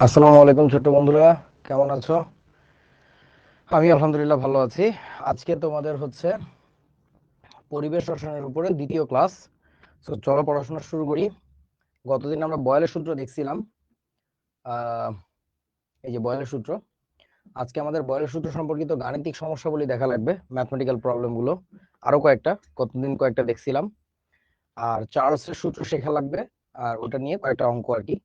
আসসালামু আলাইকুম ছোট্ট বন্ধুরা, কেমন আছো? আমি আলহামদুলিল্লাহ ভালো আছি। আজকে তোমাদের হচ্ছে পরিবেশ রসায়নের উপরে দ্বিতীয় ক্লাস। তো চলো পড়াশোনা শুরু করি। গতদিন আমরা বয়েলের সূত্র দেখছিলাম। আহ, এই যে বয়েলের সূত্র। আজকে আমাদের বয়েলের সূত্র সম্পর্কিত গাণিতিক সমস্যাগুলি দেখা লাগবে, ম্যাথমেটিক্যাল প্রবলেম গুলো। আরো কয়েকটা, গতদিন কয়েকটা দেখছিলাম। আর চার্লসের সূত্র শেখা লাগবে, আর ওটা নিয়ে কয়েকটা অঙ্ক আর কি।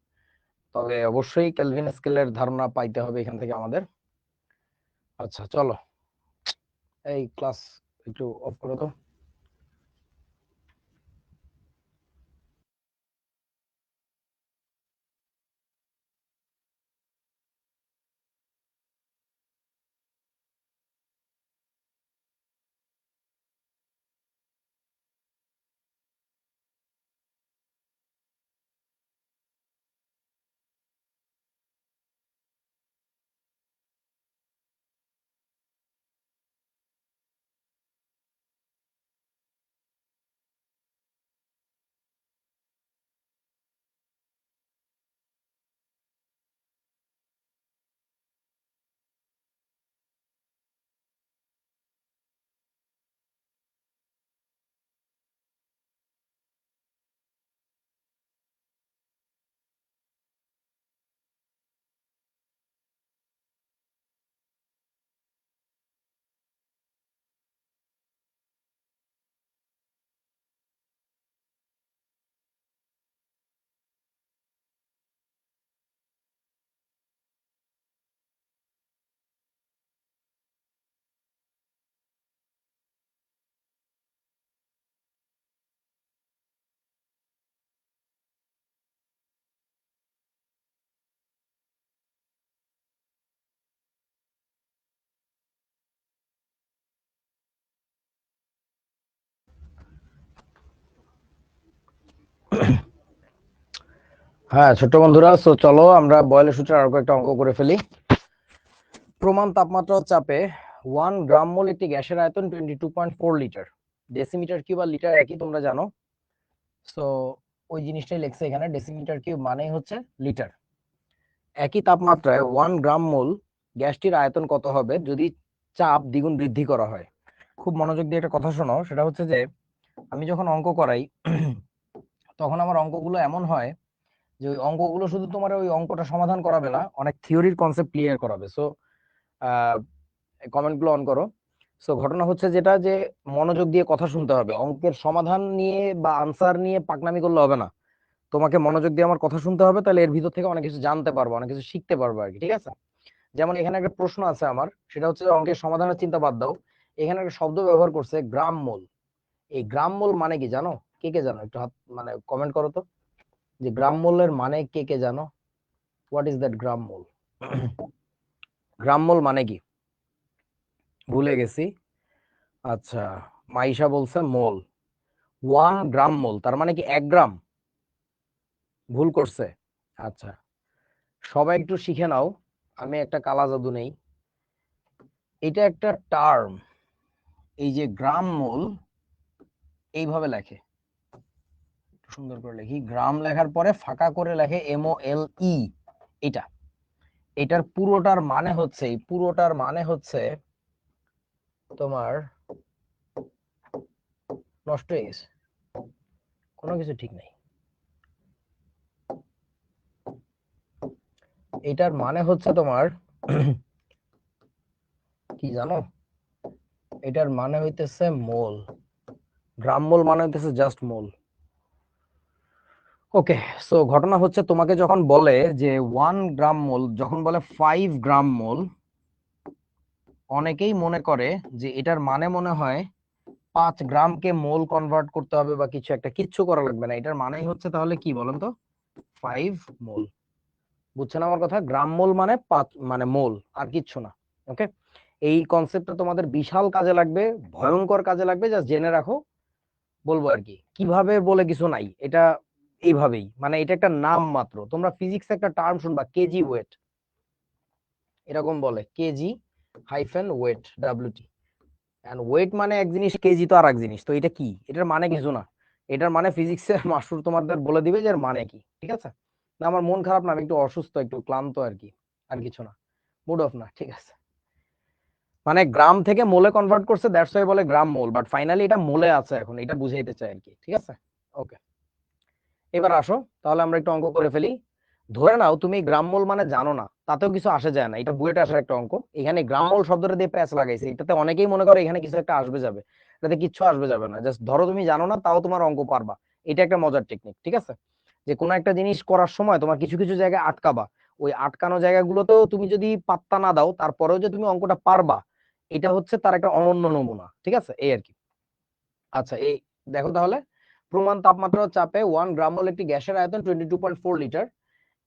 তবে অবশ্যই কেলভিন স্কেলের ধারণা পাইতে হবে এখান থেকে আমাদের। আচ্ছা চলো, এই ক্লাস একটু অফ করো তো। হ্যাঁ ছোট্ট বন্ধুরা, তো চলো আমরা বয়লের সূত্রে আরো একটা অঙ্ক করে ফেলি। প্রমাণ তাপমাত্রা ও চাপে 1 গ্রাম মোল একটি গ্যাসের আয়তন 22.4 লিটার। ডেসিমিটার কিউব আর লিটার একই, তোমরা জানো। তো ওই জিনিসটাই লেখছে এখানে, ডেসিমিটার কিউব মানেই হচ্ছে লিটার। একই তাপমাত্রায় 1 গ্রাম মোল গ্যাসটির আয়তন কত হবে যদি চাপ দ্বিগুণ বৃদ্ধি করা হয়? খুব মনোযোগ দিয়ে একটা কথা শোনো, সেটা হচ্ছে যে আমি যখন অঙ্ক করাই তখন আমার অঙ্কগুলো এমন হয় যে ওই অঙ্কগুলো শুধু তোমার ওই অঙ্কটা সমাধান করাবে না, অনেক থিওরির কনসেপ্ট ক্লিয়ার করাবে। সো কমেন্ট গুলো অন করো। সো ঘটনা হচ্ছে যেটা, যে মনোযোগ দিয়ে কথা শুনতে হবে, অঙ্কের সমাধান নিয়ে বা আনসার নিয়ে পাকনামি করলে হবে না। তোমাকে মনোযোগ দিয়ে আমার কথা শুনতে হবে, তাহলে এর ভিতর থেকে অনেক কিছু জানতে পারবো, অনেক কিছু শিখতে পারবো আর কি, ঠিক আছে? যেমন এখানে একটা প্রশ্ন আছে আমার, সেটা হচ্ছে যে অঙ্কের সমাধানের চিন্তা বাদ দাও, এখানে একটা শব্দ ব্যবহার করছে গ্রাম মোল। এই গ্রাম মোল মানে কি জানো? কে কে জানো? একটু হাত মানে কমেন্ট করো তো, যে গ্রাম মোলের মানে কে কে জানো? হোয়াট ইজ দ্যাট গ্রাম মোল? গ্রাম মোল মানে কি? ভুলে গেছি। আচ্ছা, মাইশা বলছে মোল। 1 গ্রাম মোল তার মানে কি 1 গ্রাম? ভুল করছে। আচ্ছা, সবাই একটু শিখে নাও, আমি একটা কালা জাদু নেই। এটা একটা টার্ম। এই যে গ্রাম মোল এইভাবে লেখে, একটু সুন্দর করে লিখি, গ্রাম লেখার পরে ফাঁকা করে লেখে MOLE। এটা, এটার পুরোটার মানে হচ্ছে, এই পুরোটার মানে হচ্ছে তোমার, নষ্ট হয়ে গেছে, কোনো কিছু ঠিক নাই। এটার মানে হচ্ছে তোমার কি জানো? এটার মানে হইতেছে মোল। গ্রাম মোল মানে হইতেছে জাস্ট মোল। ওকে। সো ঘটনা হচ্ছে, তোমাকে যখন বলে যে 1 গ্রাম মোল, যখন বলে 5 গ্রাম মোল, অনেকেই মনে করে যে এটার মানে মনে হয় 5 গ্রামকে মোল কনভার্ট করতে হবে বা কিছু একটা, কিচ্ছু করা লাগবে না, এটার মানেই হচ্ছে তাহলে কি বলেন তো, 5 মোল। বুঝছেন আমার কথা? গ্রাম মোল মানে 5 মানে মোল, আর কিচ্ছু না। ওকে, এই কনসেপ্টটা তোমাদের বিশাল কাজে লাগবে, ভয়ঙ্কর কাজে লাগবে, যা জেনে রাখো। বলবো আর কি, কিভাবে বলে কিছু নাই এটা, এইভাবেই, মানে এটা একটা নাম মাত্র। তোমরা ফিজিক্স একটা টার্ম শুনবা, কেজি ওয়েট, এরকম বলে KG hyphen weight, WT। And weight মানে এক জিনিস, কেজি তো আর এক জিনিস। তো এটা কি, এটার মানে কিছু না। এটার মানে ফিজিক্সের মাস্টার তোমাদের বলে দিবে যে এর মানে কি, ঠিক আছে? না আমার মন খারাপ না, আমি একটু অসুস্থ, একটু ক্লান্ত আর কি, আর কিছু না, মুড অফ না, ঠিক আছে। মানে গ্রাম থেকে মোলে কনভার্ট করছে, দ্যাটস ওয়াই বলে গ্রাম মোল, বাট ফাইনালি এটা মোলে আছে এখন, এটা বুঝাইতে চাই আর কি, ঠিক আছে। ওকে, এবার আসো, তাহলে আমরা একটু অঙ্ক করে ফেলি। ধরে নাও তুমি গ্রাম মোল মানে জানো না, তাতেও কিছু আসে যায় না, এটা বুয়েটে আসার একটা অঙ্ক। এখানে গ্রাম মোল শব্দটা দিয়ে প্যাচ লাগাইছে, এটাতে অনেকেই মনে করে এখানে কিছু একটা আসবে যাবে, এটাতে কিচ্ছু আসবে যাবে না, জাস্ট ধরো তুমি জানো না, তাও তোমার অঙ্ক পারবা। এটা একটা মজার টেকনিক, ঠিক আছে। যে কোনো একটা জিনিস করার সময় তোমার কিছু কিছু জায়গায় আটকাবা, ওই আটকানো জায়গাগুলোতেও তুমি যদি পাত্তা না দাও, তারপরেও যে তুমি অঙ্কটা পারবা, এটা হচ্ছে তার একটা অনন্য নমুনা, ঠিক আছে, এই আর কি। আচ্ছা, এই দেখো তাহলে, প্রমাণ তাপমাত্রা ও চাপে 1 গ্রাম মোল একটি গ্যাসের আয়তন 22.4 লিটার।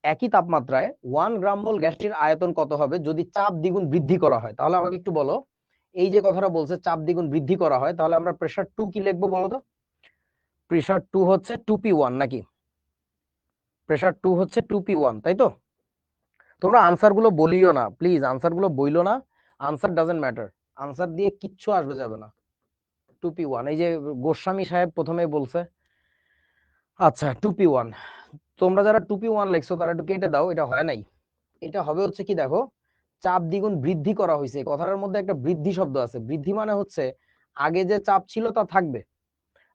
একই তাপমাত্রায় 1 গ্রাম মোল গ্যাসটির আয়তন কত হবে যদি চাপ দ্বিগুণ বৃদ্ধি করা হয়? তাহলে আমাকে একটু বলো, এই যে কথাটা বলছে চাপ দ্বিগুণ বৃদ্ধি করা হয়, তাহলে আমরা প্রেসার টু কি লিখবো বলো তো? প্রেসার টু হচ্ছে 2p1 নাকি? প্রেসার টু হচ্ছে 2p1, তাই তো? তোমরা আনসার গুলো বলিও না প্লিজ, আনসার গুলো বইলো না, আনসার ডাজেন্ট ম্যাটার, আনসার দিয়ে কিচ্ছু আসবে যাবে না। 2p1, এই যে গোস্বামী সাহেব প্রথমেই বলছে। আচ্ছা, 2p1, তোমরা যারা 2p1 লিখছো তারা একটু কেটে দাও, এটা হয় নাই। এটা হবে হচ্ছে কি দেখো, চাপ দ্বিগুণ বৃদ্ধি করা হয়েছে, কথাটার মধ্যে একটা বৃদ্ধি শব্দ আছে। বৃদ্ধি মানে হচ্ছে আগে যে চাপ ছিল তা থাকবে,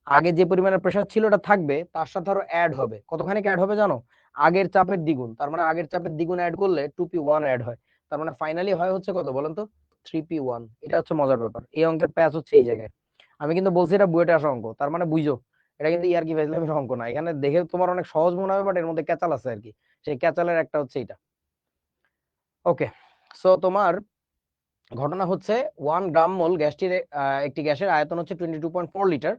আগে যে পরিমাণে প্রেসার ছিল ওটা থাকবে, তার সাথে আরো অ্যাড হবে। কতখানি অ্যাড হবে জানো? আগের চাপের দ্বিগুণ, তার মানে আগের চাপের দ্বিগুণ অ্যাড করলে 2p1 অ্যাড হয়, তার মানে ফাইনালি হয় হচ্ছে কত বলেন তো? 3p1। এটা হচ্ছে মজার ব্যাপার, এই অঙ্কের প্যাচ হচ্ছে এই জায়গায়। আমি কিন্তু বলছি এটা বুয়েটে আসা অঙ্ক, তার মানে বুঝো এটা কিন্তু ইয়ার্কি ফাইজলামির অঙ্ক না। এখানে দেখে তোমার অনেক সহজ মনে হবে, বাট এর মধ্যে ক্যাচাল আছে আর কি, সেই ক্যাচালের একটা হচ্ছে এটা। ওকে, সো তোমার ঘটনা হচ্ছে 1 গ্রাম মোল গ্যাসটির একটি গ্যাসের আয়তন হচ্ছে 22.4 লিটার।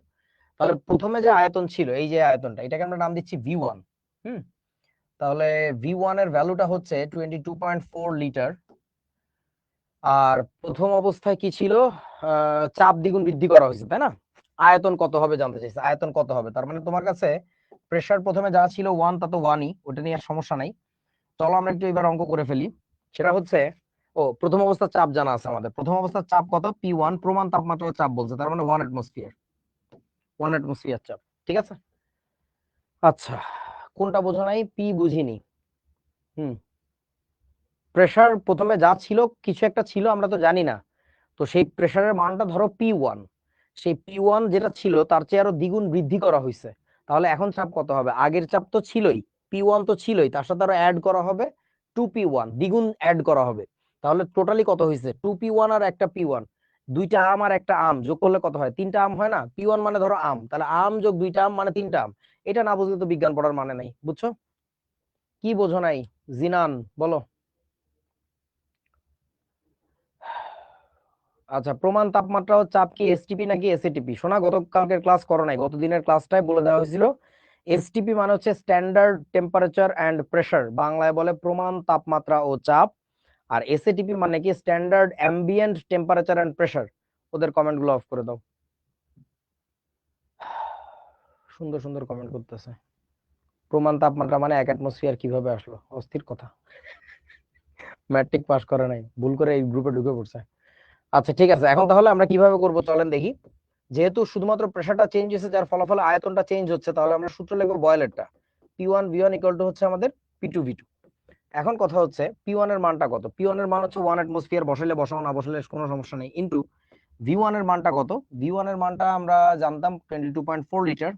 তাহলে প্রথমে যে আয়তন ছিল, এই যে আয়তনটা, এটাকে আমরা নাম দিচ্ছি V1। হুম, তাহলে V1 এর ভ্যালুটা হচ্ছে 22.4 লিটার। আর প্রথম অবস্থায় কি ছিল? চাপ দ্বিগুণ বৃদ্ধি করা হয়েছে, তাই না? আয়তন কত হবে জানতে চাইছে, আয়তন কত হবে, তার মানে তোমার কাছে প্রেসার প্রথমে যা ছিল 1, তা তো 1ই, ওটা নিয়ে আর সমস্যা নাই। চলো আমরা একটু এবার অঙ্ক করে ফেলি। সেটা হচ্ছে, ও প্রথম অবস্থার চাপ জানা আছে আমাদের, প্রথম অবস্থার চাপ কত? P1, প্রমাণ তাপমাত্রা চাপ বলছে, তার মানে 1 অ্যাটমসফিয়ার, 1 অ্যাটমসফিয়ার চাপ, ঠিক আছে। আচ্ছা, কোনটা বোঝো নাই? পি বুঝিনি। হুম, প্রেসার প্রথমে যা ছিল, কিছু একটা ছিল, আমরা তো জানি না, তো সেই প্রেসারের মানটা ধরো P1, সেই P1 যেটা ছিল তার চেয়ে আরো দ্বিগুণ বৃদ্ধি করা হয়েছে, তাহলে এখন চাপ কত হবে? আগের চাপ তো ছিলই, P1 তো ছিলই, তার সাথে আরো অ্যাড করা হবে 2p1, দ্বিগুণ অ্যাড করা হবে। তাহলে টোটালি কত হয়েছে? 2p1 আর একটা P1, দুইটা আম আর একটা আম যোগ করলে কত হয়? তিনটা আম হয় না? P1 মানে ধরো আম, তাহলে আম যোগ দুইটা আম মানে তিনটা আম। এটা না বুঝলে তো বিজ্ঞান পড়ার মানে নাই, বুঝছো? কি বোঝো নাই জিনান, বলো। আচ্ছা, প্রমাণ তাপমাত্রা ও চাপ কি এসটিপি নাকি এসএটিপি? শোনা, গতকালকের ক্লাস করো নাই, গত দিনের ক্লাসটাই বলে দেওয়া হয়েছিল এসটিপি মানে হচ্ছে স্ট্যান্ডার্ড টেম্পারেচার এন্ড প্রেসার, বাংলায় বলে প্রমাণ তাপমাত্রা ও চাপ। আর এসএটিপি মানে কি? Standard ambient temperature and pressure. ওদের কমেন্ট গুলো অফ করে দাও। সুন্দর সুন্দর কমেন্ট করতেছে। প্রমাণ তাপমাত্রা মানে 1 অ্যাটমসফিয়ার কিভাবে আসলো? অস্থির কথা, ম্যাট্রিক পাস করে নাই, ভুল করে এই গ্রুপে ঢুকে পড়ছে। আচ্ছা ঠিক আছে, এখন তাহলে আমরা কিভাবে করব চলেন দেখি। যেহেতু শুধুমাত্র প্রেসারটা চেঞ্জ হয়েছে, যার ফলাফলে আয়তনটা চেঞ্জ হচ্ছে, তাহলে আমরা সূত্র লিখবো বয়েলেরটা। P1 V1 ইকুয়াল টু হচ্ছে আমাদের P2 V2। এখন কথা হচ্ছে P1 এর মানটা কত? P1 এর মান হচ্ছে 1 অ্যাটমসফিয়ার, বসাইলে বসাও, না বসালে কোনো সমস্যা নেই, ইন্টু V1 এর মানটা কত? V1 এর মানটা আমরা জানতাম 22.4 লিটার,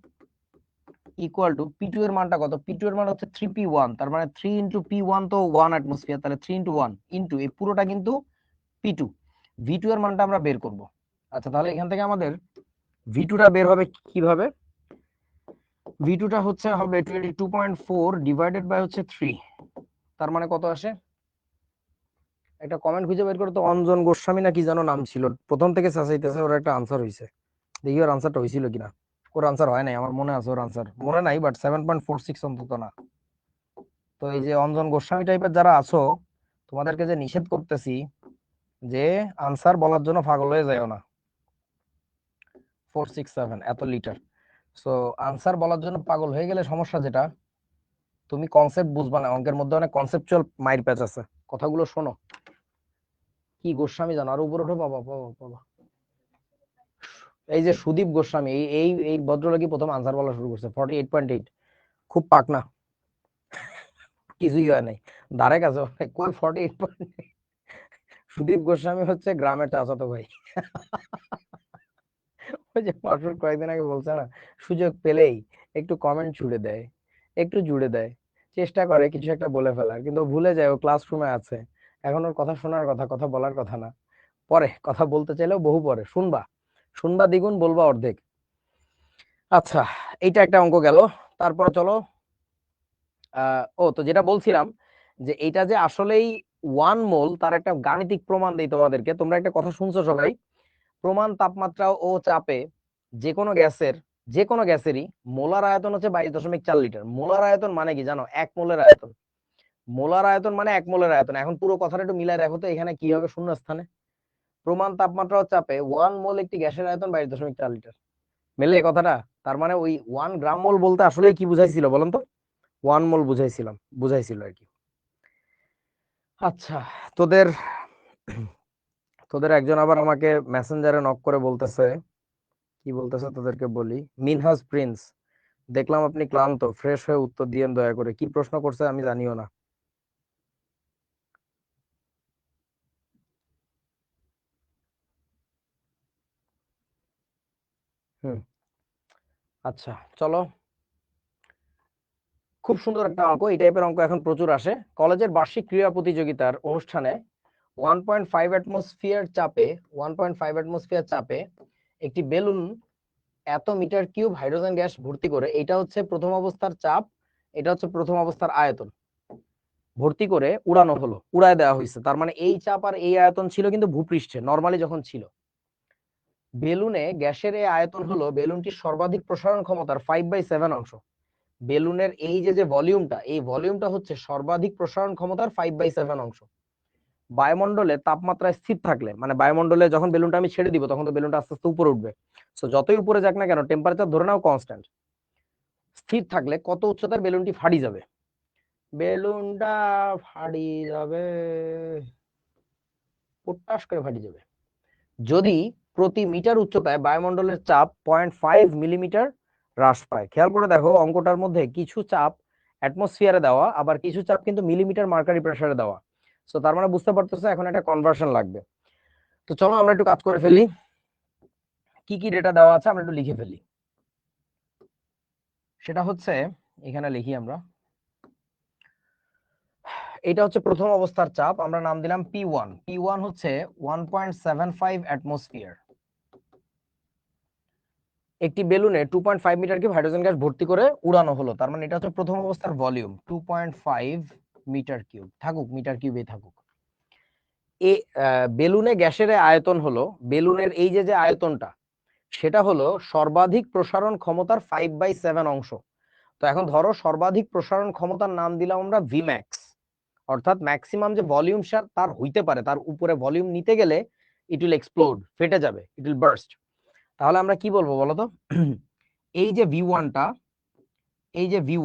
ইকুয়াল টু P2 এর মানটা কত? P2 এর মান হচ্ছে 3p1, তার মানে 3 ইন্টু P1 তো 1 অ্যাটমসফিয়ার, তাহলে 3 ইন্টু 1 ইন্টু এই পুরোটা কিন্তু P2। V2 এর মানটা আমরা বের করব। আচ্ছা, তাহলে এখান থেকে আমাদের V2টা বের হবে কিভাবে? V2টা হচ্ছে হবে 22.4 ডিভাইডেড বাই হচ্ছে 3, তার মানে কত আসে? একটা কমেন্ট খুঁজে বের করো তো, অঞ্জন গোস্বামী না কি যেন নাম ছিল, প্রথম থেকে চাচাইতেছে, ওর একটা আনসার হয়েছে, দেখি ওর আনসারটা হয়েছিল কিনা। ওর আনসার হয় নাই, আমার মনে আছে ওর আনসার মনে নাই, বাট 7.46 অন্তত না। তো এই যে অঞ্জন গোস্বামী টাইপের যারা আছো, তোমাদেরকে যে নিষেধ করতেছি যে আনসার বলার জন্য পাগল হয়ে যাও না। 467 এত লিটার, সো আনসার বলার জন্য পাগল হয়ে গেলে সমস্যা যেটা, তুমি কনসেপ্ট বুঝবা না, অঙ্কের মধ্যে অনেক কনসেপচুয়াল মাইর প্যাচ আছে, কথাগুলো শোনো। কি গোস্বামী জানো, আর উপরে ওঠো, বাবা বাবা বাবা। এই যে সুদীপ গোস্বামী, এই এই এই ভদ্রলোকই প্রথম আনসার বলা শুরু করছে, 48.8, খুব পাকনা। কিছুই হয় নাই, ধারে কাছে কই 48%। সুদীপ গোস্বামী হচ্ছে গ্রামের চাচাতো ভাই। ওই যে মাসুর কয়েকদিন আগে বলছে না, সুযোগ পেলেই একটু কমেন্ট ছুড়ে দেয়, একটু জুড়ে দেয়, চেষ্টা করে কিছু একটা বলে ফেলার, কিন্তু ভুলে যায় ও ক্লাসরুমে আছে। এখন ওর কথা শোনার কথা, কথা বলার কথা না। পরে কথা বলতে চাইলেও বহু পরে শুনবা, শুনবা দ্বিগুণ, বলবা অর্ধেক। আচ্ছা, এইটা একটা অঙ্ক গেল। তারপরে চলো, ও তো যেটা বলছিলাম, যে এটা যে আসলেই 1 মোল, তার একটা গাণিতিক প্রমাণ দেই তোমাদেরকে। তোমরা একটা কথা শুনছো সবাই, প্রমাণ তাপমাত্রা ও চাপে যে কোনো গ্যাসের, যে কোনো গ্যাসেরই মোলার আয়তন হচ্ছে 22.4 লিটার। মোলার আয়তন মানে কি জানো? 1 মোলের আয়তন। মোলার আয়তন মানে 1 মোলের আয়তন। এখন পুরো কথাটা একটু মিলাই রাখো তো, এখানে কি হবে শূন্য স্থানে? প্রমাণ তাপমাত্রা ও চাপে 1 মোল একটি গ্যাসের আয়তন 22.4 লিটার। মেলে এই কথাটা? তার মানে ওই 1 গ্রাম মোল বলতে আসলে কি বুঝাইছিল বলেন তো? 1 মোল বুঝাইছিলাম, বুঝাইছিল আর কি। আচ্ছা, তোদের তোদের একজন আবার আমাকে মেসেঞ্জারে নক করে বলতেছে, কি বলতেছে তোদেরকে বলি। মিনহাজ প্রিন্স, দেখলাম আপনি ক্লান্ত, ফ্রেশ হয়ে উত্তর দিয়েন দয়া করে। কি প্রশ্ন করছে আমি জানিও না। হুম, আচ্ছা চলো, খুব সুন্দর একটা অঙ্ক। এই টাইপের অঙ্ক এখন প্রচুর আসে কলেজের বার্ষিক ক্রীড়া প্রতিযোগিতার অনুষ্ঠানে। 1.5 অ্যাটমসফিয়ার চাপে একটি বেলুন এত মিটার কিউব হাইড্রোজেন গ্যাস ভর্তি করে, এটা হচ্ছে প্রথম অবস্থার চাপ, এটা হচ্ছে প্রথম অবস্থার আয়তন, ভর্তি করে উড়ানো হলো, উড়ায় দেওয়া হয়েছে। তার মানে এই চাপ আর এই আয়তন ছিল কিন্তু ভূপৃষ্ঠে নরমালি যখন ছিল। বেলুনে গ্যাসের এই আয়তন হলো বেলুনটির সর্বাধিক প্রসারণ ক্ষমতার 5/7 অংশ। বেলুনের এই যে যে ভলিউমটা, এই ভলিউমটা হচ্ছে সর্বাধিক প্রসারণ ক্ষমতার 5/7 অংশ। বায়ুমণ্ডলে তাপমাত্রা স্থির থাকলে, মানে বায়ুমণ্ডলে যখন বেলুনটা আমি ছেড়ে দিব তখন তো বেলুনটা আস্তে আস্তে উপরে উঠবে। তো যতই উপরে যাক না কেন, টেম্পারেচার ধরে নাও কনস্ট্যান্ট, স্থির থাকলে কত উচ্চতায় বেলুনটি ফাটি যাবে? বেলুনটা ফাটি যাবে, পটাশ করে ফাটি যাবে যদি প্রতি মিটার উচ্চতায় বায়ুমণ্ডলের চাপ 0.5 মিলিমিটার হ্রাস পায়। খেয়াল করে দেখো অঙ্কটার মধ্যে কিছু চাপ অ্যাটমসফিয়ারে দেওয়া, আবার কিছু চাপ কিন্তু মিলিমিটার মার্কারি প্রেসারে দেওয়া। তো তার মানে বুঝতে পারতেছো এখন একটা কনভার্সন লাগবে। তো চলো আমরা একটু কাজ করে ফেলি। কি কি ডেটা দেওয়া আছে আমরা একটু লিখে ফেলি। সেটা হচ্ছে, এখানে লিখি আমরা, এটা হচ্ছে প্রথম অবস্থার চাপ, আমরা নাম দিলাম P1। P1 হচ্ছে 1.75 অ্যাটমসফিয়ার। একটি বেলুনে 2.5 মিটার কিউব হাইড্রোজেন গ্যাস ভর্তি করে উড়ানো হলো, তার মানে এটা হচ্ছে প্রথম অবস্থার ভলিউম 2.5 মিটার কিউব। থাকুক মিটার কিউবে থাকুক। এ বেলুনে গ্যাসের আয়তন হলো, বেলুনের এই যে যে আয়তনটা, সেটা হলো সর্বাধিক প্রসারণ ক্ষমতার 5/7 অংশ। তো এখন ধরো সর্বাধিক প্রসারণ ক্ষমতার নাম দিলাম আমরা ভিম্যাক্স, অর্থাৎ ম্যাক্সিমাম যে ভলিউম তার হইতে পারে, তার উপরে ভলিউম নিতে গেলে ইট উইল এক্সপ্লোড, ফেটে যাবে, ইট উইল বার্স্ট। তাহলে আমরা কি বলবো বলতো? এই যে ভি ওয়ানটা, এই যে V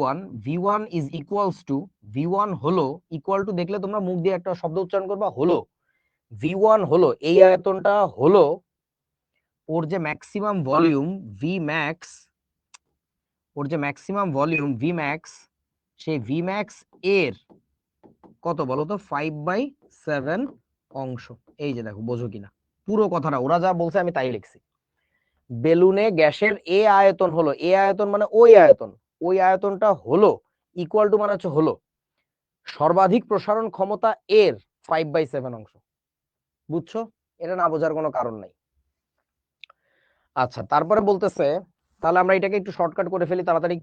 one is equals to, V one হলো, ইকুয়াল টু দেখলে তোমরা মুখ দিয়ে একটা শব্দ উচ্চারণ করবা, হলো। ভি ওয়ান হলো এই আয়তনটা, হলো ওর যে ম্যাক্সিমাম ভলিউম ভি ম্যাক্স, ওর যে ম্যাক্সিমাম ভলিউম ভি ম্যাক্স, সেই ভি ম্যাক্স এর কত বলতো? 5/7 অংশ। এই যে দেখো, বোঝো কিনা পুরো কথাটা, ওরা যা বলছে আমি তাই লিখছি। বেলুনে গ্যাসের এ আয়তন হলো, এ আয়তন মানে ওই আয়তন, ওই আয়তনটা হলো ইকুয়াল টু মানে হচ্ছে হলো সর্বাধিক প্রসারণ ক্ষমতা এর 5/7 অংশ। বুঝছো? এটা না বোঝার কোনো কারণ নাই। আচ্ছা, তারপরে বলতেছে, তাহলে আমরা এটাকে একটু শর্টকাট করে ফেলি তাড়াতাড়ি।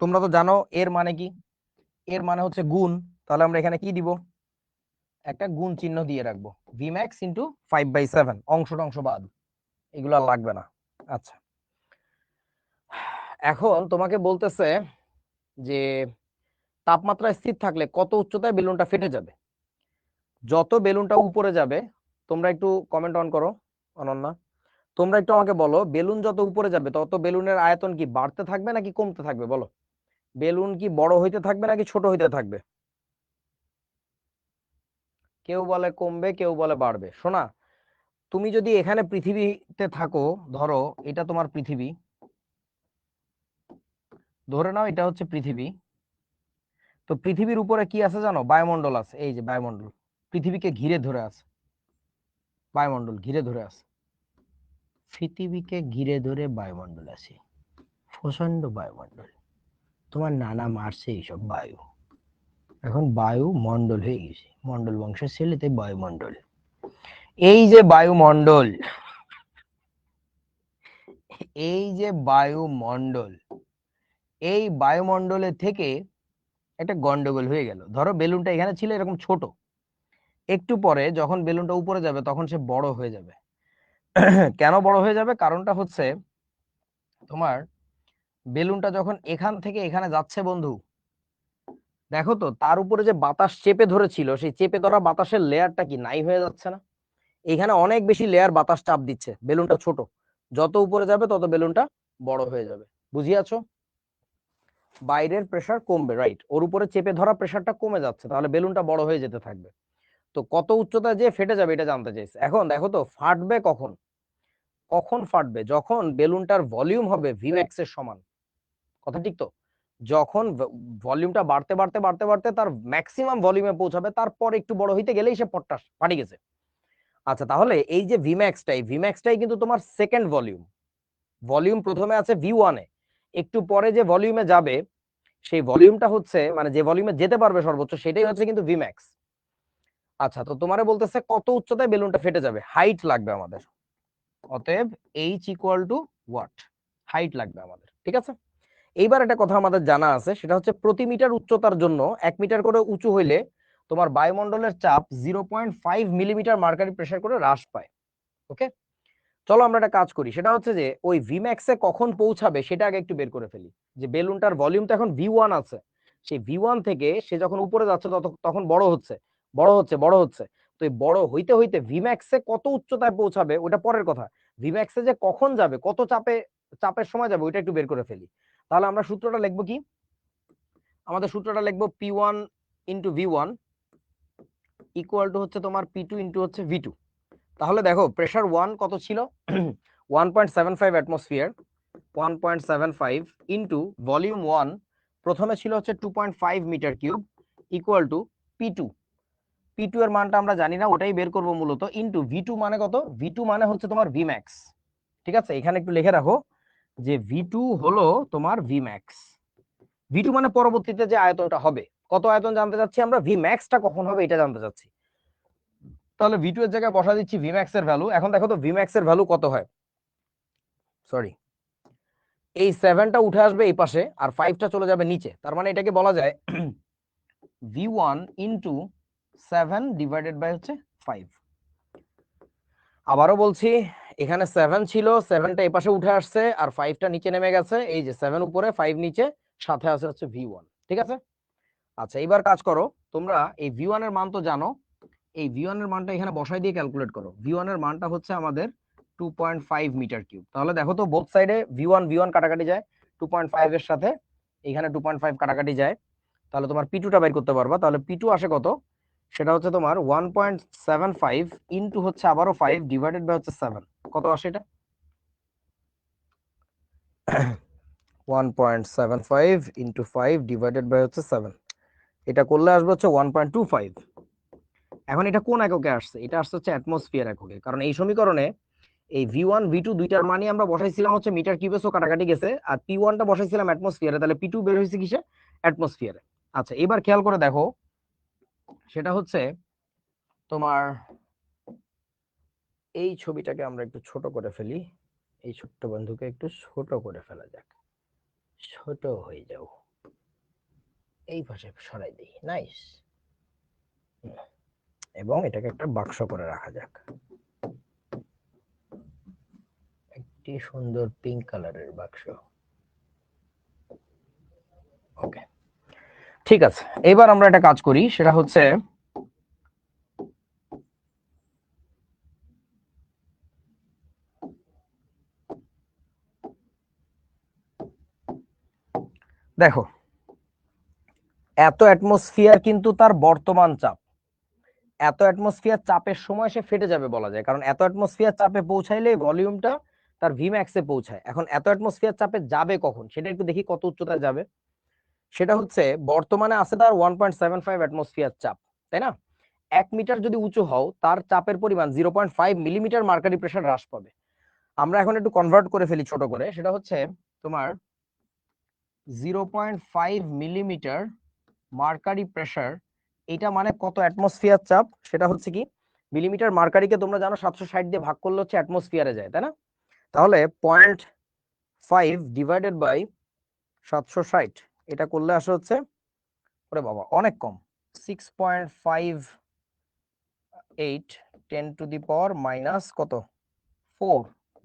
তোমরা তো জানো এর মানে কি, এর মানে হচ্ছে গুণ। তাহলে আমরা এখানে কি দিব? একটা গুণ চিহ্ন দিয়ে রাখবো, ভি ম্যাক্স ইন্টু 5/7, অংশটা অংশ বাদ, এগুলো আর লাগবে না। আচ্ছা, এখন তোমাকে বলতেছে যে তাপমাত্রা স্থির থাকলে কত উচ্চতায় বেলুনটা ফেটে যাবে। যত বেলুনটা উপরে যাবে, তোমরা একটু কমেন্ট অন করো, অনন্যা, তোমরা একটু আমাকে বলো, বেলুন যত উপরে যাবে তত বেলুনের আয়তন কি বাড়তে থাকবে নাকি কমতে থাকবে? বলো, বেলুন কি বড় হইতে থাকবে নাকি ছোট হইতে থাকবে? কেউ বলে কমবে, কেউ বলে বাড়বে। শোনা, তুমি যদি এখানে পৃথিবীতে থাকো, ধরো এটা তোমার পৃথিবী, ধরে নাও এটা হচ্ছে পৃথিবী, তো পৃথিবীর উপরে কি আছে জানো? বায়ুমণ্ডল আছে, এই যে বায়ুমণ্ডল পৃথিবীকে ঘিরে ধরে আছে, বায়ুমণ্ডল ঘিরে ধরে আছে, পৃথিবীকে ঘিরে ধরে বায়ুমণ্ডল আছে, প্রচন্ড বায়ুমণ্ডল। তোমার নানা মারছে এইসব বায়ু, এখন বায়ু মণ্ডল হয়ে গেছে, মণ্ডল বংশের ছেলেতে বায়ুমণ্ডল। এই যে বায়ুমণ্ডল, এই যে বায়ুমণ্ডল, এই বায়ুমণ্ডলের থেকে একটা গন্ডগোল হয়ে গেল। ধরো বেলুনটা এখানে ছিল এরকম ছোট, একটু পরে যখন বেলুনটা উপরে যাবে তখন সে বড় হয়ে যাবে। কেন বড় হয়ে যাবে? কারণটা হচ্ছে তোমার বেলুনটা যখন এখান থেকে এখানে যাচ্ছে বন্ধু, দেখো তো তার উপরে যে বাতাস চেপে ধরেছিল, সেই চেপে ধরা বাতাসের লেয়ারটা কি নাই হয়ে যাচ্ছে না? এখানে অনেক বেশি লেয়ার বাতাস চাপ দিচ্ছে, বেলুনটা ছোট, যত উপরে যাবে তত বেলুনটা বড় হয়ে যাবে। বুঝিয়াছো? বাইরের প্রেসার কমবে, রাইট, ওর উপরে চেপে ধরা প্রেসারটা কমে যাচ্ছে, তাহলে বেলুনটা বড় হয়ে যেতে থাকবে। তো কত উচ্চতায় যে ফেটে যাবে এটা জানতে চাইছে। এখন দেখো তো ফাটবে কখন? কখন ফাটবে? যখন বেলুনটার ভলিউম হবে ভিম্যাক্স এর সমান। কথা ঠিক তো? যখন ভলিউমটা বাড়তে বাড়তে বাড়তে বাড়তে তার ম্যাক্সিমাম ভলিউমে পৌঁছাবে, তারপর একটু বড় হইতে গেলেই সে পট্টা ফাটি গেছে। আচ্ছা, তাহলে এই যে ভিম্যাক্সটাই কিন্তু তোমার সেকেন্ড ভলিউম। ভলিউম প্রথমে আছে ভি1 এ, একটু পরে যে ভলিউমে যাবে সেই ভলিউমটা হচ্ছে, মানে যে ভলিউমে যেতে পারবে সর্বোচ্চ, সেটাই হচ্ছে কিন্তু ভিম্যাক্স। আচ্ছা, তো তোমারে বলতেছে কত উচ্চতায় বেলুনটা ফেটে যাবে, হাইট লাগবে আমাদের। অতএব H equal to what, height লাগবে আমাদের, ঠিক আছে? এইবার একটা কথা আমাদের জানা আছে, সেটা হচ্ছে প্রতি মিটার উচ্চতার জন্য 1 মিটার করে উঁচু হইলে তোমার বায়ুমণ্ডলের চাপ 0.5 মিলিমিটার মার্কারি প্রেসার করে হ্রাস পায়। ওকে, চলো আমরা একটা কাজ করি, সেটা হচ্ছে যে ওই ভিম্যাক্সে কখন পৌঁছাবে সেটা আগে একটু বের করে ফেলি। যে বেলুনটার ভলিউম তো এখন ভি1 আছে, সেই ভি1 থেকে সে যখন উপরে যাচ্ছে তখন বড় হচ্ছে, বড় হচ্ছে, বড় হচ্ছে। তো এই বড় হইতে হইতে ভিম্যাক্সে কত উচ্চতায় পৌঁছাবে ওটা পরের কথা, ভিম্যাক্সে যে কখন যাবে, কত চাপের সময় যাবে, ওইটা একটু বের করে ফেলি। তাহলে আমরা সূত্রটা লিখবো কি? আমাদের সূত্রটা লিখবো P1 into V1 equal to হচ্ছে তোমার P2 ইন্টু হচ্ছে ভি2। তাহলে দেখো প্রেসার 1 কত ছিল? 1.75 অ্যাটমসফিয়ার, 1.75 ইন্টু ভলিউম 1 প্রথমে ছিল হচ্ছে 2.5 metre cube equal to P2। P2 এর মানটা আমরা জানি না, ওটাই বের করব মূলত, ইন্টু ভি2 মানে কত? ভি2 মানে হচ্ছে তোমার ভিম্যাক্স। ঠিক আছে, এখানে একটু লিখে রাখো যে ভি2 হলো তোমার ভিম্যাক্স। ভি2 মানে পরবর্তীতে যে আয়তনটা হবে, কত আয়তন জানতে চাচ্ছি আমরা, ভিম্যাক্সটা কখন হবে এটা জানতে চাচ্ছি। তাহলে ভি2 এর জায়গায় বসা দিচ্ছি ভিম্যাক্স এর ভ্যালু। এখন দেখো তো ভিম্যাক্স এর ভ্যালু কত হয়, সরি, এই 7টা উঠে আসবে এই পাশে আর 5টা চলে যাবে নিচে, তার মানে এটাকে বলা যায় v1 ইন্টু 7 ডিভাইডেড বাই হচ্ছে 5। আবারও বলছি, এখানে 7 ছিল, 7টা এই পাশে উঠে আসছে আর 5টা নিচে নেমে গেছে, এই যে 7 উপরে 5 নিচে, সাথে আছে হচ্ছে v1। ঠিক আছে? আচ্ছা, এবার কাজ করো, তোমরা এই v1 এর মান তো জানো, এই v1 এর মানটা এখানে বসাই দিয়ে ক্যালকুলেট করো। v1 এর মানটা হচ্ছে আমাদের 2.5 মিটার কিউব। তাহলে দেখো তো বোথ সাইডে v1 কাটাকাটি যায়, 2.5 এর সাথে এখানে 2.5 কাটাকাটি যায়, তাহলে তোমার P2টা বের করতে পারবা। তাহলে P2 আসে কত? সেটা হচ্ছে তোমার 1.75 ইন্টু হচ্ছে আবারও 5 ডিভাইডেড বাই হচ্ছে 7। কত আসে এটা? 1.75 ইন্টু 5 ডিভাইডেড বাই হচ্ছে 7, এটা করলে আসবে হচ্ছে 1.25। এখন এটা কোন এককে আসছে? এটা আসছে হচ্ছে অ্যাটমসফিয়ার এককে, কারণ এই সমীকরণে এই ভি1 ভি2 দুইটার মানই আমরা বসাইছিলাম হচ্ছে মিটার কিউবে, সো কাটাকাটি গেছে, আর P1টা বসাইছিলাম অ্যাটমসফিয়ারে, তাহলে P2 বের হয়েছে কিসে? অ্যাটমসফিয়ারে। আচ্ছা, এবার খেয়াল করে দেখো, সেটা হচ্ছে তোমার এই ছবিটাকে আমরা একটু ছোট করে ফেলি, এই ছোট্ট বন্ধুকে একটু ছোট করে ফেলা যাক, ছোট হয়ে যাও, এই পাশে সরাই দিই, নাইস। এবং এটাকে একটা বাক্স করে রাখা যাক, একটি সুন্দর পিঙ্ক কালারের বাক্স। ওকে, ঠিক আছে, এবার আমরা একটা কাজ করি, সেটা হচ্ছে দেখো, এত অ্যাটমসফিয়ার কিন্তু তার বর্তমান চাপ, এত অ্যাটমসফিয়ার চাপের সময় সে ফেটে যাবে বলা যায়, কারণ এত অ্যাটমসফিয়ার চাপে পৌঁছাইলে ভলিউমটা তার ভিম্যাক্সে পৌঁছায়। এখন এত অ্যাটমসফিয়ার চাপে যাবে কখন সেটা একটু দেখি, কত উচ্চতায় যাবে। সেটা হচ্ছে বর্তমানে আছে তার 1.75 অ্যাটমসফিয়ার চাপ, তাই না? 1 মিটার যদি উঁচু হও তার চাপের পরিমাণ 0.5 মিলিমিটার মার্কারি প্রেসার হ্রাস পাবে। আমরা এখন একটু কনভার্ট করে ফেলি ছোট করে, সেটা হচ্ছে তোমার 0.5 মিলিমিটার মার্কারি প্রেসার, এটা মানে কত অ্যাটমসফিয়ার চাপ? সেটা হচ্ছে কি, মিলিমিটার মার্কারিকে তোমরা জানো 760 দিয়ে ভাগ করলে হচ্ছে অ্যাটমসফিয়ারে যায়, তাই না? তাহলে 0.5 ডিভাইডেড বাই 760, এটা করলে আসে হচ্ছে, ওরে বাবা অনেক কম, 6.58 10⁻⁻, কত, 4।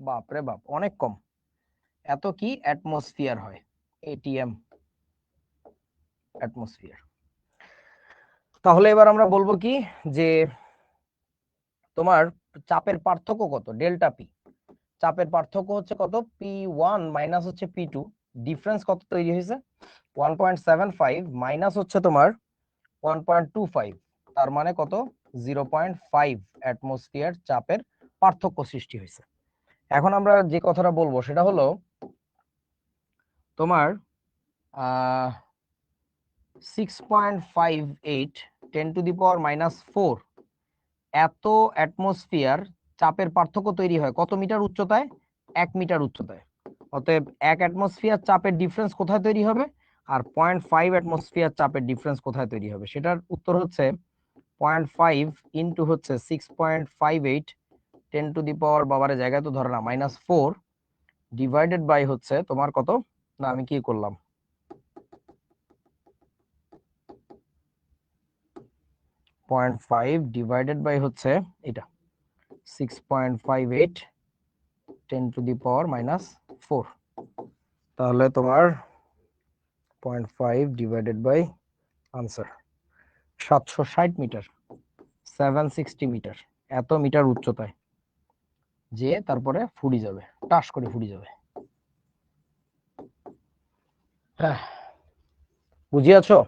বাপ রে বাপ, অনেক কম। এত কি অ্যাটমসফিয়ার হয়, এটিএম অ্যাটমসফিয়ার। তাহলে এবার আমরা বলবো কি, যে তোমার চাপের পার্থক্য কত, ডেল্টা পি। চাপের পার্থক্য হচ্ছে কত, P1 মাইনাস হচ্ছে P2, ডিফারেন্স কত তৈরি হয়েছে, 1.75 মাইনাস হচ্ছে তোমার 1.25, তার মানে কত, 0.5 অ্যাটমসফিয়ার চাপের পার্থক্য সৃষ্টি হয়েছে। এখন আমরা যে কথাটা বলবো সেটা হলো তোমার 6.58 10⁻⁴ এত অ্যাটমসফিয়ার চাপের পার্থক্য তৈরি হয় কত মিটার উচ্চতায়, 1 মিটার উচ্চতায়। অতএব 1 অ্যাটমসফিয়ার চাপের ডিফারেন্স কোথায় তৈরি হবে, আর 0.5 অ্যাটমসফিয়ার চাপের ডিফারেন্স কোথায় তৈরি হবে, সেটার উত্তর হচ্ছে 0.5 ইন্টু হচ্ছে 6.58 10⁻, জায়গায় তো ধরে না, -4 ডিভাইডেড বাই হচ্ছে তোমার কত, না আমি কি করলাম, 0.5 ডিভাইডেড বাই হচ্ছে এটা 6.58 10⁻⁴, তাহলে তোমার 0.5 divided by answer 760 metre, 760 metre, এত মিটার উচ্চতায় যে তারপরে ফুডি যাবে, টাস করে ফুডি যাবে। হ্যাঁ, বুঝিয়াছো?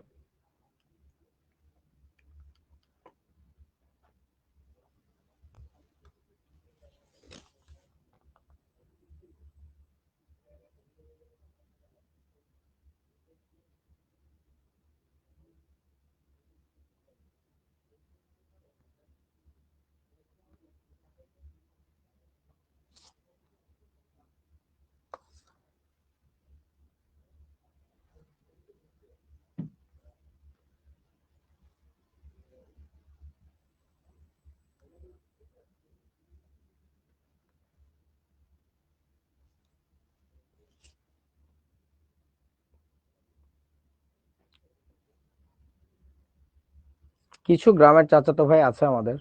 কিছু গ্রামের চাচাতো ভাই আছে আমাদের,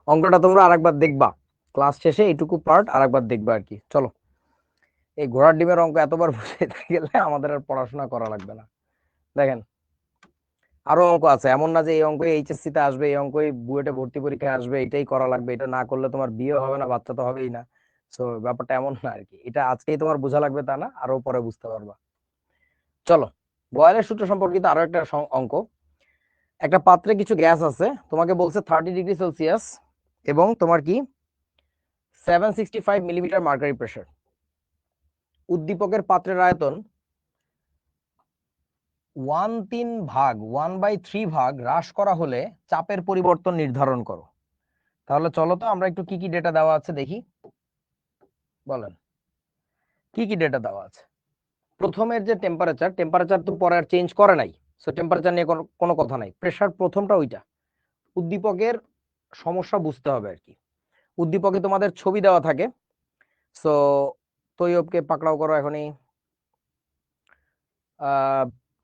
অঙ্কটা তোমরা আরেকবার দেখবা, ক্লাস শেষে এইটুকু পার্ট আরেকবার দেখবা আর কি। চলো, এই ঘোড়ার ডিমের অঙ্ক এতবার বুঝাইতে গেলে আমাদের আর পড়াশোনা করা লাগবে না। দেখেন, আরো অঙ্ক আছে, এমন না যে এই অঙ্ক এইচএসসি তে আসবে, এই অঙ্ক বুয়েটে ভর্তি পরীক্ষায় আসবে, এটাই করা লাগবে, এটা না করলে তোমার বিয়ে হবে না, বাচ্চা তো হবেই না। তো ব্যাপারটা এমন না আর কি, এটা আজকেই তোমার বোঝা লাগবে তা না, আরো পরে বুঝতে পারবা। চলো, বয়লের সূত্র সম্পর্কিত আরো একটা অঙ্ক। একটা পাত্রে কিছু গ্যাস আছে, তোমাকে বলছে 30°C এবং তোমার কি 765 মিলিমিটার মার্কারি প্রেসার। উদ্দীপকের পাত্রের আয়তন 1/3 ভাগ হ্রাস করা হলে চাপের পরিবর্তন নির্ধারণ করো। তাহলে চলো তো আমরা একটু কি কি ডেটা দেওয়া আছে দেখি, বলেন কি কি ডেটা দেওয়া আছে। প্রথমের যে টেম্পারেচার তো পরে আর চেঞ্জ করে নাই, সো টেম্পারেচার নিয়ে কোনো কথা নাই। প্রেসার প্রথমটা ওইটা, উদ্দীপকের সমস্যা বুঝতে হবে আর কি। উদ্দীপকে তোমাদের ছবি দেওয়া থাকে, সো তৈয়বকে পাকড়াও করো এখনই।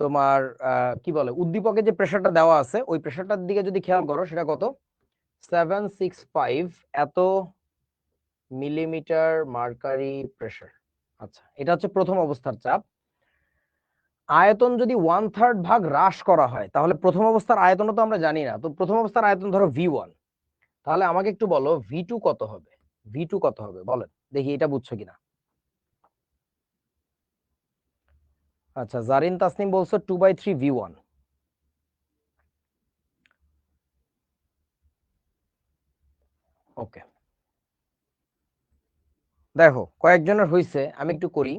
তোমার কি বলে, উদ্দীপকে যে প্রেসারটা দেওয়া আছে ওই প্রেসারটার দিকে যদি খেয়াল করো, সেটা কত, 765 এত মিলিমিটার মার্কারি প্রেসার। আচ্ছা, এটা হচ্ছে প্রথম অবস্থার চাপ। আয়তন যদি 1/3 ভাগ হ্রাস করা হয়, তাহলে প্রথম অবস্থার আয়তনও তো আমরা জানি না, তো প্রথম অবস্থার আয়তন ধরো V1, তাহলে আমাকে একটু বলো V2 কত হবে, V2 কত হবে বলেন দেখি, এটা বুঝছো কিনা। আচ্ছা, জারিন তাসনিম বলছো 2/3 V1। ওকে, দেখো কয়েকজনের হয়েছে, আমি একটু করি।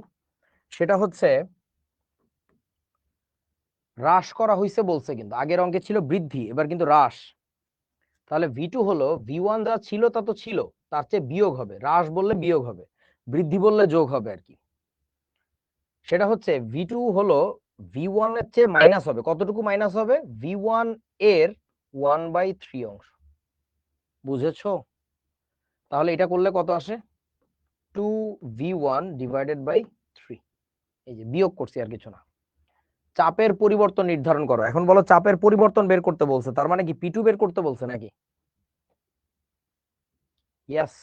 সেটা হচ্ছে হ্রাস করা হয়েছে বলছে, কিন্তু আগের অঙ্কে ছিল বৃদ্ধি, এবার কিন্তু হ্রাস। তাহলে V2 হলো V1 যা ছিল তা তো ছিল, তার চেয়ে বিয়োগ হবে। হ্রাস বললে বিয়োগ হবে, বৃদ্ধি বললে যোগ হবে আর কি। সেটা হচ্ছে V2 হলো V1 এর চেয়ে মাইনাস হবে। কতটুকু মাইনাস হবে? V1 এর 1/3 অংশ। বুঝেছো? তাহলে এটা করলে কত আসে? 2V1 divided by 3। এই যে বিয়োগ করছি, আর কিছু না। চাপের পরিবর্তন নির্ধারণ করো। এখন বলো চাপের পরিবর্তন বের করতে বলছে, তার মানে কি P2 বের করতে বলছে নাকি? ইয়েস,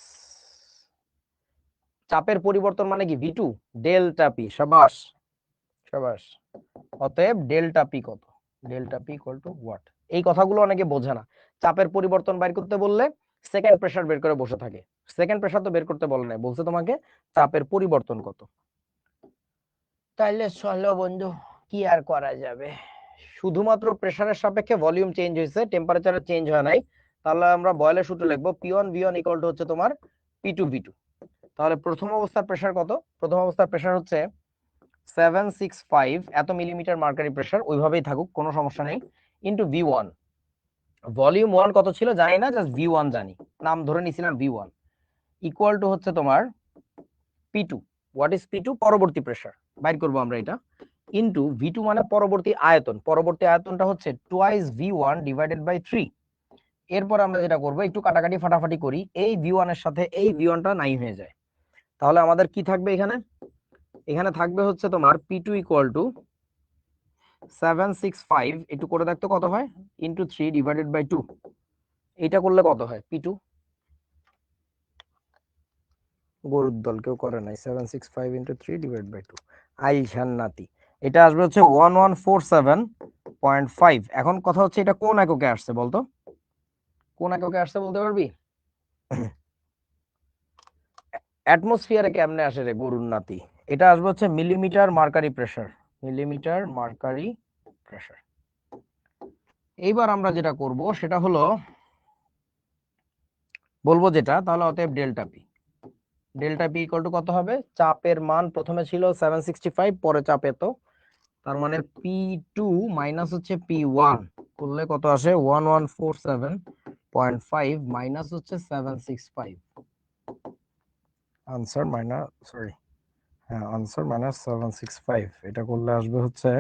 চাপের পরিবর্তন মানে কি V2 ডেল্টা P। সাবাস সাবাস। অতএব ডেল্টা P কত? Delta P equal to what? এই কথাগুলো অনেকে বোঝে না। চাপের পরিবর্তন বের করতে বললে সেকেন্ড প্রেসার বের করে বসে থাকে। সেকেন্ড প্রেসার তো বের করতে বলে নাই, বলছে তোমাকে চাপের পরিবর্তন কত। তাইলে চলো বন্ধু, কি আর করা যাবে। শুধুমাত্র প্রেসারের সাপেক্ষে ভলিউম চেঞ্জ হয়েছে, টেম্পারেচারের চেঞ্জ হয় নাই। তাহলে আমরা বয়লের সূত্র লিখবো P1 V1 ইকুয়াল টু হচ্ছে তোমার P2 V2। তাহলে প্রথম অবস্থার প্রেসার কত? প্রথম অবস্থার প্রেসার হচ্ছে 765 এত মিলিমিটার মার্কারি প্রেসার, ওইভাবেই থাকুক, কোনো সমস্যা নেই, ইন্টু V1। ভলিউম 1 কত ছিল জানি না, জাস্ট V1 জানি, নাম ধরে নিছিলাম V1 ইকুয়াল টু হচ্ছে তোমার P2। What is P2? পরবর্তী প্রেসার বাইর করবো আমরা এটা, ইন্টু V2 মানে পরবর্তী আয়তন। পরবর্তী আয়তনটা হচ্ছে টুয়াইস V1 ডিভাইডেড বাই 3। এরপর আমরা যেটা করবো, একটু কাটাকাটি ফাটাফাটি করি, এই V1 এর সাথে এই V1টা নাই হয়ে যায়। তাহলে আমাদের কি থাকবে এখানে? এখানে থাকবে হচ্ছে তোমার P2 ইকুয়াল টু 765, একটু করে দেখতো কত হয়, ইন্টু 3 ডিভাইডেড বাই 2। এইটা করলে কত হয় P2? গরুর দল কেউ করে নাই। 765 ইন্টু 3 ডিভাইড বাই 2, আই জান্নাতি। এটা আসবে হচ্ছে 1147.5। এখন কথা হচ্ছে এটা কোন এককে আসছে বলতো? কোন এককে আসছে বলতে পারবি? অ্যাটমসফিয়ারে কেমনে আসে রে গরুর নাতি? এটা আসবে হচ্ছে millimetre mercury pressure. Millimetre mercury pressure. এইবার আমরা যেটা করব সেটা হলো বলবো যেটা, তাহলে অতএব delta P. Delta P equal to কত হবে? চাপের মান প্রথমে ছিল 765, পরে চাপ এত, তার মানে P2 মাইনাস হচ্ছে P1 করলে কত আসে? 1147.5 মাইনাস হচ্ছে 765। আনসার মাইনাস, সরি, হ্যাঁ আনসার মাইনাস 765, এটা করলে আসবে হচ্ছে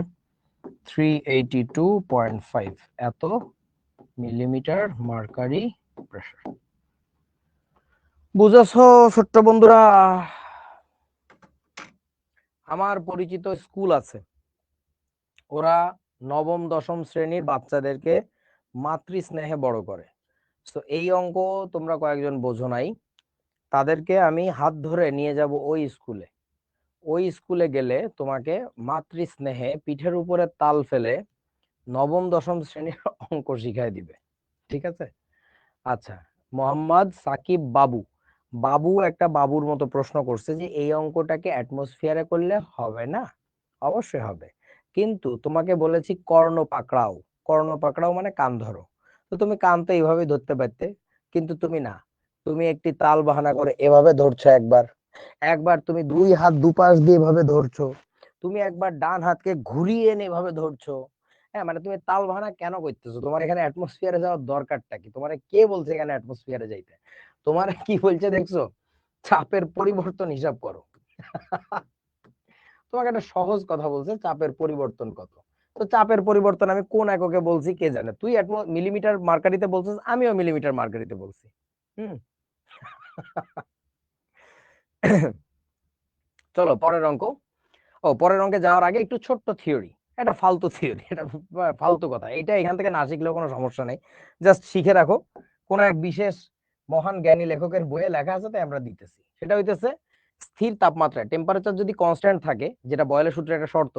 382.5 এত মিলিমিটার মার্কারি প্রেসার। বুঝেছো ছোট্ট বন্ধুরা? আমার পরিচিত স্কুল আছে, ওরা নবম দশম শ্রেণীর বাচ্চাদেরকে মাতৃস্নেহে বড় করে। তো এই অঙ্ক তোমরা কয়েকজন বোঝো নাই, তাদেরকে আমি হাত ধরে নিয়ে যাব ওই স্কুলে। ওই স্কুলে গেলে তোমাকে মাতৃস্নেহে পিঠের উপরে তাল ফেলে নবম দশম শ্রেণীর অঙ্ক শিখাই দিবে। ঠিক আছে? আচ্ছা, মোহাম্মদ সাকিব বাবু, বাবু একটা বাবুর মতো প্রশ্ন করছে যে এই অঙ্কটাকে অ্যাটমসফিয়ারে করলে হবে না? অবশ্যই হবে, কিন্তু তোমাকে বলেছি কর্ণ পাকড়াও। কর্ণ পাকড়াও মানে কান ধরো। তো তুমি কান তো এইভাবে ধরতে পারতে, কিন্তু তুমি না, তুমি একটি তাল বাহানা করে এভাবে ধরছো একবার, একবার তুমি দুই হাত দুপাশ দিয়ে এভাবে ধরছো, তুমি একবার ডান হাতকে ঘুরিয়ে এনে এভাবে ধরছো। হ্যাঁ, মানে তুমি তাল বাহানা কেন করতেছো? তোমার এখানে অ্যাটমসফিয়ারে যাওয়ার দরকারটা কি? তোমার কে বলছে এখানে অ্যাটমসফিয়ারে যাইতে? তোমার কি বলছে দেখছো? চাপের পরিবর্তন হিসাব করো। তোমাকে একটা সহজ কথা বলছে, চাপের পরিবর্তন কত। তো চাপের পরিবর্তন আমি কোন এককে বলছি কে জানে? তুই মিলিমিটার মার্কারিতে বলছিস, আমিও মিলিমিটার মার্কারিতে বলছি। হুম। চলো পরের অঙ্ক। ও, পরের অঙ্কে যাওয়ার আগে একটু ছোট্ট থিওরি, এটা ফালতু থিওরি, এটা ফালতু কথা, এটা এখান থেকে না শিখলেও কোনো সমস্যা নেই, জাস্ট শিখে রাখো। কোন এক বিশেষ মহান জ্ঞানী লেখকের বইয়ে লেখা আছে, তাই আমরা দিতেছি। সেটা হইতেছে স্থির তাপমাত্রায় টেম্পারেচার যদি কনস্ট্যান্ট থাকে, যেটা বয়লের সূত্রের একটা শর্ত,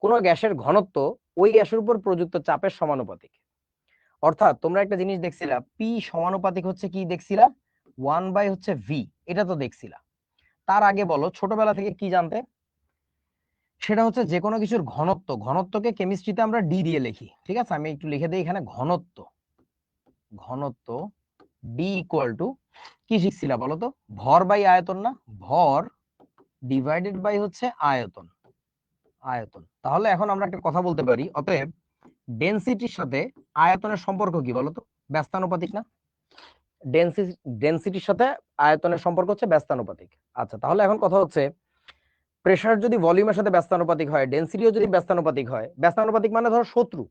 কোন গ্যাসের ঘনত্ব ওই গ্যাসের উপর প্রযুক্ত চাপের সমানুপাতিক। অর্থাৎ তোমরা একটা জিনিস দেখছিলা, পি সমানুপাতিক হচ্ছে কি দেখছিলা? 1 বাই হচ্ছে ভি, এটা তো দেখছিলা। তার আগে বলো ছোটবেলা থেকে কি জানতে? সেটা হচ্ছে যে কোনো কিছুর ঘনত্ব, ঘনত্বকে কেমিস্ট্রিতে আমরা ডি দিয়ে লিখি। ঠিক আছে, আমি একটু লিখে দিই এখানে, ঘনত্ব, ঘনত্ব ডি ইকুয়াল টু কি শিখছিলা বলো তো? ভর বাই আয়তন না? ভর ডিভাইডেড বাই হচ্ছে আয়তন। আয়তন, তাহলে এখন আমরা একটা কথা বলতে পারি, অতএব ডেনসিটির সাথে আয়তনের সম্পর্ক কি বলতো? ব্যস্তানুপাতিক না? ডেনসিটির সাথে আয়তনের সম্পর্ক হচ্ছে ব্যস্তানুপাতিক। আচ্ছা, তাহলে এখন কথা হচ্ছে প্রেসার যদি ভলিউমের সাথে ব্যস্তানুপাতিক হয়, ডেনসিটিও যদি ব্যস্তানুপাতিক হয়, ব্যস্তানুপাতিক মানে ধরো শত্রু,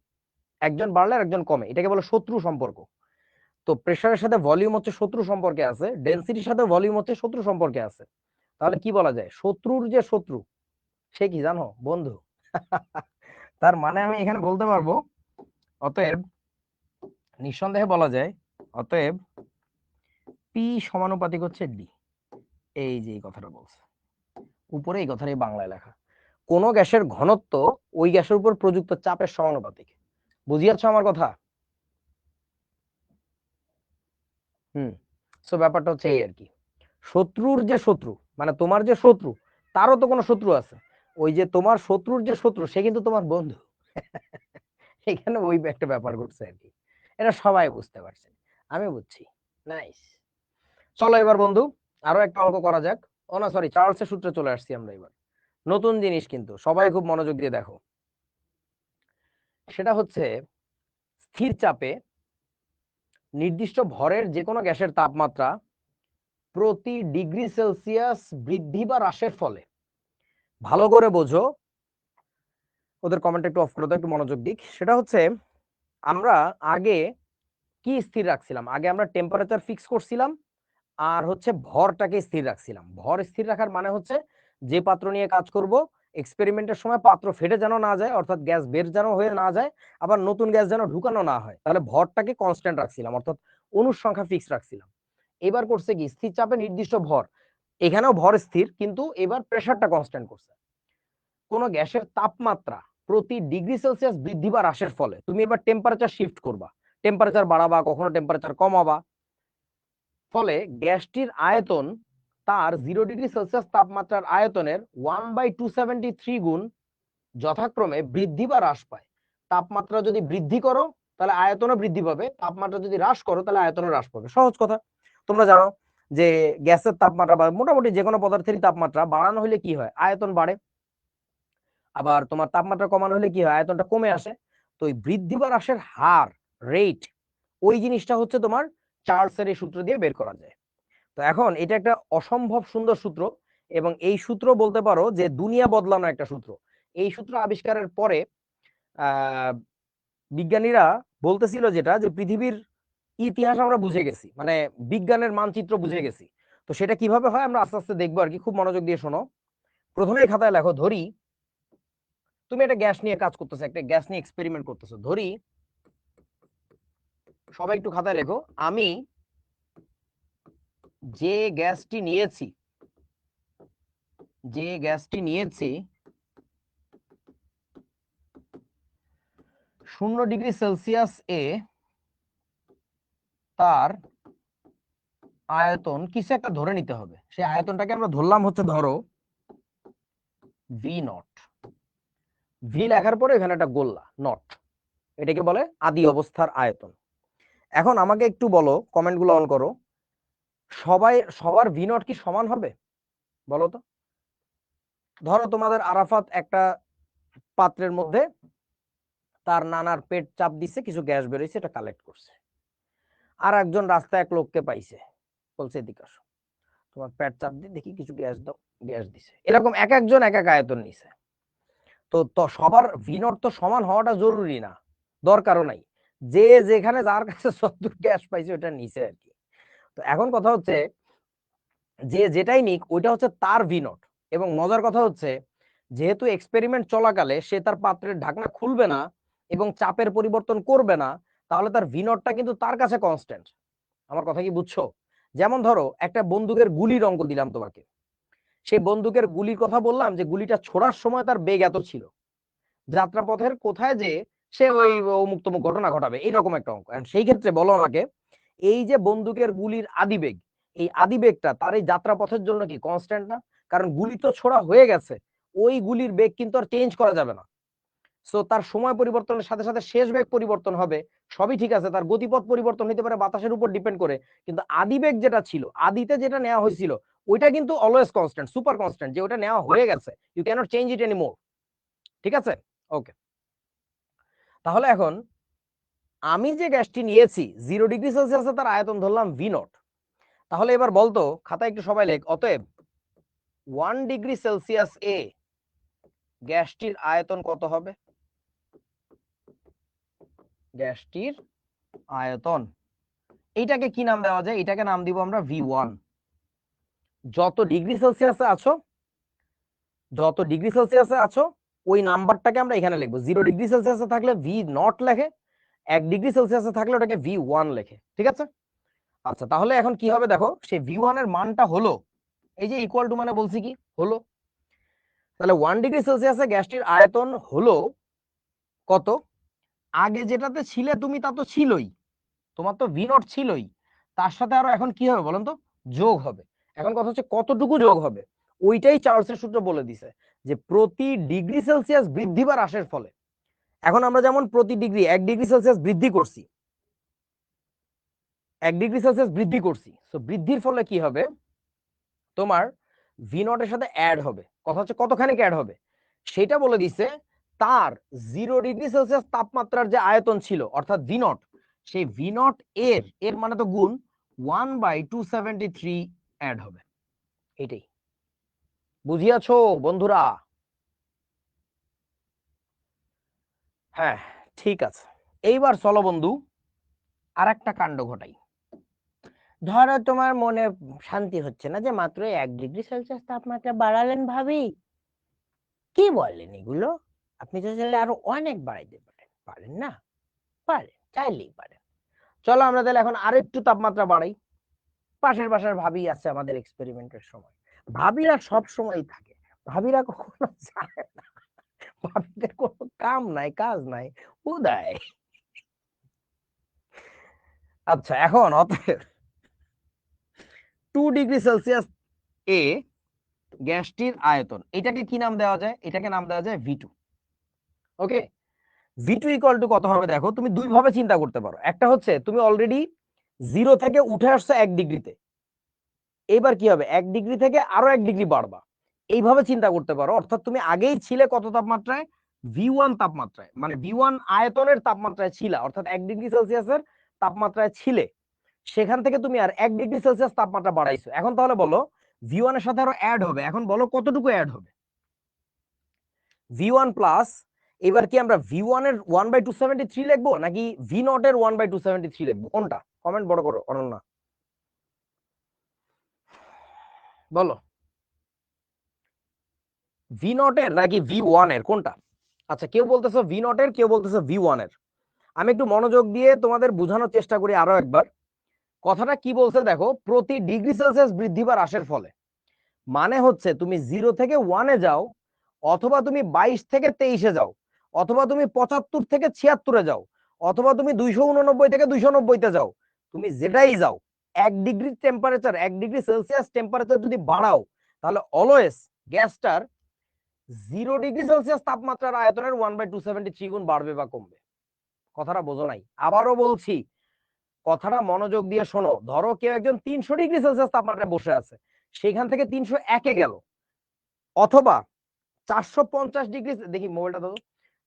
একজন বাড়লে আর একজন কমে, এটাকে বলে শত্রু সম্পর্ক। তো প্রেসারের সাথে ভলিউম হচ্ছে শত্রু সম্পর্কে আছে, ডেনসিটির সাথে ভলিউম হচ্ছে শত্রু সম্পর্কে আছে। তাহলে কি বলা যায়? শত্রুর যে শত্রু সে কি জানো বন্ধু? তার মানে আমি এখানে বলতে পারবো, অতএব নিঃসন্দেহে বলা যায়, অতএব পি সমানুপাতিক হচ্ছে ডি। এই যে এই কথাটা বলছে উপরে, এই কথাটাই বাংলায় লেখা। কোন গ্যাসের ঘনত্ব ওই গ্যাসের উপর প্রযুক্ত চাপের সমানুপাতিক। বুঝিয়াছ আমার কথা? হুম। সো ব্যাপারটা হচ্ছে এই আর কি, শত্রুর যে শত্রু মানে তোমার যে শত্রু, তারও তো কোনো শত্রু আছে। ওই যে তোমার শত্রুর যে শত্রু সে কিন্তু তোমার বন্ধু। এখানে ওই একটা ব্যাপার ঘটছে আর কি। এটা সবাই বুঝতে পারছে, আমি বুঝছি। নাইস। চলো এবার বন্ধু আরো একটা অঙ্ক করা যাক। ও না সরি, চার্লসের সূত্রে চলে আসছি আমরা এবার। নতুন জিনিস কিন্তু সবাই খুব মনোযোগ দিয়ে দেখো। সেটা হচ্ছে স্থির চাপে নির্দিষ্ট ভরের যে কোনো গ্যাসের তাপমাত্রা প্রতি ডিগ্রি সেলসিয়াস বৃদ্ধি বা হ্রাসের ফলে, ভালো করে বোঝো, ওদের কমেন্ট একটু অফ করে দাও, একটু মনোযোগ দিক। সেটা হচ্ছে আমরা আগে কি স্থির রাখছিলাম? আগে আমরা টেম্পারেচার ফিক্স করছিলাম আর হচ্ছে ভরটাকে স্থির রাখছিলাম। ভর স্থির রাখার মানে হচ্ছে যে পাত্র নিয়ে কাজ করব এক্সপেরিমেন্টের সময় পাত্র ফেটে যেন না যায়, অর্থাৎ গ্যাস বের যেন হয়ে না যায়, আবার নতুন গ্যাস যেন ঢুকানো না হয়, তাহলে ভরটাকে কনস্ট্যান্ট রাখছিলাম, অর্থাৎ অণুর সংখ্যা ফিক্স রাখছিলাম। এবার করছে কি, স্থির চাপে নির্দিষ্ট ভর, এখানেও ভর স্থির কিন্তু এবার প্রেসারটা কনস্ট্যান্ট করছে। কোন গ্যাসের তাপমাত্রা প্রতি ডিগ্রি সেলসিয়াস বৃদ্ধি বা হ্রাসের ফলে তুমি এবার টেম্পারেচার শিফট করবা, টেম্পারেচার বাড়াবা, কখনো টেম্পারেচার কমাবা, ফলে গ্যাসটির আয়তন তার 0 ডিগ্রি সেলসিয়াস তাপমাত্রার আয়তনের 1/273 গুণ যথাক্রমে বৃদ্ধি বা হ্রাস পায়। তাপমাত্রা যদি বৃদ্ধি করো তাহলে আয়তনও বৃদ্ধি পাবে, তাপমাত্রা যদি হ্রাস করো তাহলে আয়তনও হ্রাস পাবে। সহজ কথা। তোমরা জানো যে গ্যাসের তাপমাত্রা বা মোটামুটি যে কোনো পদার্থেরই তাপমাত্রা বাড়ানো হলে কি হয়? আয়তন বাড়ে। আবার তোমার তাপমাত্রা কমানো হলে কি হয়? আয়তনটা কমে আসে। তো এই বৃদ্ধি বা হ্রাসের হার, রেট, ওই জিনিসটা হচ্ছে তোমার চার্লসের এই সূত্র দিয়ে বের করা যায়। তো এখন এটা একটা অসম্ভব সুন্দর সূত্র, এবং এই সূত্র বলতে পারো যে দুনিয়া বদলানো একটা সূত্র। এই সূত্র আবিষ্কারের পরে আহ বিজ্ঞানীরা বলতেছিল যেটা, যে পৃথিবীর ইতিহাস আমরা বুঝে গেছি, মানে বিজ্ঞানের মানচিত্র বুঝে গেছি। তো সেটা কিভাবে হয় আমরা আস্তে আস্তে দেখবো আর কি। খুব মনোযোগ দিয়ে শোনো। প্রথমেই খাতায় লেখো, ধরি তুমি একটা গ্যাস নিয়ে কাজ করতেছো, একটা গ্যাস নিয়ে এক্সপেরিমেন্ট করতেছো। ধরি, সবাই একটু খাতায় লেখো, আমি যে গ্যাসটি নিয়েছি, যে গ্যাসটি নিয়েছি 0 ডিগ্রি সেলসিয়াস এ তার আয়তন কিছু একটা ধরে নিতে হবে। সেই আয়তনটাকে আমরা ধরলাম হচ্ছে ধরো ভি নট। ভি লেখার পরে এখানে একটা গোল্লা নট, এটাকে বলে আদি অবস্থার আয়তন। এখন আমাকে একটু বলো, কমেন্ট গুলো অন করো, সবার ভি নট কি সমান হবে বলো তো? ধরো তোমাদের আরাফাত একটা পাত্রের মধ্যে তার নানার পেট চাপ দিচ্ছে, কিছু গ্যাস বেরোইছে, এটা কালেক্ট করছে। আর একজন রাস্তায় এক লোককে পাইছে, বলছে এদিকে আসো, তোমার পেট চাপ দিয়ে দেখি কিছু গ্যাস দাও, গ্যাস দিছে। এরকম এক একজন এক এক আয়তন নিছে। তো তো সবার ভি নট তো সমান হওয়াটা জরুরি না, দরকারও নাই। যে যেখানে যার কাছে যতটুকু গ্যাস পাইছে ওটা নিছে আর কি। তো এখন কথা হচ্ছে যে যেটাই নিক ওইটা হচ্ছে তার ভি নট। এবং মজার কথা হচ্ছে, যেহেতু এক্সপেরিমেন্ট চলাকালে সে তার পাত্রের ঢাকনা খুলবে না এবং চাপের পরিবর্তন করবে না, তাহলে তার ভি নটটা কিন্তু তার কাছে কনস্ট্যান্ট। আমার কথা কি বুঝছো? যেমন ধরো একটা বন্দুকের গুলির অঙ্ক দিলাম তোমাকে, সেই বন্দুকের গুলির কথা বললাম যে গুলিটা ছোড়ার সময় তার বেগ এত ছিল, যাত্রাপথের কোথায় যে সে ওই অমুক তমুক ঘটনা ঘটাবে, এইরকম একটা অঙ্ক। সেই ক্ষেত্রে বলো আমাকে, এই যে বন্দুকের গুলির আদিবেগ, এই আদিবেগটা তার এই যাত্রাপথের জন্য কি কনস্ট্যান্ট না? কারণ গুলি তো ছোড়া হয়ে গেছে, ওই গুলির বেগ কিন্তু আর চেঞ্জ করা যাবে না। সো তার সময় পরিবর্তনের সাথে সাথে শেষ বেগ পরিবর্তন হবে, সবই ঠিক আছে। তার গতিপথ পরিবর্তন হতে পারে বাতাসের উপর ডিপেন্ড করে, কিন্তু আদিবেগ যেটা ছিল, আদিতে যেটা নেওয়া হয়েছিল, ওইটা কিন্তু অলওয়েজ কনস্ট্যান্ট, সুপার কনস্ট্যান্ট, যে ওটা নেওয়া হয়ে গেছে, you can't change it anymore. ঠিক আছে, ওকে। তাহলে এখন আমি যে গ্যাসটি নিয়েছি 0 ডিগ্রি সেলসিয়াসে, তার আয়তন ধরলাম V0। তাহলে এবার বলতো, খাতায় একটু সবাই লেখ, অতএব 1 ডিগ্রি সেলসিয়াস এ গ্যাসটির আয়তন কত হবে? গ্যাসটির আয়তন, এইটাকে কি নাম দেওয়া যায়? এটাকে নাম দিব আমরা V1। যত ডিগ্রি সেলসিয়াসে আছো, যত ডিগ্রি সেলসিয়াসে আছো, ওই নাম্বারটাকে আমরা এখানে লিখবো। 0 ডিগ্রি সেলসিয়াসে থাকলে V0 লেখে, 1 ডিগ্রি সেলসিয়াসে থাকলে ওটাকে V1 লেখে। ঠিক আছে, আচ্ছা। তাহলে এখন কি হবে দেখো, সেই V1 এর মানটা হলো, এই যে ইকুয়াল টু মানে বলছি কি হলো, তাহলে 1 ডিগ্রি সেলসিয়াসে গ্যাসটির আয়তন হলো কত? আগে যেটাতে ছিলে তুমি, তা তো ছিলই, তোমার তো V0 ছিলই, তার সাথে আরো এখন কি হবে বলেন তো? যোগ হবে। এখন কথা হচ্ছে কতটুকু যোগ হবে, ওইটাই চার্লসের সূত্র বলে দিছে, যে প্রতি ডিগ্রি সেলসিয়াস বৃদ্ধি বা হ্রাসের ফলে। এখন আমরা যেমন প্রতি ডিগ্রি 1 ডিগ্রি সেলসিয়াস বৃদ্ধি করছি, 1 ডিগ্রি সেলসিয়াস বৃদ্ধি করছি, তো বৃদ্ধির ফলে কি হবে, তোমার V0 এর সাথে অ্যাড হবে। কথা হচ্ছে কতখানি অ্যাড হবে সেটা বলে দিছে। তার 0 ডিগ্রি সেলসিয়াস তাপমাত্রার যে আয়তন ছিল অর্থাৎ V0, সেই V0 এর এর মানে তো গুণ 1/273 অ্যাড হবে। এটাই বুঝিয়াছো বন্ধুরা? হ্যাঁ, ঠিক আছে। এইবার চলো বন্ধু, আর একটা কাণ্ড ঘটাই। ধরো তোমার মনে শান্তি হচ্ছে না যে মাত্র 1 ডিগ্রি সেলসিয়াস তাপমাত্রা বাড়ালেন ভাবি, কি বললেন এগুলো? আপনি তো চাইলে আরো অনেক বাড়াইতে পারেন, পারেন না? পারেন, চাইলেই পারেন। চলো আমরা তাহলে এখন আরেকটু তাপমাত্রা বাড়াই। পাশের বাসার ভাবি আছে আমাদের এক্সপেরিমেন্টের সময়। ভাবিরা সব সময় থাকে, ভাবিরা কখনো যায় না, ভাবিদের কোনো কাম নাই, কাজ নাই, উদয়। আচ্ছা, এখন অতএব 2 ডিগ্রি সেলসিয়াস এ গ্যাসটির আয়তন, এটাকে কি নাম দেওয়া যায়? এটাকে নাম দেওয়া যায় V2। Okay, V2 equal to কত হবে দেখো, তুমি দুই ভাবে চিন্তা করতে পারো। একটা হচ্ছে তুমি অলরেডি 0 থেকে উঠে আসছো 1 ডিগ্রিতে, এবার কি হবে, 1 ডিগ্রি থেকে আরো 1 ডিগ্রি বাড়বা, এইভাবে চিন্তা করতে পারো। অর্থাৎ তুমি আগেই ছিলে কত তাপমাত্রায়? V1 তাপমাত্রায়, মানে V1 আয়তনের তাপমাত্রায় ছিলা, অর্থাৎ 1 ডিগ্রি সেলসিয়াসের তাপমাত্রায় ছিলে। সেখান থেকে তুমি আর 1 ডিগ্রি সেলসিয়াস তাপমাত্রা বাড়াইছো। এখন তাহলে বলো V1 এর সাথে আরো অ্যাড হবে, এখন বলো কতটুকু অ্যাড হবে? V1 প্লাস, এবার কি আমরা V1 এর 1/273 লিখবো, নাকি V0 এর 1/273 লিখবো? কোনটা? কমেন্ট বড় করো অনন্যা, বলো। V0 এর নাকি V1 এর, কোনটা? আচ্ছা, কেউ বলতেছো V0 এর, কেউ বলতেছো V1 এর। আমি একটু মনোযোগ দিয়ে তোমাদের বোঝানোর চেষ্টা করি আরো একবার। কথাটা কি বলছে দেখো, প্রতি ডিগ্রি সেলসিয়াস বৃদ্ধি বা হ্রাসের ফলে, মানে হচ্ছে তুমি 0 থেকে 1-এ যাও, অথবা তুমি 22 থেকে 23-এ যাও, অথবা তুমি 75 থেকে 76-এ যাও, অথবা তুমি 289 থেকে 290-তে যাও, তুমি যেটাই যাও, 1 degree temperature, 1 degree Celsius temperature যদি বাড়াও, তাহলে অলওয়েজ গ্যাসটার 0 ডিগ্রি সেলসিয়াস তাপমাত্রার আয়তনের 1/273 গুণ বাড়বে বা কমবে। কথাটা বোঝো নাই? আবারও বলছি, কথাটা মনোযোগ দিয়ে শোনো। ধরো কেউ একজন 300 ডিগ্রি সেলসিয়াস তাপমাত্রায় বসে আছে, সেখান থেকে 301-এ গেল, অথবা 450 ডিগ্রি, দেখি মোবাইলটা দাও,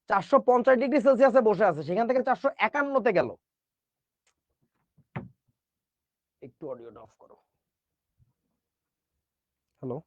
450 ডিগ্রি সেলসিয়াসে বসে আছে, সেখান থেকে 451-তে গেল। একটু অডিওটা অফ করো। হ্যালো।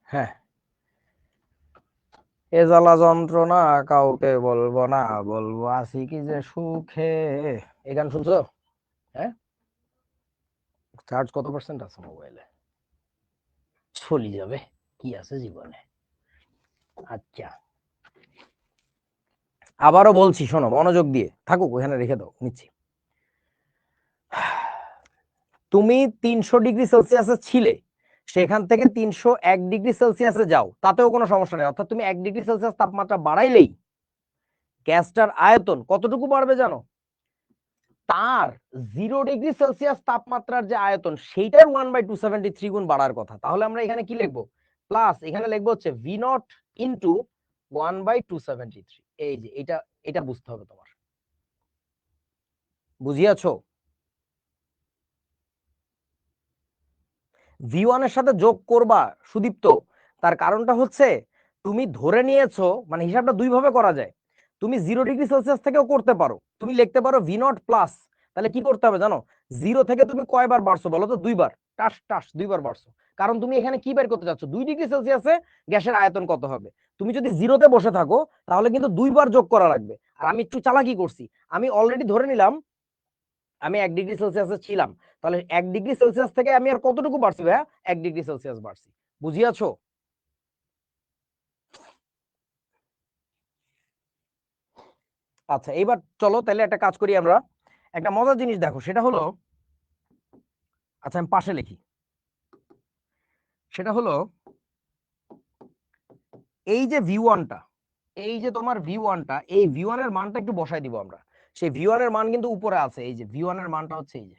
হ্যাঁ, এ জ্বালা যন্ত্রণা কাউকে বলবো না, বলবো আছি কি যে সুখে। এই গান শুনছো? হ্যাঁ, চার্জ কত পার্সেন্ট আছে মোবাইলে? চলি যাবে, কি আছে জীবনে। আচ্ছা, আবারও বলছি, শোনো মনোযোগ দিয়ে, থাকুক ওখানে রেখে দাও, নিচ্ছি। তুমি 300 ডিগ্রি সেলসিয়াসে ছিলে, সেখান থেকে 301 ডিগ্রি সেলসিয়াসে যাও, তাতেও কোনো সমস্যা নেই। অর্থাৎ তুমি 1 ডিগ্রি সেলসিয়াস তাপমাত্রা বাড়াইলেই গ্যাসটার আয়তন কতটুকু বাড়বে জানো? তার 0 ডিগ্রি সেলসিয়াস তাপমাত্রার যে আয়তন, সেইটার 1/273 গুণ বাড়ার কথা। তাহলে আমরা এখানে কি লিখবো? প্লাস এখানে লিখবো হচ্ছে ভি নট ইন্টু 1/273। এই যে এটা, এটা বুঝতে হবে তোমার। বুঝিয়াছো? V1 এর সাথে যোগ করবা সুদীপ্ত, তার কারণটা হচ্ছে তুমি ধরে নিয়েছো, মানে হিসাবটা দুই ভাবে করা যায়। তুমি 0 ডিগ্রি সেলসিয়াস থেকেও করতে পারো, তুমি লিখতে পারো V0 প্লাস। তাহলে কি করতে হবে জানো? 0 থেকে তুমি কয়বার বাড়ছো বলো তো? দুইবার, টাস টাস দুইবার বাড়ছো। কারণ তুমি এখানে কি বের করতে চাচ্ছ? 2 ডিগ্রি সেলসিয়াসে গ্যাসের আয়তন কত হবে। তুমি যদি 0-তে বসে থাকো তাহলে কিন্তু দুইবার যোগ করা লাগবে। আর আমি একটু চালাকি করছি, আমি অলরেডি ধরে নিলাম আমি 1 ডিগ্রি সেলসিয়াসে ছিলাম। তাহলে 1 ডিগ্রি সেলসিয়াস থেকে আমি আর কতটুকু বাড়ছি ভাইয়া? 1 ডিগ্রি সেলসিয়াস বাড়ছি। বুঝিয়াছো? আচ্ছা, এবার চলো তাহলে একটা কাজ করি আমরা। একটা মজার জিনিস দেখো, সেটা হলো, আচ্ছা আমি পাশে লিখি। সেটা হলো এই যে V1টা, এই যে তোমার V1টা, এই V1 এর মানটা একটু বসাই দিব আমরা। সেই V1 এর মান কিন্তু উপরে আছে, এই যে V1 এর মানটা হচ্ছে এই যে,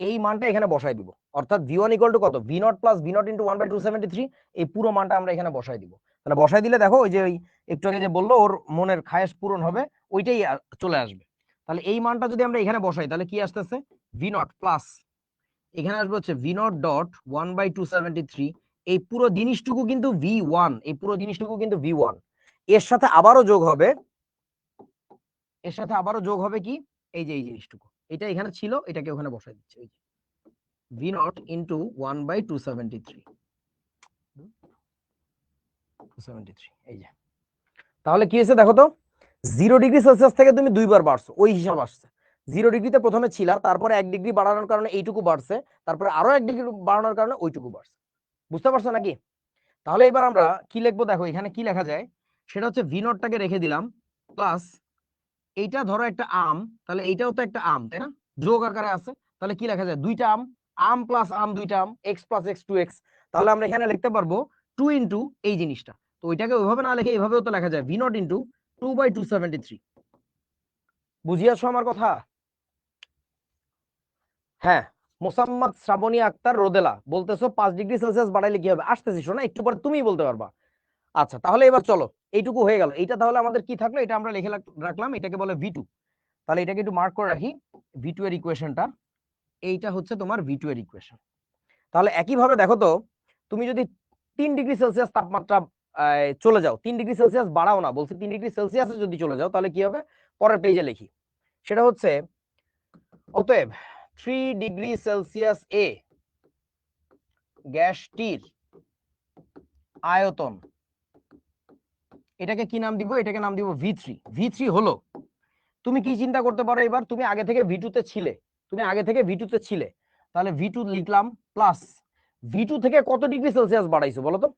এই মানটা এখানে বসাই দিব। অর্থাৎ V1 ইকুয়াল টু কত? V0 plus V0 into 1/273। এই পুরো মানটা আমরা এখানে বসাই দিব। তাহলে বসাই দিলে দেখো ওই যে ওই একটু আগে যে বললো ওর মনের খায়েশ পূরণ হবে, ওইটাই চলে আসবে। তাহলে এই মানটা যদি আমরা এখানে বসাই তাহলে কি আসতেছে? V0 প্লাস, এখানে আসবে হচ্ছে V0 ডট 1/273। এই পুরো জিনিসটুকু কিন্তু V1, এই পুরো জিনিসটুকু কিন্তু V1। এর সাথে আবারও যোগ হবে, এর সাথে আবারও যোগ হবে কি? এই যে এই জিনিসটুকু, এটা এখানে ছিল, এটাকে ওখানে বসাই দিচ্ছে। এই যে V0 ইন্টু 1/273, 273। এই যে, তাহলে কি হয়েছে দেখো তো? 0 ডিগ্রি সেলসিয়াস থেকে তুমি দুইবার বাড়ছো, ওই হিসাব আসছে। 0 ডিগ্রিতে প্রথমে ছিল, তারপরে 1 ডিগ্রি বাড়ানোর কারণে এইটুকু বাড়ছে, তারপরে আরো 1 ডিগ্রি বাড়ানোর কারণে ওইটুকু বাড়ছে। বুঝতে পারছো নাকি? তাহলে এবার আমরা কি লিখবো দেখো, এখানে কি লেখা যায়? সেটা হচ্ছে V0টাকে রেখে দিলাম, প্লাস এইটা ধরো একটা আম, তাহলে এইটাও তো একটা আম, তাই না? যোগ আকারে আছে। তাহলে কি লেখা যায়? দুইটা আম, আম প্লাস আম, দুইটা আম, এক্স প্লাস এক্স, 2x। তাহলে আমরা এখানে লিখতে পারবো 2 ইন্টু এই জিনিসটা। তো ওইটাকে ওইভাবে না লিখে এইভাবেও তো লেখা যায়, V0 ইন্টু 2/273। বুঝিয়াছো আমার কথা? হ্যাঁ। মোসাম্মদ শ্রাবণী আক্তার রোদেলা বলতেছো 5 ডিগ্রি সেলসিয়াস বাড়াইলে কি হবে? আসতেছি, শোনা একটু পরে তুমিই বলতে পারবা। আচ্ছা, তাহলে এবার চলো, এইটুকু হয়ে গেল। এইটা তাহলে আমাদের কি থাকলো? এটা আমরা লিখে রাখলাম, এটাকে বলে V2। তাহলে এটাকে একটু মার্ক করে রাখি, V2 এর ইকুয়েশনটা। এইটা হচ্ছে তোমার V2 এর ইকুয়েশন। তাহলে একইভাবে দেখো তো, তুমি যদি 3 ডিগ্রি সেলসিয়াস তাপমাত্রা চলে যাও, 3 ডিগ্রি সেলসিয়াস বাড়াও না, বলছি 3 ডিগ্রি সেলসিয়াসে যদি চলে যাও তাহলে কি হবে? পরের পেজে লিখি। সেটা হচ্ছে অতএব 3 ডিগ্রি সেলসিয়াস এ গ্যাসটির আয়তন, এটাকে কি নাম দিব? এটাকে নাম দিব V3। V3 হলো, তুমি কি চিন্তা করতে পারো এবার? তুমি আগে থেকে V2 তে ছিলে, তুমি আগে থেকে V2 তে ছিলে, তাহলে V2 লিখলাম, প্লাস V2 থেকে কত ডিগ্রি সেলসিয়াস বাড়াইছো বলো তো?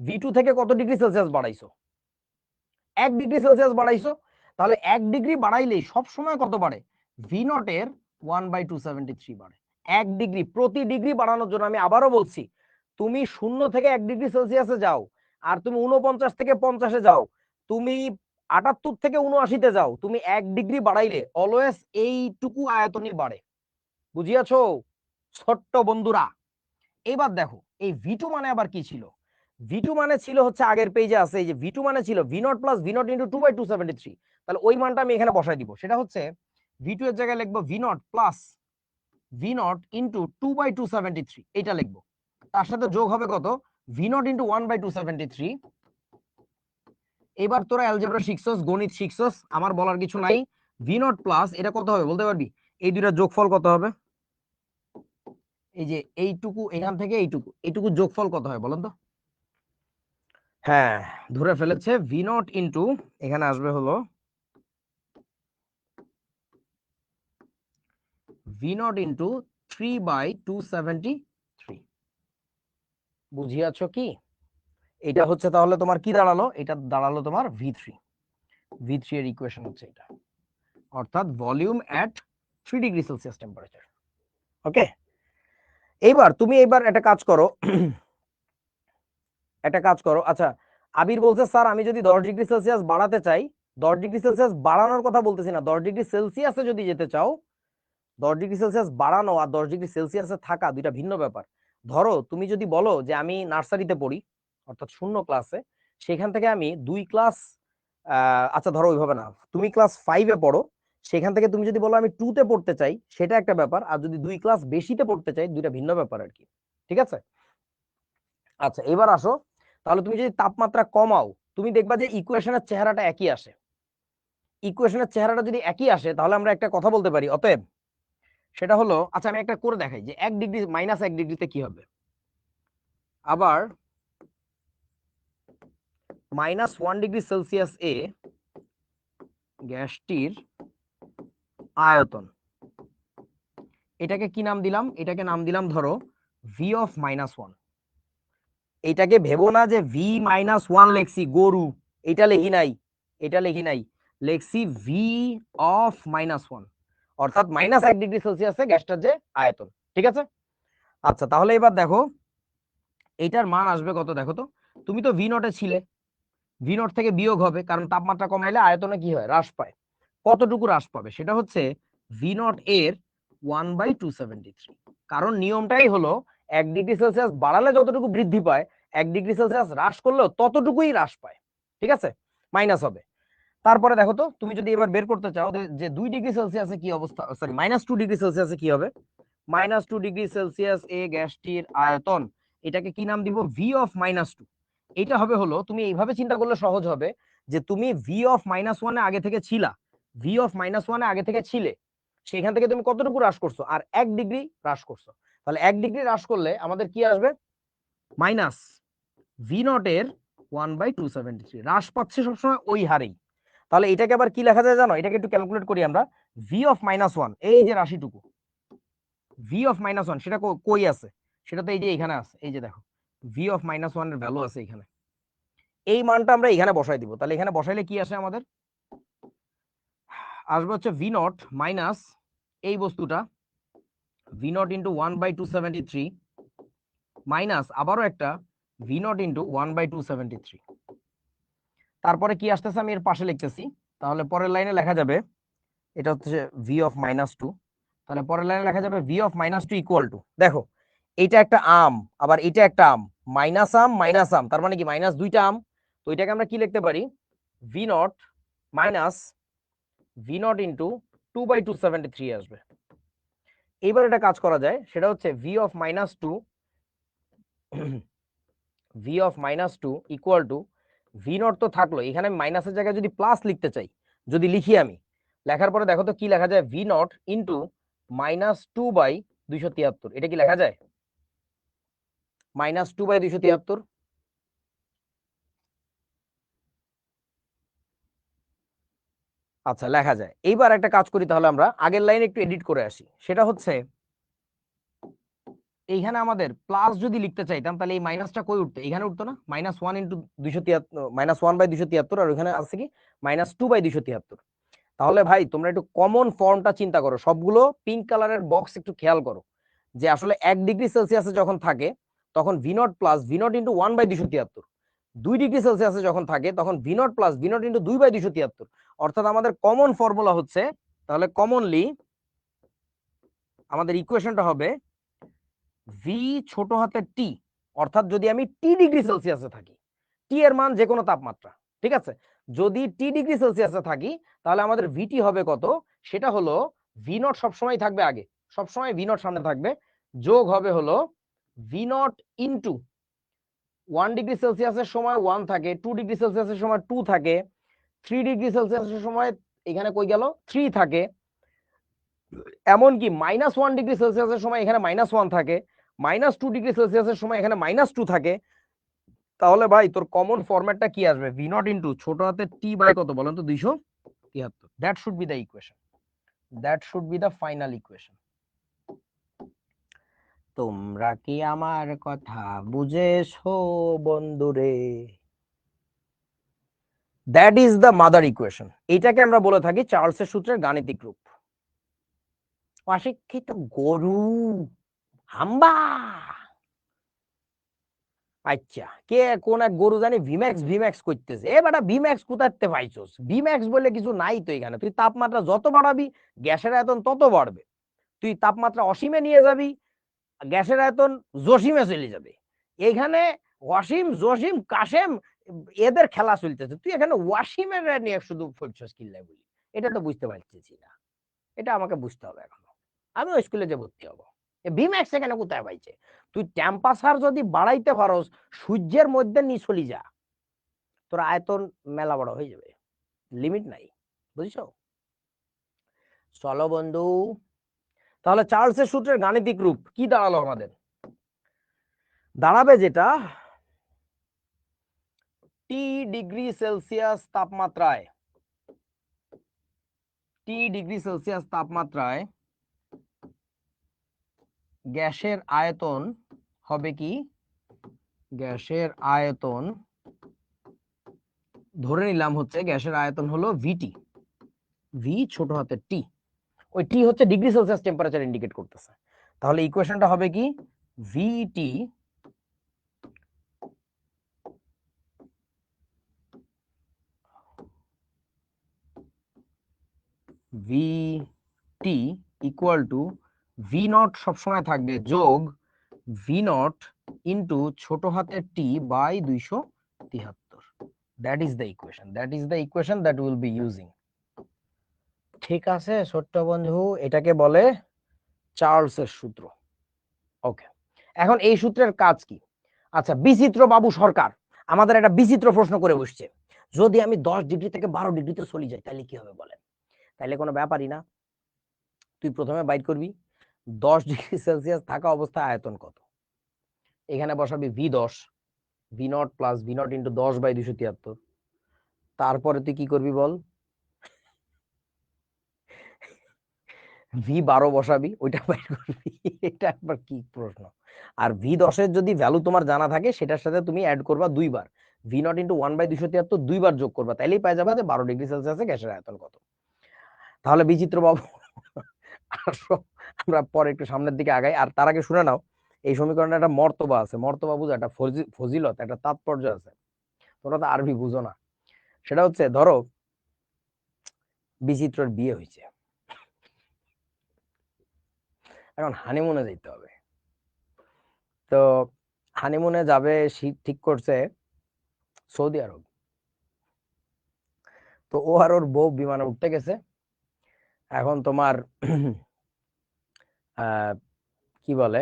V2 থেকে কত ডিগ্রি সেলসিয়াস বাড়াইছো? 1 ডিগ্রি সেলসিয়াস বাড়াইছো। তাহলে 1 ডিগ্রি বাড়াইলেই সব সময় কত বাড়ে? V0 এর 1/273 বাড়ে। 1 ডিগ্রি, প্রতি ডিগ্রি বাড়ানোর জন্য আমি আবারও বলছি, তুমি 0 থেকে 1 ডিগ্রি সেলসিয়াসে যাও, আর তুমি 49 থেকে 50-এ যাও, তুমি 78 থেকে 79-তে যাও, তুমি 1 ডিগ্রি বাড়াইলে অলওয়েজ এইটুকু আয়তনই বাড়ে। বুঝিয়াছো ছোট্ট বন্ধুরা? এবার দেখো এই V2 মানে আবার কি ছিল? V2 মানে ছিল হচ্ছে, আগের পেজে আছে, এই যে V2 মানে ছিল V0 প্লাস V0 ইন্টু 2/273। তাহলে ওই মানটা আমি এখানে বসাই দিব। সেটা হচ্ছে V2 এর জায়গায় লিখবো V0 প্লাস V0 ইন্টু 2/273, এইটা লিখবো। তার সাথে যোগ হবে কত? V0 into 1/273। এবার তোরা অ্যালজেব্রা শিখছস, গণিত শিখছস, আমার বলার কিছু নাই। V0 প্লাস এটা কত হবে বলতে পারবি? এই দুইটা যোগফল কত হবে? এই যে এইটুকু এখান থেকে এইটুকু যোগফল কত হয় বলেন তো? হ্যাঁ, ধরে ফেলেছে ভি নট ইন্টু, এখানে আসবে হলো ভি নট ইন্টু 3/273। বুঝিয়াছো কি? এটা হচ্ছে তাহলে তোমার কি দাঁড়ালো? এটা দাঁড়ালো তোমার ভি থ্রি এর ইকুয়েশন হচ্ছে এটা, অর্থাৎ volume at 3 degree Celsius temperature. Okay, এইবার তুমি এইবার একটা কাজ করো আচ্ছা, আবির বলছে স্যার আমি যদি 10 ডিগ্রি সেলসিয়াস বাড়াতে চাই, 10 ডিগ্রি সেলসিয়াস বাড়ানোর কথা বলতেছি না, 10 ডিগ্রি সেলসিয়াসে যদি যেতে চাও, 10 ডিগ্রি সেলসিয়াস বাড়ানো আর 10 ডিগ্রি সেলসিয়াসে থাকা দুইটা ভিন্ন ব্যাপার। ধরো তুমি যদি বলো যে আমি নার্সারিতে পড়ি, অর্থাৎ 0 ক্লাসে, সেখান থেকে আমি 2 ক্লাস, আচ্ছা ধরো ওইভাবে না, তুমি ক্লাস 5-এ পড়ো, সেখান থেকে তুমি যদি বলো আমি 2-তে পড়তে চাই, সেটা একটা ব্যাপার, আর যদি 2 ক্লাস বেশিতে পড়তে চাই, দুইটা ভিন্ন ব্যাপার আর কি। ঠিক আছে? আচ্ছা এবার আসো, তাহলে তুমি যদি তাপমাত্রা কমাও, তুমি দেখবা যে ইকুয়েশনের চেহারাটা একই আসে। ইকুয়েশনের চেহারাটা যদি একই আসে, তাহলে আমরা একটা কথা বলতে পারি, অতএব সেটা হলো, আচ্ছা আমি একটা করে দেখাই যে 1 ডিগ্রি -1 ডিগ্রিতে কি হবে। আবার -1 ডিগ্রি সেলসিয়াস এ গ্যাসটির আয়তন, এটাকে কি নাম দিলাম? এটাকে নাম দিলাম ধরো V(-1)। এটাকে ভেবো না যে V-1 লেখছি গরু, এটা লিখি নাই, লেখছি V(-1), অর্থাৎ -1 ডিগ্রি সেলসিয়াসে গ্যাসটার যে আয়তন। ঠিক আছে? আচ্ছা তাহলে এবার দেখো এইটার মান আসবে কত, দেখো তো। তুমি তো V0-এ ছিলে, V0 থেকে বিয়োগ হবে, কারণ তাপমাত্রা কমাইলে আয়তনে কি হয়? হ্রাস পায়। কতটুকু হ্রাস পাবে? সেটা হচ্ছে V0 এর 1/273। কারণ নিয়মটাই হলো 1 ডিগ্রি সেলসিয়াস বাড়ালে যতটুকু বৃদ্ধি পায়, 1 ডিগ্রি সেলসিয়াস হ্রাস করলেও ততটুকুই হ্রাস পায়। ঠিক আছে? মাইনাস হবে। তারপরে দেখো তো, তুমি যদি এবার বের করতে চাও যে 2 ডিগ্রি সেলসিয়াসে কি অবস্থা, সরি -2 ডিগ্রি সেলসিয়াসে কি হবে, -2 ডিগ্রি সেলসিয়াস এ গ্যাসটির আয়তন, এটাকে কি নাম দিব? V(-2). এটা হবে হলো, তুমি এইভাবে চিন্তা করলে সহজ হবে, যে তুমি V(-1)-এ আগে থেকে ছিলা, V(-1)-এ আগে থেকে ছিলে, সেখান থেকে তুমি কতটুকু হ্রাস করছো? আর 1 ডিগ্রি হ্রাস করছো। তাহলে 1 ডিগ্রি হ্রাস করলে আমাদের কি আসবে? মাইনাস V0 এর 1/273। হ্রাস পাচ্ছে সবসময় ওই হারেই। তাহলে এটাকে আবার কি লেখা যায় জানো? এটাকে একটু ক্যালকুলেট করি আমরা। V(-1), এই যে রাশিটুকু V(-1), সেটা কই আছে? সেটা তো এই যে এখানে আছে, এই যে দেখো V(-1) এর ভ্যালু আছে এখানে। এই মানটা আমরা এখানে বসাই দিব। তাহলে এখানে বসাইলে কি আসে আমাদের? আসবে হচ্ছে V0 মাইনাস এই বস্তুটা V0 ইন্টু 1/273 মাইনাস আবারও একটা V0 ইন্টু 1/273। তারপরে কি আসতেছে আমি এর পাশে লিখতেছি। তাহলে পরের লাইনে লেখা যাবে, এটা হচ্ছে V(-2), তাহলে পরের লাইনে লেখা যাবে V(-2) ইকুয়াল টু, দেখো এইটা একটা আম, আবার এটা একটা আম, মাইনাস আম মাইনাস আম, তার মানে কি মাইনাস দুইটা আম। তো এটাকে আমরা কি লিখতে পারি? V0 মাইনাস V0 ইন্টু 2/273 আসবে। এইবার এটা কাজ করা যায়, সেটা হচ্ছে V(-2) ইকুয়াল টু V0 তো থাকলো, এখানে আমি মাইনাসের জায়গায় যদি প্লাস লিখতে চাই, যদি লিখি আমি, লেখার পরে দেখো তো কি লেখা যায়? V0 into -2/273। এটা কি লেখা যায়? -2/273। আচ্ছা লেখা যায়। এইবার একটা কাজ করি, তাহলে আমরা আগের লাইনে একটু এডিট করে আসি। সেটা হচ্ছে এইখানে আমাদের প্লাস যদি লিখতে চাইতাম, তাহলে এই মাইনাসটা কই উঠতো? এখানে উঠতো না? -1 ইন্টু 273, -1/273, আর ওইখানে আছে কি -2/273। তাহলে ভাই তোমরা একটু কমন ফর্মটা চিন্তা করো, সবগুলো পিঙ্ক কালারের বক্স একটু খেয়াল করো, যে আসলে 1 ডিগ্রি সেলসিয়াসে যখন থাকে তখন V0 plus V0 into 1/273, 2 degree সেলসিয়াসে যখন থাকে তখন V0 প্লাস V0 ইন্টু 2/273। অর্থাৎ আমাদের কমন ফর্মুলা হচ্ছে, তাহলে কমনলি আমাদের ইকুয়েশনটা হবে V ছোট হাতের টি, অর্থাৎ যদি আমি T ডিগ্রি সেলসিয়াসে থাকি, টি এর মান যে কোনো তাপমাত্রা, ঠিক আছে, যদি T ডিগ্রি সেলসিয়াসে থাকি, তাহলে আমাদের ভিটি হবে কত? সেটা হলো V0 সবসময় থাকবে আগে, সবসময় V0 সামনে থাকবে, যোগ হবে হলো V0 ইন্টু 1 ডিগ্রি সেলসিয়াসের সময় 1 থাকে, 2 ডিগ্রি সেলসিয়াসের সময় 2 থাকে, 3 ডিগ্রি সেলসিয়াসের সময় এখানে কই গেল 3 থাকে, এমনকি -1 ডিগ্রি সেলসিয়াসের সময় এখানে -1 থাকে, -2 ডিগ্রি সেলসিয়াসের সময় এখানে -2 থাকে। তাহলে ভাই তোর কমন ফরম্যাটটা কি আসবে? ভি নট ইন্টু ছোট হাতে টি বাই কত বলেন তো? 273। That should be the equation, that should be the final equation. তোমরা কি আমার কথা বুঝেছো বন্ধুরে? That is the mother equation. এটাকে আমরা বলে থাকি চার্লসের সূত্রের গাণিতিক রূপ। অশিক্ষিত গরু হাম্বা। আচ্ছা, কে কোন এক গরু জানি ভিম্যাক্স ভিম্যাক্স করতেছে। এ বেটা ভিম্যাক্স কোথাতে পাইছস? ভিম্যাক্স বলে কিছু নাই তো এখানে। তুই তাপমাত্রা যত বাড়াবি গ্যাসের আয়তন তত বাড়বে। তুই তাপমাত্রা অসীমে নিয়ে যাবি, গ্যাসের আয়তন জসিমে চলে যাবে। এখানে অসীম জসিম কাসেম এদের খেলা চলতেছে, তুই এখানে ওয়াসিমের নিয়ে শুধু ফুটছস কিল্লাই বলি। এটা তো বুঝতে পারতেছি না, এটা আমাকে বুঝতে হবে এখনো। আমি ওই স্কুলে যে ভর্তি হবো। ভিম্যাক্স এখানে কোথায় পাইছে? তুই টেম্পারেচার যদি বাড়াইতে পারস সূর্যের মধ্যে নিয়ে চলি যা, তোর আয়তন মেলা বড় হয়ে যাবে, লিমিট নাই। বুঝছো? চলো বন্ধু, তাহলে চার্লসের সূত্রের গাণিতিক রূপ কি দাঁড়ালো আমাদের? দাঁড়াবে যেটা টি ডিগ্রি সেলসিয়াস তাপমাত্রায়, টি ডিগ্রি সেলসিয়াস তাপমাত্রায় গ্যাসের আয়তন হবে কি? গ্যাসের আয়তন ধরে নিলাম হচ্ছে গ্যাসের আয়তন হলো ভিটি, ভি ছোট হাতের টি। ওই টি হচ্ছে ডিগ্রি সেলসিয়াস টেম্পারেচার ইন্ডিকেট করতেছে। তাহলে ইকুয়েশনটা হবে কি? VT VT equal to V naught সবসময় থাকবে যোগ ভি নট ইন্টু ছোট হাতের T by 273। That is the equation, that is the equation that will be using. ঠিক আছে ছোট্ট বন্ধু, এটাকে বলে চার্লসের সূত্র। ওকে, এখন এই সূত্রের কাজ কি? আচ্ছা, বিচিত্র বাবু সরকার আমাদের একটা বিচিত্র প্রশ্ন করে বসছে, যদি আমি 10 ডিগ্রি থেকে 12 ডিগ্রিতে চলে যাই তাহলে কি হবে বলেন? তাহলে কোনো ব্যাপারই না। তুই প্রথমে বাইর করবি 10 ডিগ্রি সেলসিয়াস থাকা অবস্থায় আয়তন কত। এখানে বসাবি V10, V naught plus V naught into 10/273। তারপরে তুই কি করবি বল? V12 বসাবি, ওইটা বাইর করবি। এটা একবার কি প্রশ্ন! আর V10 যদি ভ্যালু তোমার জানা থাকে সেটার সাথে তুমি অ্যাড করবা দুইবার, ভি নট ইন্টু 1/273 দুইবার যোগ করবা, তাইলেই পাই যাবে যে 12 ডিগ্রি সেলসিয়াসে গ্যাসের আয়তন কত। তাহলে বিচিত্র বাবু আমরা পরে একটু সামনের দিকে আগাই। আর তার আগে শুনে নাও, এই সমীকরণে একটা মর্তবা আছে, মর্তবা বুঝো, একটা ফজিলত, একটা তাৎপর্য আছে। তোমরা তো আরবি বুঝো না। সেটা হচ্ছে ধরো বিচিত্রর বিয়ে হয়েছে, এখন হানিমুনে যেতে হবে। তো হানিমুনে যাবে, শীত ঠিক করছে সৌদি আরব। তো ও আর ওর বউ বিমানে উঠতে গেছে। এখন তোমার কি বলে,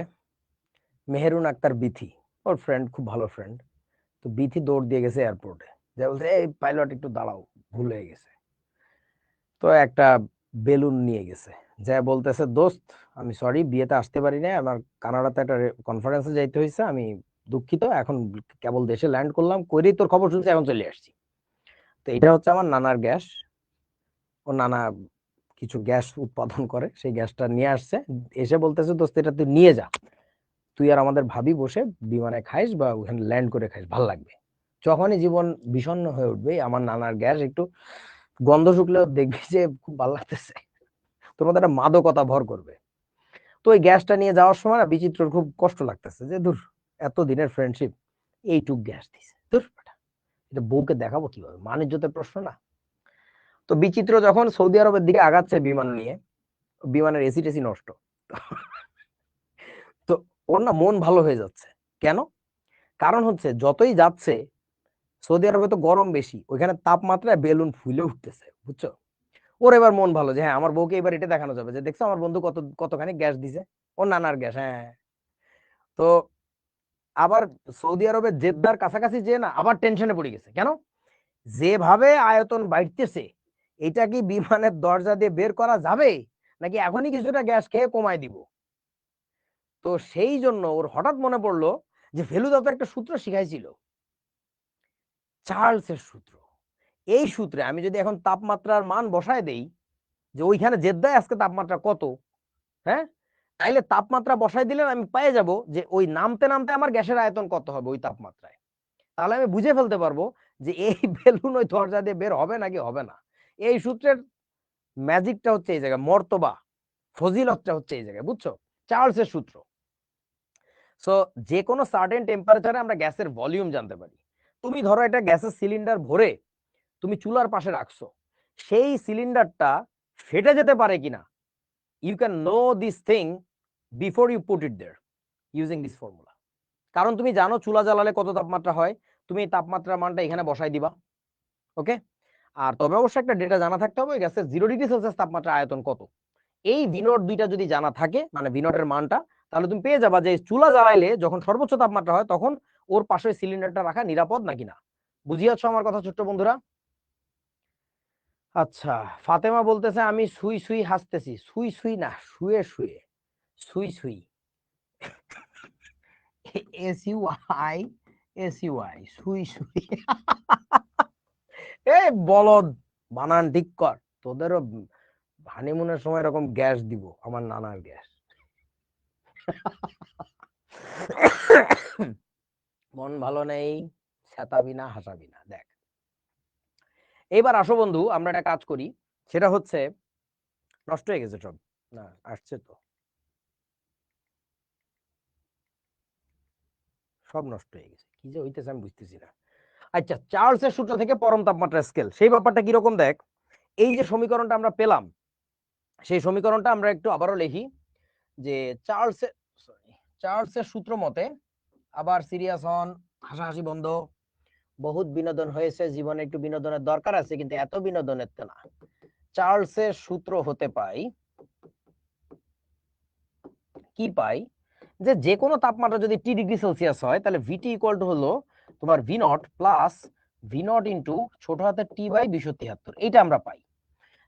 মেহেরুন আক্তার বিথি, ওর ফ্রেন্ড, খুব ভালো ফ্রেন্ড। তো বিথি দৌড় দিয়ে গেছে এয়ারপোর্টে, যে বলছে এই পাইলট একটু দাঁড়াও, ভুল হয়ে গেছে। তো একটা বেলুন নিয়ে গেছে, যা বলতেছে দোস্ত আমি সরি, বিয়েতে আসতে পারি না, আমার কানাডাতে একটা কনফারেন্সে যাইতে হয়েছে, আমি দুঃখিত, এখন কেবল দেশে ল্যান্ড করলাম, করেই তোর খবর শুনছি, এখন চলে আসছি। তো এটা হচ্ছে আমার নানার গ্যাস, ও নানা কিছু গ্যাস উৎপাদন করে, সেই গ্যাসটা নিয়ে আসছে, এসে বলতেছে দোস্ত এটা তুই নিয়ে যা, তুই আর আমাদের ভাবি বসে বিমানে খাইস বা ওখানে ল্যান্ড করে খাইস, ভাল লাগবে। যখনই জীবন বিষণ্ণ হয়ে উঠবে আমার নানার গ্যাস একটু গন্ধ শুকলেও দেখবি যে খুব ভালো লাগতেছে, তোর মধ্যে একটা মাদকতা ভর করবে। তো ওই গ্যাসটা নিয়ে যাওয়ার সময় না বিচিত্রর খুব কষ্ট লাগতেছে, যে দূর, এত দিনের ফ্রেন্ডশিপ, এইটুক গ্যাস দিছে, দূর বেটা, এটা বউকে দেখাবো কিভাবে, মান ইজ্জতের প্রশ্ন না। তো বিচিত্র যখন সৌদি আরবের দিকে আগাচ্ছে বিমান নিয়ে, বিমানের এসি টেসি নষ্ট, তো ওর না মন ভালো হয়ে যাচ্ছে। কেন? কারণ হচ্ছে যতই যাচ্ছে সৌদি আরবে তো গরম বেশি, ওইখানে তাপমাত্রায় বেলুন ফুলে উঠতেছে, বুঝছো? ওর এবার মন ভালো, যে হ্যাঁ আমার বউকে এবার এটা দেখানো যাবে যে দেখছো আমার বন্ধু কতখানি গ্যাস দিছে, ওর নানার গ্যাস, হ্যাঁ। তো আবার সৌদি আরবের জেদ্দার কাছাকাছি যে না আবার টেনশনে পড়ে গেছে। কেন? যেভাবে আয়তন বাড়তেছে, এটা কি বিমানের দরজা দিয়ে বের করা যাবে? নাকি এখনই কিছুটা গ্যাস খেয়ে কমায় দিব? তো সেই জন্য ওর হঠাৎ মনে পড়লো যে ফেলুদা তো একটা সূত্র শিখাইছিল, চার্লসের সূত্র। এই সূত্রে আমি যদি এখন তাপমাত্রার মান বসায় দেই, যে ওইখানে জেদ্দায় আজকে তাপমাত্রা কত, হ্যাঁ, তাইলে তাপমাত্রা বসাই দিলে আমি পেয়ে যাব যে ওই নামতে নামতে আমার গ্যাসের আয়তন কত হবে ওই তাপমাত্রায়। তাহলে আমি বুঝে ফেলতে পারবো যে এই বেলুন ওই দরজা দিয়ে বের হবে নাকি হবে না। এই সূত্রের ম্যাজিকটা হচ্ছে এই জায়গায়, মর্তবা ফজিলতটা হচ্ছে এই জায়গায়, বুঝছো? চার্লসের সূত্র। সো যে কোনো সার্টেন টেম্পারেচারে আমরা গ্যাসের ভলিউম জানতে পারি। তুমি ধরো একটা গ্যাসের সিলিন্ডার ভরে তুমি চুলার পাশে রাখছো, সেই সিলিন্ডারটা ফেটে যেতে পারে কিনা, you can know this thing before you put it there using this formula. কারণ তুমি জানো চুলা জ্বালালে কত তাপমাত্রা হয়, তুমি এই তাপমাত্রার মানটা এখানে বসাই দিবা। ওকে, আর তবে অবশ্যই একটা ডেটা জানা থাকতে হবে, গ্যাসের 0 ডিগ্রি সেলসিয়াস তাপমাত্রা আয়তন কত। এই ভিনট দুইটা যদি জানা থাকে, মানে ভিনটের মানটা, তাহলে তুমি পেয়ে যাবা যে চুলা জ্বালাইলে যখন সর্বোচ্চ তাপমাত্রা হয় তখন ওর পাশে সিলিন্ডারটা রাখা নিরাপদ নাকি না। বুঝিয়াছো আমার কথা ছোট্ট বন্ধুরা? আচ্ছা, ফাতেমা বলতেছে আমি সুই সুই হাসতেছি। সুই সুই না, শুয়ে শুয়ে, সুই সুই, SUI SUI, সুই সুই। এ বলদ, বানান ঠিক কর। তোদেরও হানিমুনের সময় এরকম গ্যাস দিব, আমার নানার গ্যাস। মন ভালো নেই, চেতাবি না, হাসাবি না। দেখ, এবার আসো বন্ধু, আমরা একটা কাজ করি, সেটা হচ্ছে, নষ্ট হয়ে গেছে সব, না আসছে তো, সব নষ্ট হয়ে গেছে, কি যে হইতেছে আমি বুঝতেছি না। আচ্ছা, চার্লসের সূত্র থেকে পরম তাপমাত্রা স্কেল, সেই ব্যাপারটা কিরকম দেখ। এই যে সমীকরণটা আমরা পেলাম, সেই সমীকরণটা আমরা একটু আবারও লিখি, যে চার্লসের, সরি, চার্লসের সূত্র মতে, আবার সিরিয়াস হন, হাসাহাসি বন্ধ, বহুত বিনোদন হয়েছে জীবনে, একটু বিনোদনের দরকার আছে, কিন্তু এত বিনোদনের তো না। চার্লসের সূত্র হতে পাই, কি পাই, যে কোনো তাপমাত্রা যদি T°C হয়, তাহলে ভিটি ইকুয়াল টু হলো তোমার V0 প্লাস V0 ইন্টু ছোট হাতের T/273, এইটা আমরা পাই।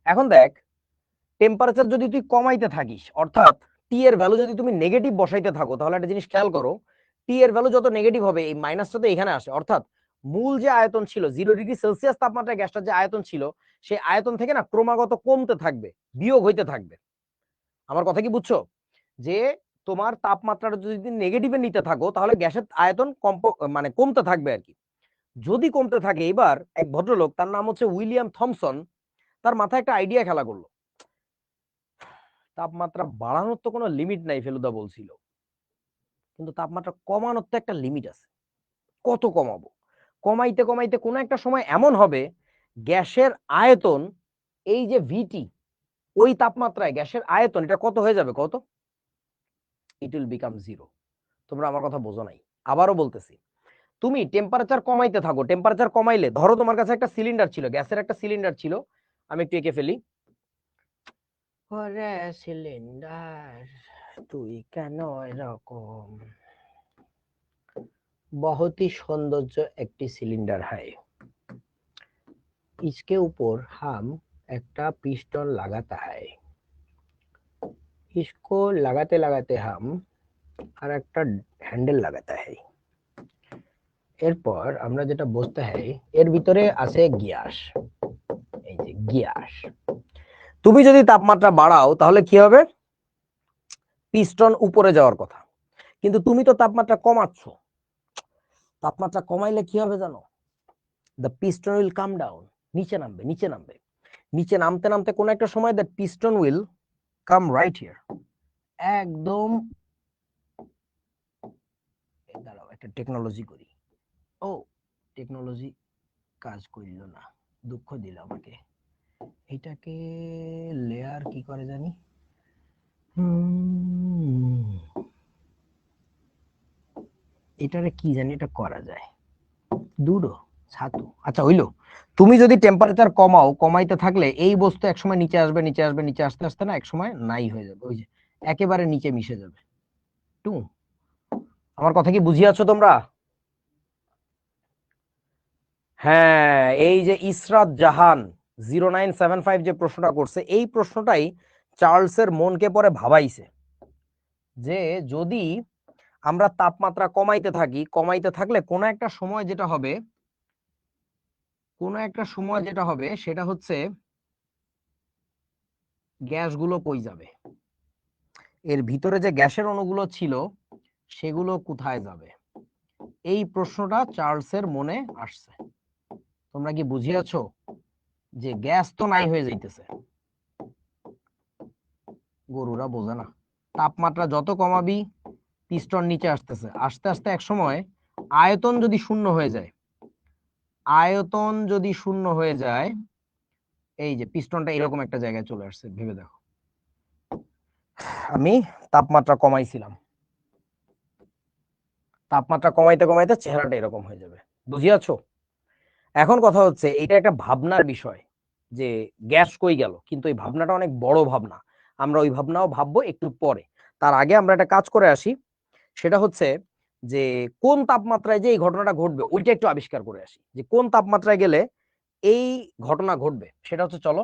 এখন দেখ, টেম্পারেচার যদি তুই কমাইতে থাকিস, অর্থাৎ টি এর ভ্যালু যদি তুমি নেগেটিভ বসাইতে থাকো, তাহলে একটা জিনিস খেয়াল করো, টি এর ভ্যালু যত নেগেটিভ হবে এই মাইনাসটা তো এখানে আসে, অর্থাৎ মূল যে আয়তন ছিল 0 ডিগ্রি সেলসিয়াস তাপমাত্রায় গ্যাসটার যে আয়তন ছিল, সেই আয়তন থেকে না ক্রমাগত কমতে থাকবে, বিয়োগ হইতে থাকবে। আমার কথা কি বুঝছো? যে তোমার তাপমাত্রাটা যদি নেগেটিভে নিতে থাকো, তাহলে গ্যাসের আয়তন মানে কমতে থাকবে আর কি। যদি কমতে থাকে, এবার এক ভদ্রলোক, তার নাম হচ্ছে উইলিয়াম থমসন, তার মাথায় একটা আইডিয়া খেলা করলো। তাপমাত্রা বাড়ানোর তো কোনো লিমিট নাই, ফেলুদা বলছিল, কিন্তু তাপমাত্রা কমানোর তো একটা লিমিট আছে। কত কমাবো? কমাইতে কমাইতে কোনো একটা সময় এমন হবে, গ্যাসের আয়তন, এই যে ভিটি, ওই তাপমাত্রায় গ্যাসের আয়তন এটা কত হয়ে যাবে কত? It will become zero. তোমরা আমার কথা বোঝো নাই, আবারও বলতেছি, তুমি টেম্পারেচার কমাইতে থাকো, টেম্পারেচার কমাইলে, ধরো তোমার কাছে একটা সিলিন্ডার ছিল, গ্যাসের একটা সিলিন্ডার ছিল, আমি একটু এঁকে ফেলি, ওরে সিলিন্ডার তুই কেন এরকম, बहुत ही सौंदर्य একটি সিলিন্ডার है, इसके ऊपर हम একটা পিস্টন लगाता है, इसको लगाते लगाते हम আর একটা হ্যান্ডেল লাগাতে হয়, এরপর আমরা যেটা বুঝতে হয়, এর ভিতরে আছে গ্যাস, এই যে গ্যাস। তুমি যদি তাপমাত্রা বাড়াও তাহলে কি হবে? পিস্টন উপরে যাওয়ার কথা, কিন্তু তুমি তো তাপমাত্রা কমাচ্ছ। তাপমাত্রা কমাইলে কি হবে জানো? The piston will come down, নিচে নামবে, নিচে নামবে, নিচে নামতে নামতে কোন একটা সময় the piston will come right here, একদম। দাঁড়াও, একটা টেকনোলজি করি। ও, টেকনোলজি কাজ করলো না, দুঃখ দিল আমাকে। এটাকে লেয়ার কি করে জানি, এটারে কি জানি, এটা করা যায়, দুটো ছাতু। আচ্ছা হইলো, তুমি যদি টেম্পারেচার কমাও, কমাইতে থাকলে এই বস্তু একসময় নিচে আসবে, নিচে আসবে, নিচে আসতে আসতে না একসময় নাই হয়ে যাবে, ওই যে একেবারে নিচে মিশে যাবে। টু, আমার কথা কি বুঝিয়াছো তোমরা? হ্যাঁ, এই যে ইসরাত জাহান 0975 যে প্রশ্নটা করছে, এই প্রশ্নটাই চার্লসের মনকে পরে ভাবাইছে যে যদি আমরা তাপমাত্রা কমাইতে থাকি, কমাইতে থাকলে কোনো একটা সময় যেটা হবে, সেটা হচ্ছে গ্যাসগুলো কই যাবে, এর ভিতরে যে গ্যাসের অণুগুলো ছিল সেগুলো কোথায় যাবে, এই প্রশ্নটা চার্লসের মনে আসছে। তোমরা কি বুঝিয়াছো যে গ্যাস তো নাই হয়ে যাইতেছে, গরুরা বোঝে না, তাপমাত্রা যত কমাবি পিস্টন নিচে আসতেছে, আস্তে আস্তে এক সময় আয়তন যদি শূন্য হয়ে যায়, আয়তন যদি শূন্য হয়ে যায়, এই যে পিস্টনটা এরকম একটা জায়গায় চলে আসছে, ভেবে দেখো আমি তাপমাত্রা কমাইছিলাম, তাপমাত্রা কমাইতে কমাইতে চেহারাটা এরকম হয়ে যাবে। বুঝিয়াছো? এখন কথা হচ্ছে এটা একটা ভাবনার বিষয় যে গ্যাস কই গেল, কিন্তু এই ভাবনাটা অনেক বড় ভাবনা, আমরা ওই ভাবনাও ভাববো একটু পরে। তার আগে আমরা একটা কাজ করে আসি, সেটা হচ্ছে যে কোন তাপমাত্রায় যে এই ঘটনাটা ঘটবে ওইটা একটু আবিষ্কার করে আসি, যে কোন তাপমাত্রায় গেলে এই ঘটনা ঘটবে সেটা হচ্ছে, চলো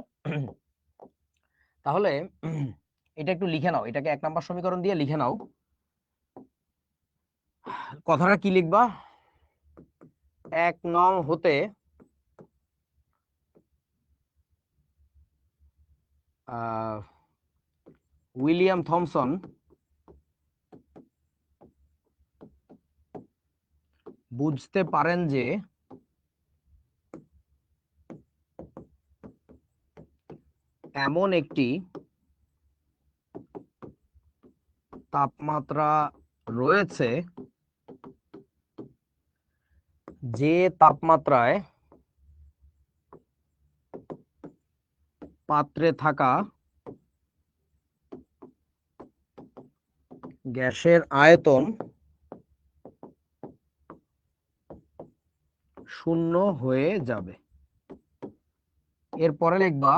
তাহলে এটা একটু লিখে নাও, এটাকে 1 নম্বর সমীকরণ দিয়ে লিখে নাও। কথাটা কি লিখবা? 1 নং হতে উইলিয়াম থমসন বুঝতে পারেন যে এমন একটি তাপমাত্রা রয়েছে যে তাপমাত্রায় পাত্রে থাকা গ্যাসের আয়তন শূন্য হয়ে যাবে। এরপরে লিখবা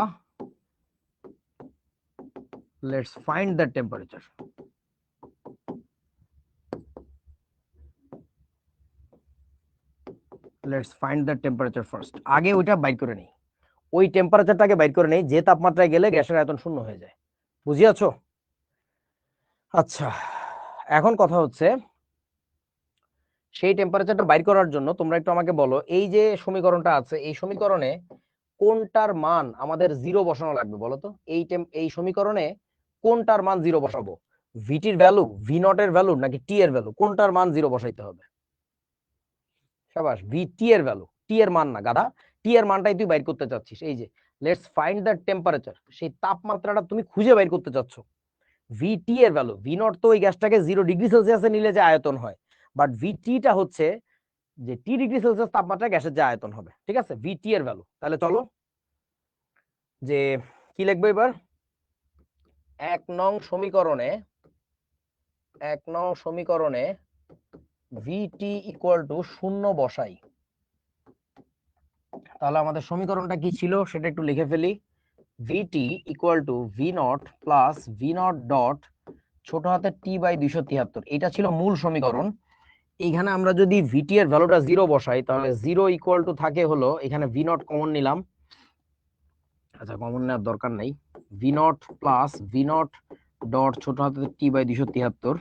let's find the temperature. Let's find the temperature first. আগে ওইটা বাইর করে নেই, ওই টেম্পারেচারটাকে বাইর করে নেই যে তাপমাত্রায় গেলে গ্যাসের আয়তন শূন্য হয়ে যায়। বুঝিয়াছো? আচ্ছা, এখন কথা হচ্ছে সেই টেম্পারেচারটা বাইর করার জন্য তোমরা একটু আমাকে বলো, এই যে সমীকরণটা আছে এই সমীকরণে কোনটার মান আমাদের জিরো বসানো লাগবে বলো তো? এই সমীকরণে কোনটার মান জিরো বসাবো? ভিটির ভ্যালু, ভি নট এর ভ্যালু, নাকি টি এর ভ্যালু? কোনটার মান জিরো বসাইতে হবে? সাবাস, ভি টি এর ভ্যালু, টি এর মান না গাধা, টি এর মানটাই তুই বাইর করতে চাচ্ছিস। এই যে লেটস ফাইন্ড দ্য টেম্পারেচার, সেই তাপমাত্রাটা তুমি খুঁজে বাইর করতে চাচ্ছ। ভি টি এর ভ্যালু, ভি নট তো ওই গ্যাসটাকে 0 ডিগ্রি সেলসিয়াসে নিলে যে আয়তন হয়, বাট ভি টিটা হচ্ছে যে টি ডিগ্রি সেলসিয়াস তাপমাত্রায় গ্যাসের যে আয়তন হবে। ঠিক আছে, ভি টি এর ভ্যালু। তাহলে চলো যে কি লিখবো এবার, 1 নং সমীকরণে, 1 নং সমীকরণে ভিটি ইকুয়াল টু 0 বসাই। তাহলে আমাদের সমীকরণটা কি ছিল সেটা একটু লিখে ফেলি। VT equal to V naught plus V naught dot ছোট হাতের টি বাই 273, এটা ছিল মূল সমীকরণ। এইখানে আমরা যদি ভিটি এর ভ্যালুটা 0 বসাই তাহলে 0 ইকুয়াল টু থাকে হলো, এখানে ভি নট কমন নিলাম, আচ্ছা কমন নেওয়ার দরকার নাই, V naught plus V naught dot ছোট হাতের টি বাই 273,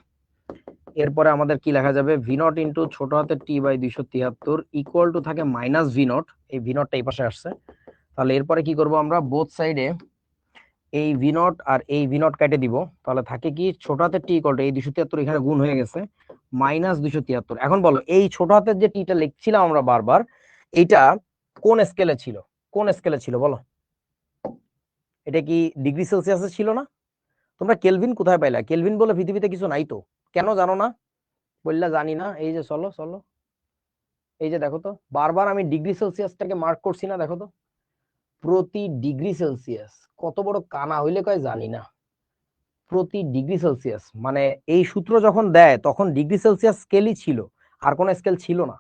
এরপরে আমাদের কি লেখা যাবে, ভি নট ইন্টু ছোট হাতের টি বাই 273 ইকুয়াল টু থাকে মাইনাস ভি নট, এই ভি নটটা এই পাশে আসছে। তাহলে এরপরে কি করব আমরা, বোথ সাইডে এই ভি নট আর এই ভি নট কেটে দিব, তাহলে থাকে কি ছোট হাতের টি ইকুয়াল টু এই 273 এখানে গুণ হয়ে গেছে মাইনাস 273। এখন বলো এই ছোট হাতের যে টিটা লিখছিলাম আমরা বারবার, এইটা কোন স্কেলে ছিল? কোন স্কেলে ছিল বলো? এটা কি ডিগ্রি সেলসিয়াসে ছিল না? তোমরা কেলভিন কোথায় পাইলা? কেলভিন বলে পৃথিবীতে কিছু নাই তো। কেন জানো না? বললা জানি না, এই যে চলো চলো, এই যে দেখো তো বারবার আমি ডিগ্রি সেলসিয়াসটাকে মার্ক করছি না, দেখো তো প্রতি ডিগ্রি সেলসিয়াস, কত বড় কানা হইলে কয় জানি না, প্রতি ডিগ্রি সেলসিয়াস মানে এই সূত্র যখন দেয় তখন ডিগ্রি সেলসিয়াস স্কেলই ছিল, আর কোন স্কেল ছিল না।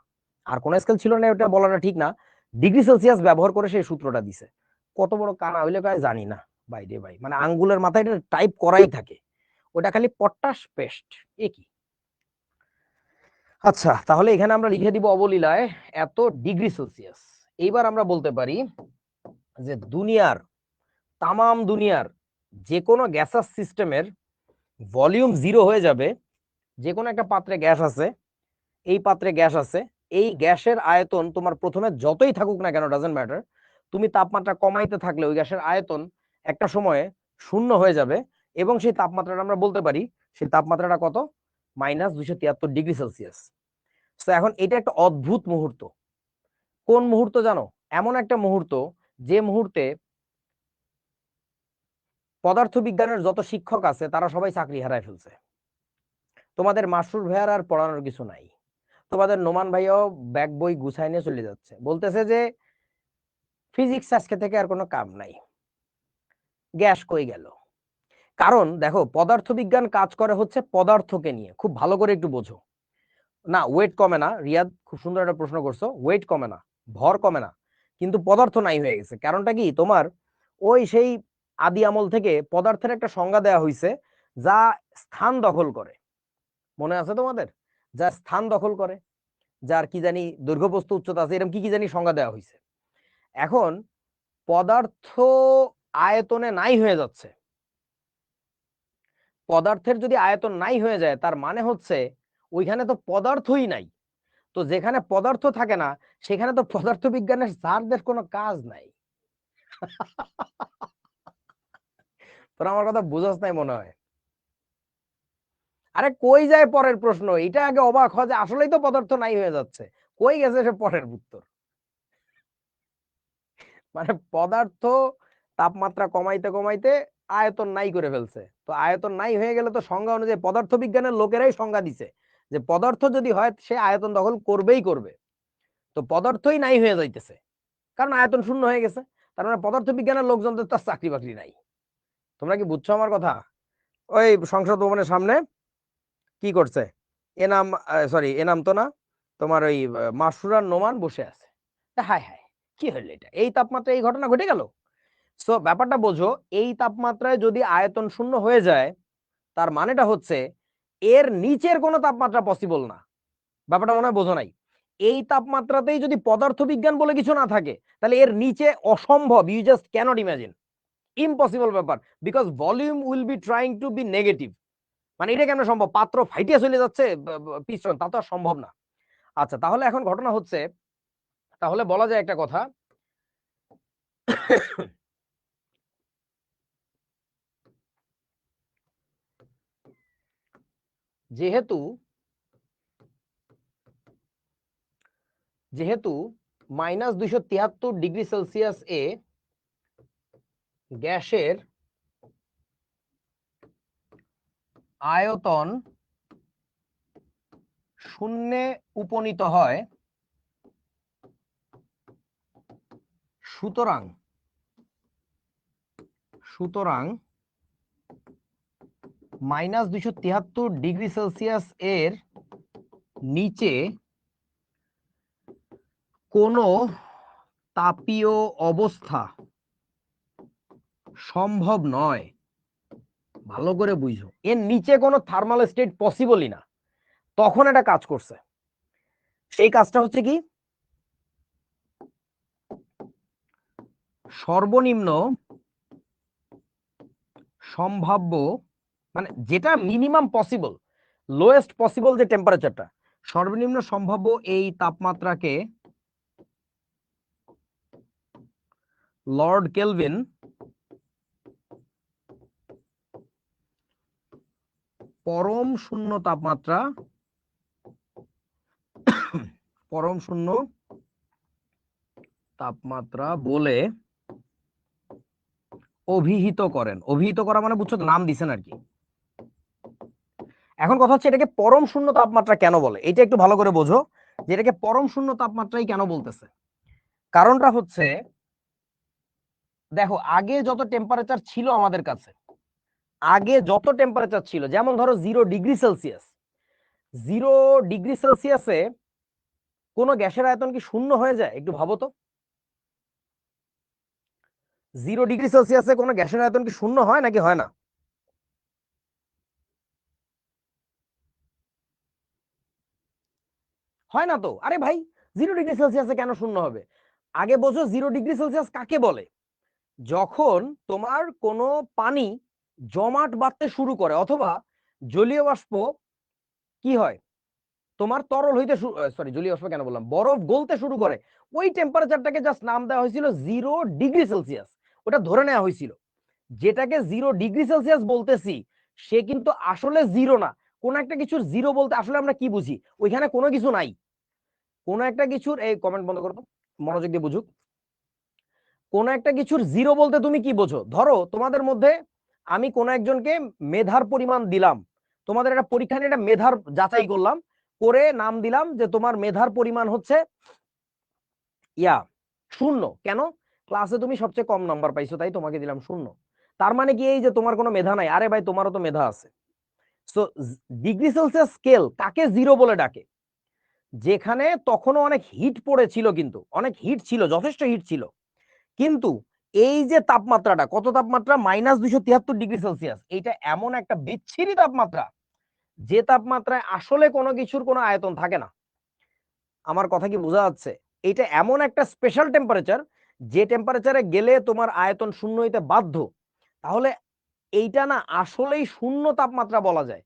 আর কোন স্কেল ছিল না ওটা বলাটা ঠিক না, ডিগ্রি সেলসিয়াস ব্যবহার করে সেই সূত্রটা দিছে। কত বড় কানা হইলে কয় জানি না, ভাই রে ভাই, মানে আঙ্গুলের মাথায় এটা টাইপ করাই থাকে, ওটা খালি পটাশ পেস্ট একই। আচ্ছা, তাহলে এখানে আমরা লিখে দিব অবলীলায় এত ডিগ্রি সেলসিয়াস। এইবার আমরা বলতে পারি যে দুনিয়ার, তামাম দুনিয়ার যে কোনো গ্যাসাস সিস্টেমের ভলিউম 0 হয়ে যাবে। যে কোনো একটা পাত্রে গ্যাস আছে, এই পাত্রে গ্যাস আছে, এই গ্যাসের আয়তন তোমার প্রথমে যতই থাকুক না কেন, ডাজেন্ট ম্যাটার, তুমি তাপমাত্রা কমাইতে থাকলে ওই গ্যাসের আয়তন একটা সময়ে শূন্য হয়ে যাবে। এবং সেই তাপমাত্রাটা আমরা বলতে পারি, সেই তাপমাত্রাটা কত? -273 ডিগ্রি সেলসিয়াস। তো এখন এটা একটা অদ্ভুত মুহূর্ত। কোন মুহূর্ত জানো? এমন একটা মুহূর্ত যে মুহূর্তে পদার্থবিজ্ঞানের যত শিক্ষক আছে তারা সবাই চাকরি হারায় ফেলছে। তোমাদের মাসরুর ভাইয়ার আর পড়ানোর কিছু নাই। তোমাদের নোমান ভাইয়াও ব্যাগ বই গুছাই নিয়ে চলে যাচ্ছে, বলতেছে যে ফিজিক্স আজকে থেকে আর কোনো কাম নাই, গ্যাস কই গেল। কারণ দেখো, পদার্থবিজ্ঞান কাজ করে হচ্ছে পদার্থকে নিয়ে, খুব ভালো করে একটু বোঝো। না, ওয়েট কমে না, রিয়াদ খুব সুন্দর একটা প্রশ্ন করছো। ওয়েট কমে না, ভর কমে না, কিন্তু পদার্থ নাই হয়ে গেছে। কারণটা কি? তোমার ওই সেই আদি আমল থেকে পদার্থের একটা সংজ্ঞা দেওয়া হয়েছে, যা স্থান দখল করে। মনে আছে তোমাদের? যা স্থান দখল করে, যার কি জানি দৈর্ঘ্য প্রস্থ উচ্চতা আছে, এরকম কি কি জানি সংজ্ঞা দেওয়া হয়েছে। এখন পদার্থ আয়তনে নাই হয়ে যাচ্ছে। পদার্থের যদি আয়তন নাই হয়ে যায়, তার মানে হচ্ছে ওইখানে তো পদার্থই নাই। তো যেখানে পদার্থ থাকে না, সেখানে তো পদার্থবিজ্ঞানের স্যারদের কোনো কাজ নাই। তোরা আমার কথা বুঝাস নাই মনে হয়। আরে কই যায় পরের প্রশ্ন, এটা আগে অবাক হয় যে আসলেই তো পদার্থ নাই হয়ে যাচ্ছে। কই গেছে সে পরের উত্তর? মানে পদার্থ তাপমাত্রা কমাইতে কমাইতে আয়তন নাই করে ফেলছে। তো আয়তন নাই হয়ে গেলে তো সংজ্ঞা অনুযায়ী পদার্থবিজ্ঞানের লোকেরাই সংজ্ঞা দিছে যে পদার্থ যদি হয় সে আয়তন দখল করবেই করবে। তো পদার্থই নাই হয়ে যাইতেছে, কারণ আয়তন শূন্য হয়ে গেছে। তার মানে পদার্থবিজ্ঞানের লোকজনদের তো চাকরি বাকরি নাই। তোমরা কি বুঝছো আমার কথা? ওই সংসদ ভবনের সামনে কি করছে, এনাম, সরি এনাম তো না, তোমার ওই মাসুরার নোমান বসে আছে। হায় হায়, কি হলো এটা? এই তাপমাত্রায় এই ঘটনা ঘটে গেল। সো ব্যাপারটা বোঝো, এই তাপমাত্রায় যদি আয়তন শূন্য হয়ে যায়, তার মানেটা হচ্ছে এর নিচের কোনো তাপমাত্রা পসিবল না। ব্যাপারটা মনে হয় বোঝো নাই। এই তাপমাত্রাতেই যদি পদার্থবিজ্ঞান বলে কিছু না থাকে, তাহলে এর নিচে অসম্ভব, you just can't imagine, impossible ব্যাপার। Because volume will be trying to be negative. মানে এটা কেন সম্ভব? পাত্র ফাইটিয়ে চলে যাচ্ছে পিস্টন, তা তো আর সম্ভব না। আচ্ছা, তাহলে এখন ঘটনা হচ্ছে, তাহলে বলা যায় একটা কথা, যেহেতু যেহেতু -273 ডিগ্রি সেলসিয়াস এ গ্যাসের আয়তন শূন্যে উপনীত হয়, সুতরাং সুতরাং -273 ডিগ্রি সেলসিয়াস এর নিচে কোনো তাপীয় অবস্থা সম্ভব নয়। ভালো করে বুঝো, এর নিচে কোনো থার্মাল স্টেট পসিবলই না। তখন এটা কাজ করছে। সেই কাজটা হচ্ছে কি? সর্বনিম্ন সম্ভাব্য, মানে যেটা মিনিমাম পসিবল, লোয়েস্ট পসিবল যে টেম্পারেচারটা, সর্বনিম্ন সম্ভাব্য এই তাপমাত্রাকে লর্ড কেলভিন পরম শূন্য তাপমাত্রা, পরম শূন্য তাপমাত্রা বলে অভিহিত করেন। অভিহিত করা মানে বুঝছো তো, নাম দিছেন আর কি। এখন কথা হচ্ছে, এটাকে পরম শূন্য তাপমাত্রা কেন বলে, এটা একটু ভালো করে বোঝো যে এটাকে পরম শূন্য তাপমাত্রাই কেন বলতেছে। কারণটা হচ্ছে, দেখো আগে যত টেম্পারেচার ছিল আমাদের কাছে, আগে যত টেম্পারেচার ছিল, যেমন ধরো 0 ডিগ্রি সেলসিয়াস, 0 ডিগ্রি সেলসিয়াসে কোনো গ্যাসের আয়তন কি শূন্য হয়ে যায়? একটু ভাবো তো। 0 ডিগ্রি সেলসিয়াসে কোনো গ্যাসের আয়তন কি শূন্য হয় নাকি হয় না? হয় না তো। আরে ভাই, 0 ডিগ্রি সেলসিয়াসে কেন শূন্য হবে? আগে বোঝো 0 ডিগ্রি সেলসিয়াস কাকে বলে। যখন তোমার কোনো পানি জমাট বাঁধতে শুরু করে অথবা জলীয় বাষ্প কি হয় তোমার তরল হইতে সরি জলীয় বাষ্প কেন বললাম, বরফ গলতে শুরু করে, ওই টেম্পারেচারটাকে জাস্ট নাম দেওয়া হয়েছিল 0 ডিগ্রি সেলসিয়াস। ওটা ধরে নেওয়া হয়েছিল। যেটাকে 0 ডিগ্রি সেলসিয়াস বলতেছি সে কিন্তু আসলে জিরো না। কোন একটা কিছুর জিরো বলতে আসলে আমরা কি বুঝি, ওইখানে কোনো কিছু নাই। কোন একটা কিছুর, এই কমেন্ট বন্ধ করো, মনোযোগ দিয়ে বুঝুক। কোন একটা কিছুর জিরো বলতে তুমি কি বোঝো? ধরো তোমাদের মধ্যে আমি কোন একজনকে মেধার পরিমাণ দিলাম, তোমাদের একটা পরীক্ষা নিয়ে একটা মেধার যাচাই করলাম, করে নাম দিলাম যে তোমার মেধার পরিমাণ হচ্ছে 0। কেন? ক্লাসে তুমি সবচেয়ে কম নাম্বার পাইছো তাই তোমাকে দিলাম 0। তার মানে কি এই যে তোমার কোনো মেধা নাই? আরে ভাই তোমারও তো মেধা আছে। সো ডিগ্রি সেলসিয়াস স্কেল কাকে জিরো বলে ডাকে? যেখানে তখনও অনেক হিট পড়েছিল, কিন্তু অনেক হিট ছিল, যথেষ্ট হিট ছিল, কিন্তু এই যে তাপমাত্রাটা, কত তাপমাত্রা, -273 ডিগ্রি সেলসিয়াস, এইটা এমন একটা বিচ্ছিরি তাপমাত্রা যে তাপমাত্রায় আসলে কোনো কিছুর কোনো আয়তন থাকে না। আমার কথা কি বোঝা যাচ্ছে? এটা এমন একটা স্পেশাল টেম্পারেচার যে টেম্পারেচারে গেলে তোমার আয়তন শূন্য হইতে বাধ্য। তাহলে এইটা না আসলেই শূন্য তাপমাত্রা বলা যায়,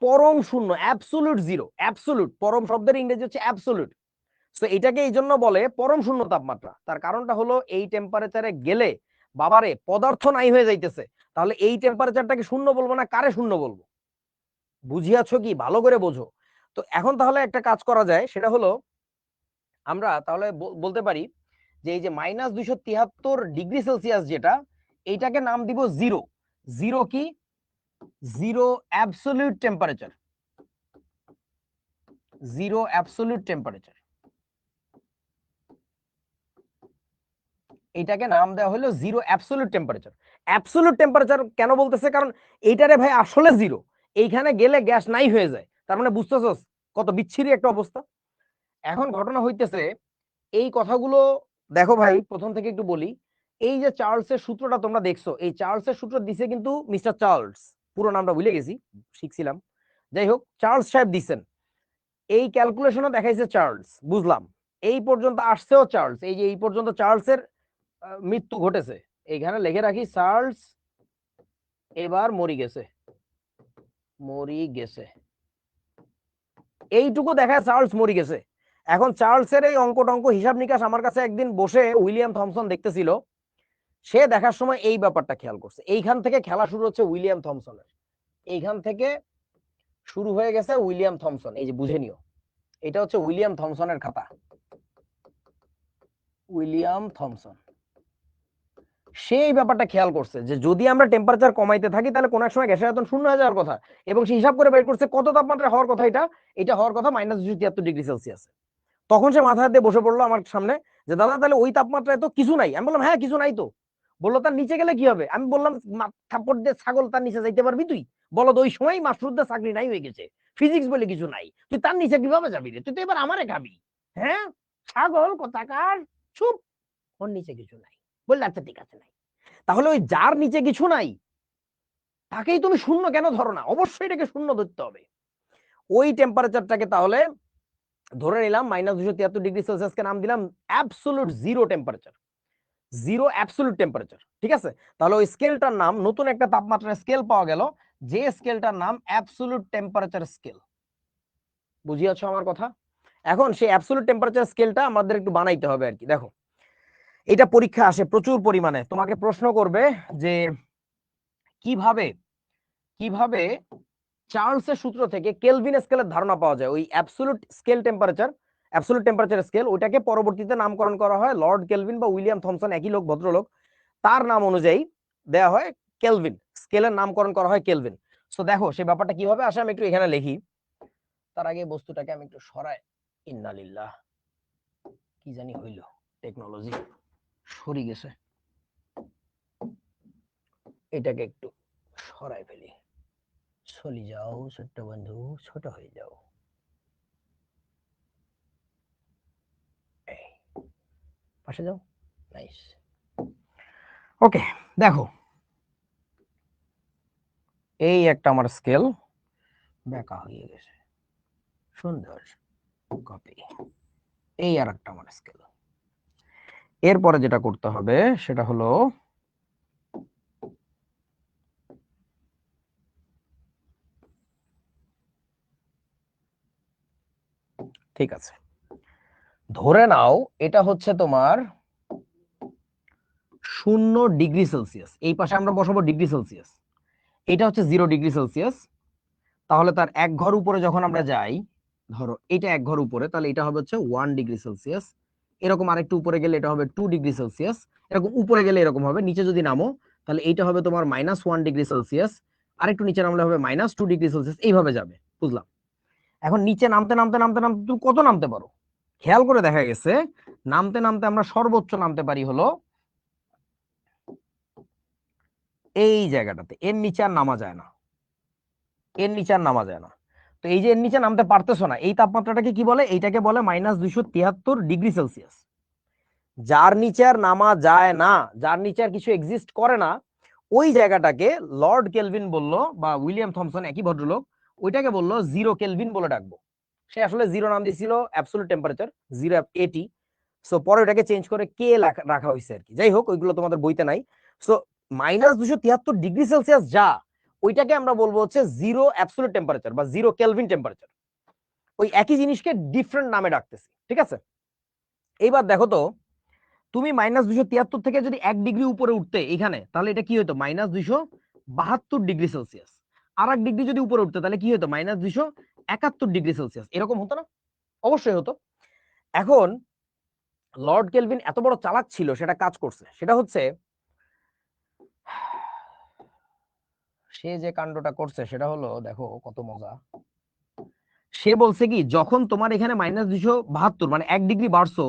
পরম শূন্য, অ্যাবসোলিউট জিরো। অ্যাবসোলিউট পরম শব্দের ইংরেজি হচ্ছে অ্যাবসোলিউট। তো এটাকে এই জন্য বলে পরম শূন্য তাপমাত্রা। তার কারণটা হলো এই টেম্পারেচারে গেলে বাবারে পদার্থ নাই হয়ে যাইতেছে। তাহলে এই টেম্পারেচারটাকে শূন্য বলবো না, কারে শূন্য বলবো? বুঝিয়াছো কি? ভালো করে বোঝো। তো এখন তাহলে একটা কাজ করা যায়, সেটা হলো আমরা তাহলে বলতে পারি যে এই যে -273 ডিগ্রি সেলসিয়াস যেটা, এইটাকে নাম দিব জিরো। জিরো কি? Zero absolute temperature. Zero absolute temperature, এটাকে নাম দেওয়া হলো zero absolute temperature. Absolute temperature কেন বলতেছে? কারণ এইটারে ভাই আসলে জিরো, এইখানে গেলে গ্যাস নাই হয়ে যায়। তার মানে বুঝতেছস কত বিচ্ছিরি একটা অবস্থা। এখন ঘটনা হইতেছে এই কথাগুলো, দেখো ভাই প্রথম থেকে একটু বলি। এই যে চার্লসের সূত্রটা তোমরা দেখছো, এই চার্লসের সূত্র দিছে কিন্তু মিস্টার চার্লস, পুরো নামটা ভুলে গেছি, শিখছিলাম। যাই হোক, চার্লস সাহেব দিচ্ছেন। এই ক্যালকুলেশনও দেখাইছে চার্লস, বুঝলাম। এই পর্যন্ত আসছেও চার্লস, এই যে এই পর্যন্ত চার্লসের মৃত্যু ঘটেছে। এইখানে লিখে রাখি চার্লস এবার মরি গেছে, মরি গেছে, এইটুকু দেখায় চার্লস মরি গেছে। এখন চার্লসের এই অঙ্ক টঙ্ক হিসাব নিকাশ আমার কাছে একদিন বসে উইলিয়াম থমসন দেখতেছিল। সে দেখার সময় এই ব্যাপারটা খেয়াল করছে। এইখান থেকে খেলা শুরু হচ্ছে উইলিয়াম থমসনের, এইখান থেকে শুরু হয়ে গেছে উইলিয়াম থমসন। এই যে বুঝে নিও, এটা হচ্ছে উইলিয়াম থমসনের খাতা। উইলিয়াম থমসন সেই ব্যাপারটা খেয়াল করছে যে যদি আমরা টেম্পারেচার কমাইতে থাকি তাহলে কোন এক সময় গ্যাসের আয়তন শূন্য হয়ে যাওয়ার কথা, এবং সে হিসাব করে বের করছে কত তাপমাত্রা হওয়ার কথা। এটা এটা হওয়ার কথা -273 ডিগ্রি সেলসিয়াস। তখন সে মাথা দিয়ে বসে পড়লো আমার সামনে যে দাদা তাহলে ওই তাপমাত্রায় তো কিছু নাই। আমি বললাম হ্যাঁ কিছু নাই তো। বললো তার নিচে গেলে কি হবে? আমি বললাম থাপ্পড় দিয়ে ছাগল, তার নিচে যাইতে পারবি তুই? বলো তো ওই সময় মাসরুদ্দার চাকরি নাই হয়ে গেছে, ফিজিক্স বলে কিছু নাই, তুই তার নিচে কিভাবে যাবি রে? তুই তো এবার আমারে খাবি। হ্যাঁ ছাগল কোথাকার, চুপ, ওর নিচে কিছু নাই। বললে আচ্ছা ঠিক আছে নাই। তাহলে ওই যার নিচে কিছু নাই তাকেই তুমি শূন্য কেন ধরো না? অবশ্যই এটাকে শূন্য ধরতে হবে। ওই টেম্পারেচারটাকে তাহলে ধরে নিলাম -273 ডিগ্রি সেলসিয়াসকে নাম দিলাম absolute zero temperature, zero absolute temperature. ঠিক আছে? তাহলে ওই স্কেলটার নাম, নতুন একটা তাপমাত্রার স্কেল পাওয়া গেল, যে স্কেলটার নাম অ্যাবসোলুট টেম্পারেচার স্কেল। বুঝিয়াছো আমার কথা? এখন সেই অ্যাবসোলুট টেম্পারেচার স্কেলটা আমাদের একটু বানাইতে হবে আর কি। দেখো এটা পরীক্ষা আসে প্রচুর পরিমাণে, তোমাকে প্রশ্ন করবে যে কিভাবে কিভাবে চার্লসের সূত্র থেকে কেলভিন স্কেলের ধারণা পাওয়া যায়। ওই absolute scale temperature, absolute temperature scale, ওইটাকে পরবর্তীতে নামকরণ করা হয় লর্ড কেলভিন বা উইলিয়াম থমসন, একই লোক, ভদ্রলোক, তার নাম অনুযায়ী দেয়া হয় কেলভিন। স্কেলের নামকরণ করা হয় কেলভিন। সো দেখো সেই ব্যাপারটা কিভাবে আসে আমি একটু এখানে লিখি। তার আগে বস্তুটাকে আমি একটু সরাই। ইন্নালিল্লাহ, কি জানি হইল, টেকনোলজি সরি গেছে, এটাকে একটু সরাই ফেলি। চলে যাও ছোট্ট বন্ধু, ছোট হয়ে যাও। পাশে যাও, নাইস। ওকে, দেখো এই একটা আমার স্কেল বেঁকা হয়ে গেছে, সুন্দর কপি। এই আর একটা আমার স্কেল। এরপরে যেটা করতে হবে সেটা হলো ঠিক আছে, ধরে নাও এটা হচ্ছে তোমার 0 ডিগ্রি সেলসিয়াস, এই পাশে আমরা বসাবো ডিগ্রি সেলসিয়াস, এটা হচ্ছে 0 ডিগ্রি সেলসিয়াস। তাহলে তার এক ঘর উপরে যখন আমরা যাই, ধরো এটা এক ঘর উপরে, তাহলে এটা হবে হচ্ছে 1 ডিগ্রি সেলসিয়াস। এরকম আরেকটু উপরে গেলে এটা হবে 2 ডিগ্রি সেলসিয়াস। এরকম উপরে গেলে এরকম হবে, নিচে যদি নামো তাহলে এইটা হবে তোমার -1 ডিগ্রি সেলসিয়াস। আরেকটু নিচে নামলে হবে -2 ডিগ্রি সেলসিয়াস, এইভাবে যাবে, বুঝলাম? এখন নিচে নামতে নামতে নামতে নামতে তুমি কত নামতে পারো? খেয়াল করে দেখা গেছে নামতে নামতে আমরা সর্বোচ্চ নামতে পারি হলো এই জায়গাটাতে, এর নিচে আর নামা যায় না, এর নিচে আর নামা যায় না। তো এই যে এর নিচে নামতে পারতেছো না, এই তাপমাত্রাটাকে কি বলে? এইটাকে বলে -273 ডিগ্রি সেলসিয়াস। যার নিচে আর নামা যায় না, যার নিচে আর কিছু এক্সিস্ট করে না, ওই জায়গাটাকে লর্ড কেলভিন বলল, বা উইলিয়াম থমসন, একই ভদ্রলোক, ওইটাকে বললো 0 কেলভিন বলে ডাকবো। সে আসলে 0 নাম দিয়েছিল অ্যাবসলিউট টেম্পারেচার, 0 AT। সো পরে ওটাকে চেঞ্জ করে কে রাখা হয়েছে আর কি। যাই হোক, ওইগুলো তোমাদের বইতে নাই। সো -273 ডিগ্রি সেলসিয়াস যা, ওইটাকে আমরা বলবো হচ্ছে 0 অ্যাবসলিউট টেম্পারেচার বা 0 কেলভিন টেম্পারেচার। ওই একই জিনিসকে ডিফারেন্ট নামে ডাকতেছি, ঠিক আছে? এইবার দেখো তো, তুমি -273 থেকে যদি 1 ডিগ্রি উপরে উঠতে এখানে, তাহলে এটা কি হতো? -272 ডিগ্রি সেলসিয়াস। আর 1 ডিগ্রি যদি উপরে উঠতে তাহলে কি হতো? -271 ডিগ্রি সেলসিয়াস। এরকম হতো না? অবশ্যই হতো। এখন লর্ড কেলভিন এত বড় চালাক ছিল, সেটা কাজ করছে। সেটা হচ্ছে সে যে কাণ্ডটা করছে সেটা হলো, দেখো কত মজা। সে বলছে কি, যখন তোমার এখানে -272 মানে 1 ডিগ্রি বাড়ছো,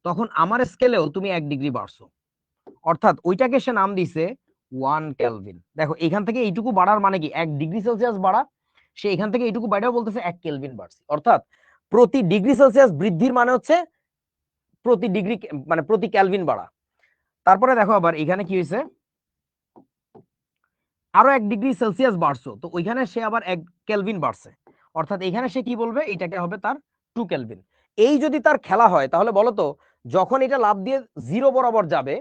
তখন আমার স্কেলেও তুমি 1 ডিগ্রি বাড়ছো। অর্থাৎ ওইটাকে সে নাম দিছে 1 কেলভিন। দেখো এখান থেকে এইটুকু বাড়ার মানে কি? 1 ডিগ্রি সেলসিয়াস বাড়া। সে এখান থেকে এইটুকু বাইরেও বলতেছে 1 কেলভিন বাড়ছে। অর্থাৎ প্রতি ডিগ্রি সেলসিয়াস বৃদ্ধির মানে হচ্ছে প্রতি ডিগ্রি মানে প্রতি ক্যালভিন বাড়া। তারপরে দেখো আবার এখানে কি হয়েছে, আরো 1 ডিগ্রি সেলসিয়াস বাড়ছো, তো ওইখানে সে আবার 1 কেলভিন বাড়ছে। অর্থাৎ এখানে সে কি বলবে? এটাকে হবে তার 2 কেলভিন। এই যদি তার খেলা হয়, তাহলে বলো তো, যখন এটা লাফ দিয়ে 0 বরাবর যাবে,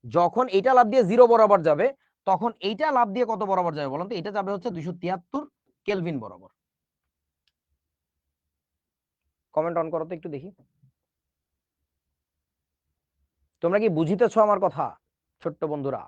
যখন এটা লাফ দিয়ে 0 বরাবর যাবে, তখন এইটা লাফ দিয়ে কত বরাবর যাবে বলুন তো? এটা যাবে হচ্ছে 273 কেলভিন বরাবর। কমেন্ট অন করো তো একটু দেখি, তোমরা কি বুঝিতেছো আমার কথা ছোট্ট বন্ধুরা?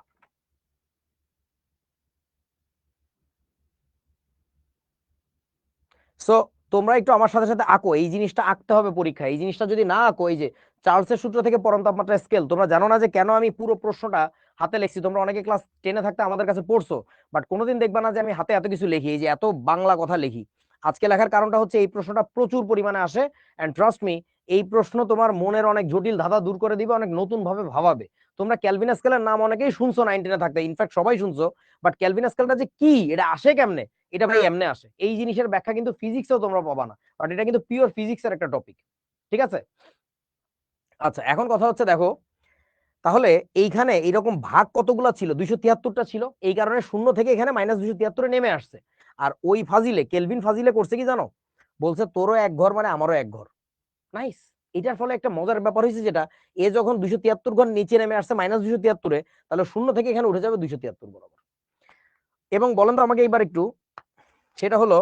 সো তোমরা একটু আমার সাথে সাথে আঁকো, এই জিনিসটা আঁকতে হবে পরীক্ষায়। এই জিনিসটা যদি না আঁকো, এই যে চার্লসের সূত্র থেকে পরম তাপমাত্রা স্কেল, তোমরা জানো না যে কেন আমি পুরো প্রশ্নটা হাতে লিখছি? তোমরা অনেকে ক্লাস 10-এ থাকতে আমাদের কাছে পড়ছো, বাট কোনোদিন দেখবা না যে আমি হাতে এত কিছু লিখি, এই যে এত বাংলা কথা লিখি। আজকে লেখার কারণটা হচ্ছে এই প্রশ্নটা প্রচুর পরিমাণে আসে, এন্ড ট্রাস্ট মি, এই প্রশ্ন তোমার মনের অনেক জটিল ধাঁধা দূর করে দিবে, অনেক নতুন ভাবে ভাবাবে। তোমরা ক্যালভিন স্কেলের নাম অনেকেই শুনছো 9-10-এ থাকতে, ইনফ্যাক্ট সবাই শুনছো, বাট ক্যালভিন স্কেলটা যে কি, এটা আসে কেমনে, এটা ভাই এমনে আসে। এই জিনিসের ব্যাখ্যা কিন্তু ফিজিক্সেও তোমরা পাবা না, বাট এটা কিন্তু পিওর ফিজিক্সের একটা টপিক, ঠিক আছে? আচ্ছা, এখন কথা হচ্ছে দেখো, তাহলে এইখানে এইরকম ভাগ কতগুলো ছিল? 273টা ছিল, এই কারণে 0 থেকে এখানে -273-এ নেমে আসছে। আর ওই ফাজিলে, কেলভিন ফাজিলে করছে কি জানো? বলছে তোরও এক ঘর মানে আমারও এক ঘর। নাইস। এটার ফলে একটা মজার ব্যাপার হয়েছে, যেটা এ যখন 273 ঘর নিচে নেমে আসছে -273-এ, তাহলে 0 থেকে এখানে উঠে যাবে 273 বরাবর। এবং বলেন তো আমাকে এইবার একটু, সেটা হলো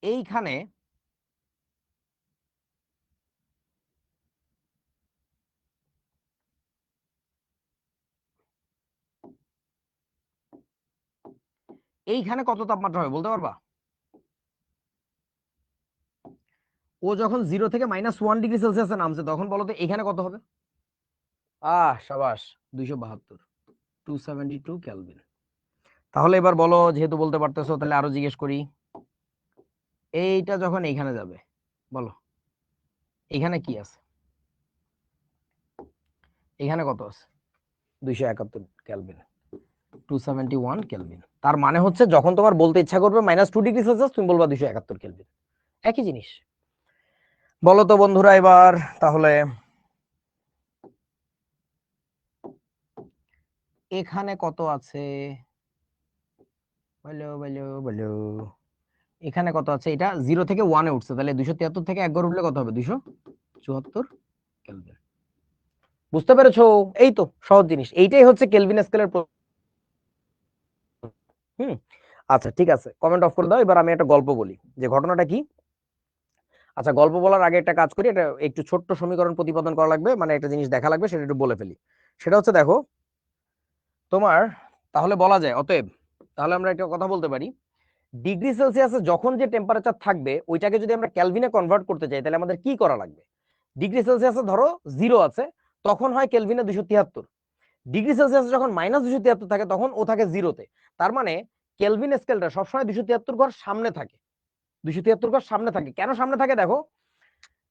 এইখানে এইখানে কত তাপমাত্রা হবে বলতে পারবা? ও যখন 0 থেকে -1 ডিগ্রি সেলসিয়াসে নামছে, তখন বলো তো এখানে কত হবে? সাবাস, 272, 272 কেলভিন। তাহলে এবার বলো, যেহেতু বলতে পারতেছো, তাহলে আরো জিজ্ঞেস করি, এইটা যখন এইখানে যাবে, বলো এখানে কি আছে? এখানে কত আছে? 271 কেলভিন, 271 কেলভিন। তার মানে হচ্ছে যখন তোমার বলতে ইচ্ছা করবে -2 ডিগ্রি সেলসিয়াস, তুমি বলবা 271 কেলভিন। একই জিনিস। বলো তো বন্ধুরা এবার, তাহলে এখানে কত আছে? বলো বলো বলো, এখানে কত আছে? এটা 0 থেকে 1-এ উঠছে, তাহলে 273 থেকে এক ঘর উঠলে কত হবে? 274 কেলভিন। বুঝতে পেরেছো? এই তো সহজ জিনিস, এইটাই হচ্ছে কেলভিন স্কেলের। হুম। আচ্ছা ঠিক আছে, কমেন্ট অফ করে দাও। এবার আমি একটা গল্প বলি যে ঘটনাটা কি। আচ্ছা, গল্প বলার আগে একটা কাজ করি, এটা একটু ছোট্ট সমীকরণ প্রতিপাদন করা লাগবে, মানে একটা জিনিস দেখা লাগবে, সেটা একটু বলে ফেলি। সেটা হচ্ছে দেখো তোমার, তাহলে বলা যায় অতএব, তাহলে আমরা একটা কথা বলতে পারি, ডিগ্রি সেলসিয়াসে যখন যে টেম্পারেচার থাকবে ওইটাকে যদি আমরা ক্যালভিনে কনভার্ট করতে চাই তাহলে আমাদের কি করা লাগবে। ডিগ্রি সেলসিয়াসে ধরো 0 আছে, তখন হয় কেলভিনে 273। ডিগ্রি সেলসিয়াসে যখন -273 থাকে তখন ও থাকে 0-তে। তার মানে কেলভিন স্কেলটা সবসময় 273 ঘর সামনে থাকে। 273 ঘর সামনে থাকে, কেন সামনে থাকে দেখো,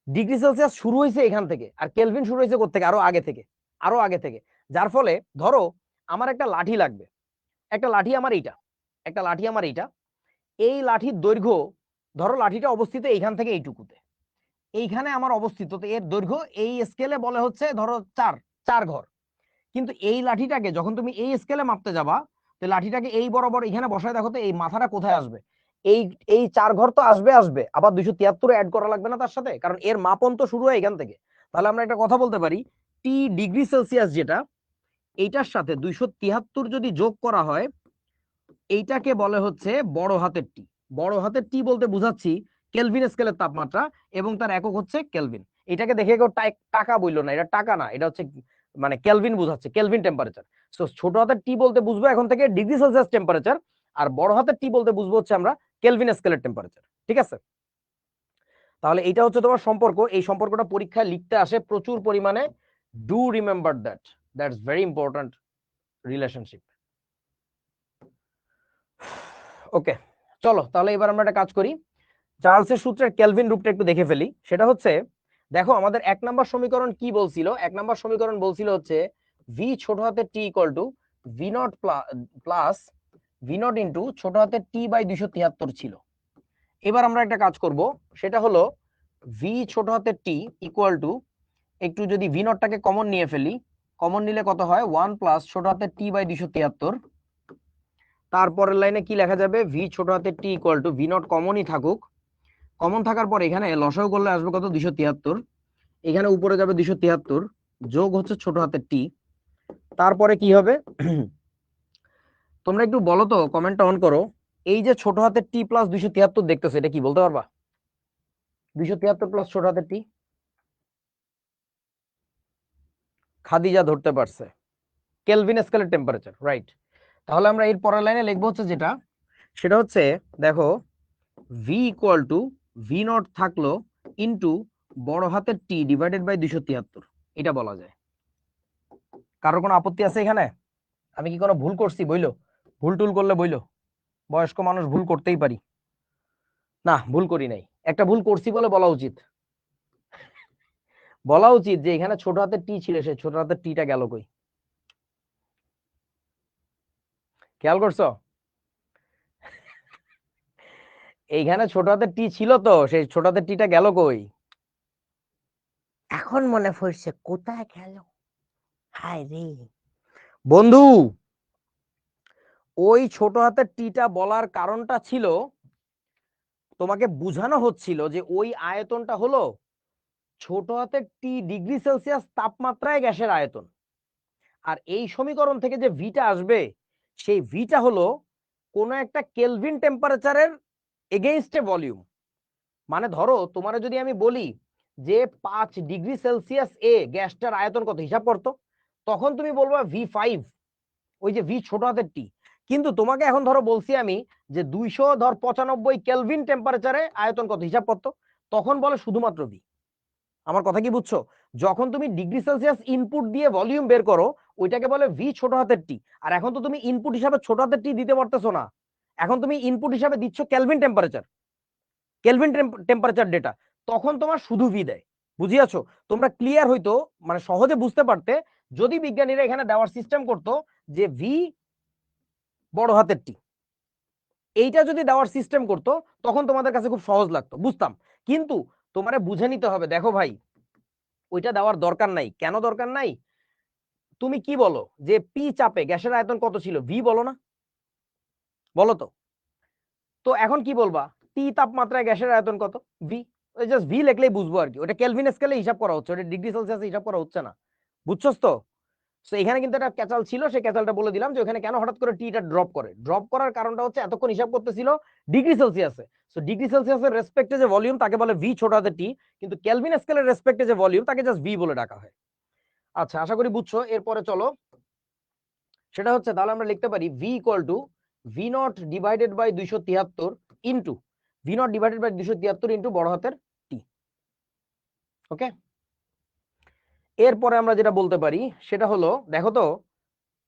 ডিগ্রি সেলসিয়াস শুরু হয়েছে এখান থেকে, আর কেলভিন শুরু হয়েছে কোথা থেকে, আরো আগে থেকে, আরো আগে থেকে। যার ফলে ধরো আমার একটা লাঠি লাগবে, একটা লাঠি আমার এইটা, একটা লাঠি আমার এইটা, এই লাঠির দৈর্ঘ্য, ধরো লাঠিটা অবস্থিত এইখান থেকে এইটুকুতে, এইখানে আমার অবস্থিত, তো এর দৈর্ঘ্য এই স্কেলে বলে হচ্ছে ধরো 4 ঘর। কিন্তু এই লাঠিটাকে যখন তুমি এই স্কেলে মাপতে যাবা, তো লাঠিটাকে এই বরাবর এখানে বসায় দেখো তো এই মাথাটা কোথায় আসবে। এই এই 4 ঘর তো আসবে, আসবে আবার 273 অ্যাড করা লাগবে না তার সাথে, কারণ এর মাপন তো শুরু হয় এখান থেকে। তাহলে আমরা একটা কথা বলতে পারি, টি ডিগ্রি সেলসিয়াস যেটা, এইটার সাথে 273 যদি যোগ করা হয়, এইটাকে বলে হচ্ছে বড় হাতের টি। বড় হাতের টি বলতে বুঝাচ্ছি কেলভিন স্কেলের তাপমাত্রা, এবং তার একক হচ্ছে কেলভিন। এটাকে দেখে কেউ টাকা বললো না, এটা টাকা না, এটা হচ্ছে মানে কেলভিন বুঝাচ্ছে, কেলভিন টেম্পারেচার। সো ছোট হাতের টি বলতে বুঝবো এখন থেকে ডিগ্রি সেলসিয়াস টেম্পারেচার, আর বড় হাতের টি বলতে বুঝবো হচ্ছে আমরা কেলভিন স্কেলের টেম্পারেচার। ঠিক আছে, তাহলে এটা হচ্ছে তোমার সম্পর্ক। এই সম্পর্কটা পরীক্ষায় লিখতে আসে প্রচুর পরিমাণে। Do remember that, that's very important relationship. Okay, চলো তাহলে এবার আমরা একটা কাজ করি, চার্লসের সূত্রের কেলভিন রূপটা একটু দেখে ফেলি। সেটা হচ্ছে দেখো আমাদের 1 নম্বর সমীকরণ কি বলছিল, 1 নম্বর সমীকরণ বলছিল হচ্ছে ভি ছোট হাতের T equal to V naught plus V naught into ছোট হাতের টি বাই 273 ছিল। এবার আমরা একটা কাজ করব, সেটা হলো ভি ছোট হাতের টি ইকুয়াল টু, একটু যদি ভি নটটাকে কমন নিয়ে ফেলি, কমন নিলে কত হয় 1 প্লাস ছোট হাতের টি বাই 273। তারপরের লাইনে কি লেখা যাবে, ভি ছোট হাতের T equal to V not কমনই থাকুক, কমন থাকার পর এখানে লসাগু করলে আসবে কত 273, এখানে উপরে যাবে 273 যোগ হচ্ছে ছোট হাতের টি। তারপরে কি হবে তোমরা একটু বলো তো, কমেন্টটা অন করো, এই যে ছোট হাতের টি প্লাস 273 দেখতেছো, এটা কি বলতে পারবা? 273 প্লাস ছোট হাতের টি, খাদিজা ধরতে পারছে, কেলভিন স্কেলের টেম্পারেচার, রাইট। তাহলে আমরা এর পরের লাইনে লিখবো হচ্ছে যেটা, সেটা হচ্ছে দেখো V equal to V not থাকলো ইন্টু বড় হাতের টি ডিভাইডেড বাই 273, এটা বলা যায়। কারোর কোনো আপত্তি আছে এখানে? আমি কি কোনো ভুল করছি বইলো? ভুল টুল করলে বইলো, বয়স্ক মানুষ ভুল করতেই পারি। না, ভুল করি নাই, একটা ভুল করছি বলে বলা উচিত, বলা উচিত যে এখানে ছোট হাতের টি ছিল, সে ছোট হাতের টিটা গেল কই? খেয়াল করছো? এইখানে ছোট হাতের টি ছিল, তো সেই ছোট হাতের টিটা গেল কই? এখন মনে পড়ছে, কোথায় গেল? হায় রে বন্ধু, ওই ছোট হাতের টিটা বলার কারণটা ছিল, তোমাকে বুঝানো হচ্ছিল যে ওই আয়তনটা হলো ছোট হাতের টি ডিগ্রি সেলসিয়াস তাপমাত্রায় গ্যাসের আয়তন। আর এই সমীকরণ থেকে যে ভিটা আসবে, সেই ভিটা হলো কোন একটা কেলভিন টেম্পারেচারের এগেইনস্টে ভলিউম। মানে ধরো তোমার যদি আমি বলি যে 5 ডিগ্রি সেলসিয়াস গ্যাসটার আয়তন কত হিসাব করতো, তখন তুমি বলবা V5, ওই যে ভি ছোট হাতের টি। কিন্তু তোমাকে এখন ধরো বলছি আমি যে 295 কেলভিন টেম্পারেচারে আয়তন কত হিসাব করতো, তখন বলে শুধুমাত্র ভি। আমার কথা কি বুঝছো? যখন তুমি ডিগ্রি সেলসিয়াস ইনপুট দিয়ে ভলিউম বের করো, ওইটাকে বলে ভি ছোট হাতের টি। আর এখন তো তুমি ইনপুট হিসাবে ছোট হাতের টি দিতে পারতেছো না, এখন তুমি ইনপুট হিসাবে দিচ্ছ Kelvin temperature, Kelvin temperature data, তখন তোমার শুধু ভি দেয়। বুঝিয়াছো? তোমরা ক্লিয়ার হইতো, মানে সহজে বুঝতে পারতে যদি বিজ্ঞানীরা এখানে দেওয়ার সিস্টেম করতো যে ভি বড় হাতের টি, এইটা যদি দেওয়ার সিস্টেম করতো তখন তোমাদের কাছে খুব সহজ লাগতো, বুঝতাম। কিন্তু তোমারে বুঝে নিতে হবে, দেখো ভাই ওইটা দেওয়ার দরকার নাই। কেন দরকার নাই? তুমি কি বলো যে পি চাপে গ্যাসের আয়তন কত ছিল, ভি বলো না, বলো তো। তো এখন কি বলবা, টি তাপমাত্রায় গ্যাসের আয়তন কত, ভি। ওই জাস্ট ভি লিখলেই বুঝবো আর কি, ওটা কেলভিন স্কেলে হিসাব করা হচ্ছে, ওটা ডিগ্রি সেলসিয়াসে হিসাব করা হচ্ছে না। বুঝছস তো? তো এখানে কিন্তু একটা ক্যাচাল ছিল, সেই ক্যাচালটা বলে দিলাম যে ওখানে কেন হঠাৎ করে টিটা ড্রপ করে। ড্রপ করার কারণটা হচ্ছে এতক্ষণ হিসাব করতেছিল ডিগ্রি সেলসিয়াসে। সো ডিগ্রি সেলসিয়াসের রেসপেক্টে যে ভলিউম তাকে বলে ভি ছোট হাতে টি, কিন্তু কেলভিন স্কেলের রেসপেক্টে যে ভলিউম তাকে জাস্ট ভি বলে ডাকা হয়। আচ্ছা, আশা করি বুঝছো। এরপরে চলো, সেটা হচ্ছে তাহলে আমরা লিখতে পারি V equal to V naught divided by 273 into V naught divided by 273 into বড় হাতের টি। ওকে, এরপরে আমরা যেটা বলতে পারি সেটা হলো, দেখো তো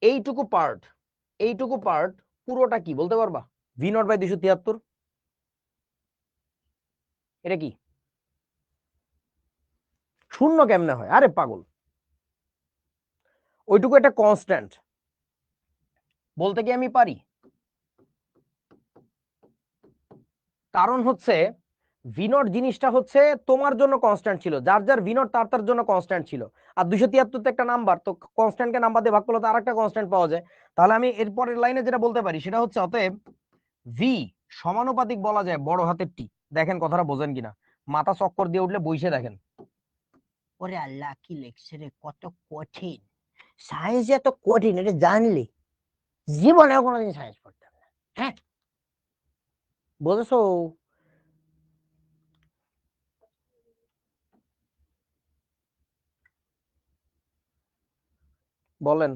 এইটুকু পার্ট, এইটুকু পার্ট পুরোটা কি বলতে পারবা? ভি নট বাই 273 এটা কি? শূন্য কেমনে হয়? আরে পাগল, ওইটুকু একটা কনস্ট্যান্ট বলতে কি আমি পারি? কারণ হচ্ছে ভিনট জিনিসটা হচ্ছে তোমার জন্য কনস্ট্যান্ট ছিল, যার যার ভিনট তার তার জন্য কনস্ট্যান্ট ছিল। আর 273 তো একটা নাম্বার, তো কনস্ট্যান্টকে নাম্বার দিয়ে ভাগ করলে তো আরেকটা কনস্ট্যান্ট পাওয়া যায়। তাহলে আমি এরপরের লাইনে যেটা বলতে পারি সেটা হচ্ছে অতএব ভি সমানুপাতিক বলা যায় বড় হাতের টি। দেখেন কথাটা বোঝেন কিনা, মাথা চক্কর দিয়ে উঠলে বইসে দেখেন। ওরে আল্লাহ, কি লেখছে রে, কত কঠিন! সায়েন্স এত কঠিন, এটা জানলে জীবনে কোনোদিন সায়েন্স পড়তাম না। হ্যাঁ, বুঝেছো? বলেন।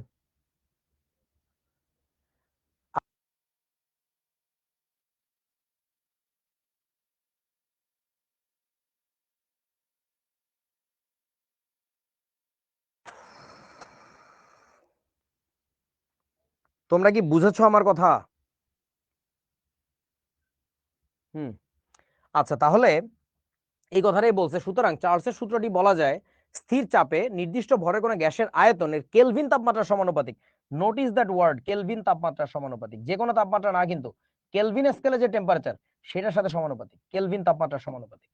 তোমরা কি বুঝেছো আমার কথা? হুম, আচ্ছা, তাহলে এই কথাটাই বলছে। সুতরাং চার্লসের সূত্রটি বলা যায় স্থির চাপে নির্দিষ্ট ভরে কোনো গ্যাসের আয়তনের কেলভিন তাপমাত্রার সমানুপাতিক। নোটিস দ্যাট ওয়ার্ড, কেলভিন তাপমাত্রার সমানুপাতিক, যে কোনো তাপমাত্রা না কিন্তু, কেলভিন স্কেলে যে টেম্পারেচার সেটার সাথে সমানুপাতিক, কেলভিন তাপমাত্রার সমানুপাতিক।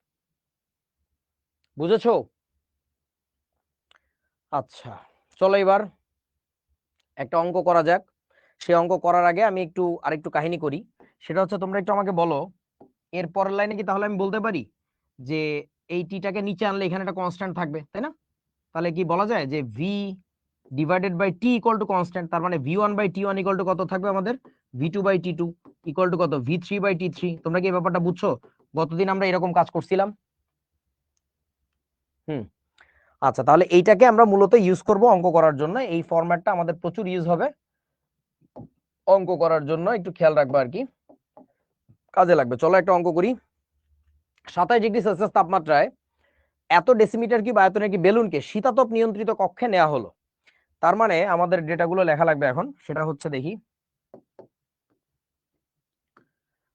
বুঝেছো? আচ্ছা, চলো এবার একটা অঙ্ক করা যাক। সে অঙ্ক করার আগে আমি একটু আরেকটু কাহিনী করি। সেটা হচ্ছে তোমরা একটু আমাকে বলো, এর পরের লাইনে কি তাহলে আমি বলতে পারি যে এই টিটাকে নিচে আনলে এখানে একটা কনস্ট্যান্ট থাকবে, তাই না? তাহলে কি বলা যায় যে V divided by T equal to constant, তার মানে V one by T one equal to কত থাকবে আমাদের? V two by T two equal to কত? V three by T three. তোমরা কি এই ব্যাপারটা বুঝছো? গতদিন আমরা এরকম কাজ করছিলাম। হুম, আচ্ছা, তাহলে এইটাকে আমরা মূলত ইউজ করব অঙ্ক করার জন্য। এই ফরম্যাটটা আমাদের প্রচুর ইউজ হবে অঙ্ক করার জন্য, একটু খেয়াল রাখবা আর কি, কাজে লাগবে। চলো একটা অঙ্ক করি। 27 ডিগ্রি সেলসিয়াস তাপমাত্রায় এত ডেসিমিটার কিউব আয়তনের কি বেলুনকে শীতাতপ নিয়ন্ত্রিত কক্ষে নেওয়া হলো। তার মানে আমাদের ডেটাগুলো লেখা লাগবে এখন। সেটা হচ্ছে দেখি,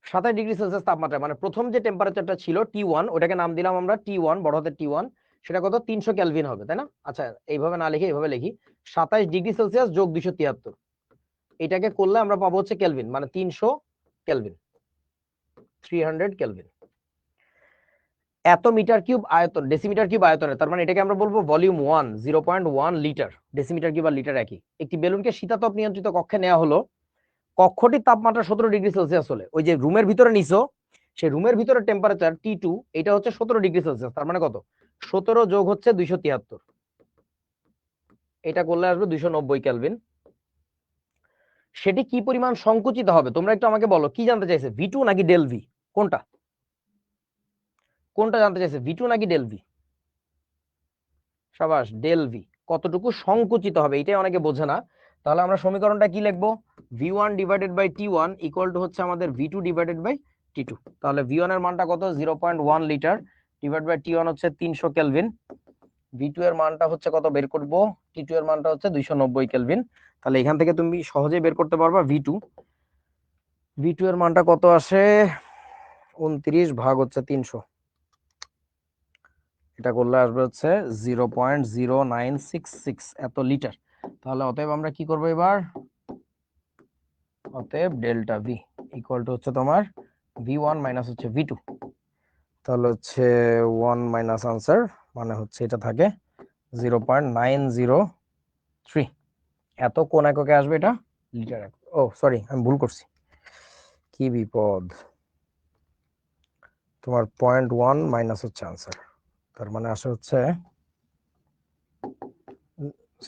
27 ডিগ্রি সেলসিয়াস তাপমাত্রা মানে প্রথম যে টেম্পারেচারটা ছিল T1, ওটাকে নাম দিলাম আমরা T1, বড় হাতের T1। সেটা কত? 300 কেলভিন হবে, তাই না? আচ্ছা, এইভাবে না লিখে এইভাবে লিখি, 27 ডিগ্রি সেলসিয়াস যোগ 273, এটাকে করলে আমরা পাবো হচ্ছে কেলভিন, মানে 300 কেলভিন, 300 কেলভিন। এত মিটার কিউব আয়তন, ডেসিমিটার কিউব আয়তনের, তার মানে এটাকে আমরা বলবো ভলিউম 1, 0.1 লিটার। ডেসিমিটার কিউব আর লিটার একই। একটি বেলুনকে শীতাতপ নিয়ন্ত্রিত কক্ষে নেওয়া হলো। কক্ষটির তাপমাত্রা 17 ডিগ্রি সেলসিয়াস হলে, ওই যে রুমের ভিতরে নিছো, সেই রুমের ভিতরে টেম্পারেচার T2 এটা হচ্ছে 17 ডিগ্রি সেলসিয়াস। তার মানে কত? 17 যোগ হচ্ছে 273, এটা করলে আসবে 290 কেলভিন। সেটি কি পরিমাণ সংকুচিত হবে? তোমরা একটু আমাকে বলো, কি জানতে চাইছে, ভি টু নাকি ডেল ভি? কোনটা কোনটা জানতে চাইছে, ভি টু নাকি ডেল ভি? সাবাস, ডেল ভি। কতটুকু সংকুচিত হবে এটাই অনেকে বোঝে না। তাহলে আমরা সমীকরণটা কি লিখবো? V one divided by T one equal to হচ্ছে আমাদের V two divided by T two. তাহলে ভি ওয়ান এর মানটা কত? 0.1 litre, divide by T one হচ্ছে 300 কেলভিন। ভি টু এর মানটা হচ্ছে কত বের করবো? টি টু এর মানটা হচ্ছে 290 কেলভিন। তাহলে এখান থেকে তুমি সহজেই বের করতে পারবা ভি টু। ভি টু এর মানটা কত আসে? 29 ভাগ হচ্ছে 300, এটা করলে আসবে হচ্ছে 0.0966 এত লিটার। তাহলে অতএব আমরা কি করবো এবার? অতএব ডেল্টা ভি ইকুয়াল টু হচ্ছে তোমার ভি ওয়ান মাইনাস হচ্ছে ভি টু। তাহলে হচ্ছে 1 মাইনাস আনসার, মানে হচ্ছে এটা থাকে 0.903। এত কোন এককে আসবে এটা? লিটার। ও সরি, আমি ভুল করছি, কি বিপদ। তোমার 0.1 মাইনাস হচ্ছে আনসার, তার মানে আসে হচ্ছে,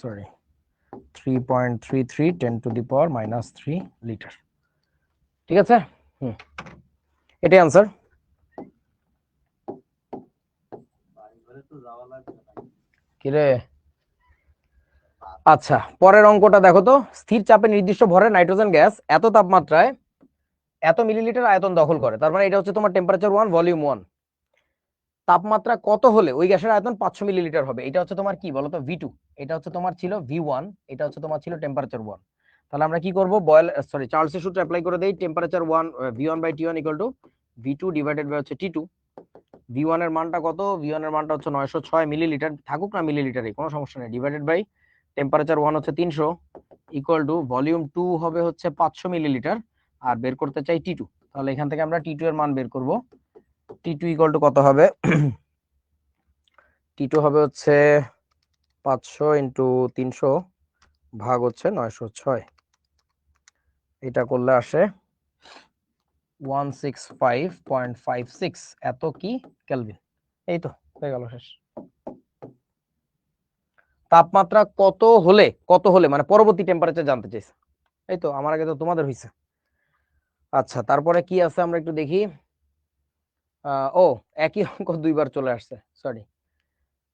সরি, 3.33 10⁻³ লিটার। ঠিক আছে, এটাই আনসার। কিরে, আচ্ছা পরের অঙ্কটা দেখো তো। স্থির চাপে নির্দিষ্ট ভরের নাইট্রোজেন গ্যাস এত তাপমাত্রায় এত মিলিলিটার আয়তন দখল করে, তার মানে এটা হচ্ছে তোমার টেম্পারেচার 1 ভলিউম 1। তাপমাত্রা কত হলে ওই গ্যাসের আয়তন 500 মিলিলিটার হবে? এটা হচ্ছে তোমার কি বলতো, V2। এটা হচ্ছে তোমার ছিল V1, এটা হচ্ছে তোমার ছিল টেম্পারেচার 1। তাহলে আমরা কি করব, চার্লসের সূত্র অ্যাপ্লাই করে দেই। Temperature 1 V1/T1 = V2 divided by হচ্ছে T2। V1 এর মানটা কত? V1 এর মানটা হচ্ছে 906 মিলিলিটার, থাকুক না মিলিলিটারে কোনো সমস্যা নেই, ডিভাইডেড বাই টেম্পারেচার 1 হচ্ছে 300 = ভলিউম 2 হবে হচ্ছে 500 মিলিলিটার, আর বের করতে চাই T2। তাহলে এখান থেকে আমরা T2 এর মান বের করব। T2 = কত হবে? T2 হবে হচ্ছে 500 × 300 ভাগ হচ্ছে 906। এটা করলে আসে 165.56 এত কি কেলভিন। এই তো হয়ে গেল, শেষ। তাপমাত্রা কত হলে মানে পরবর্তী টেম্পারেচার জানতে চাইছে। এই তো আমার আগে তো তোমাদের হইছে। আচ্ছা তারপরে কি আছে আমরা একটু দেখি। ও একই অঙ্ক দুইবার চলে আসছে, সরি।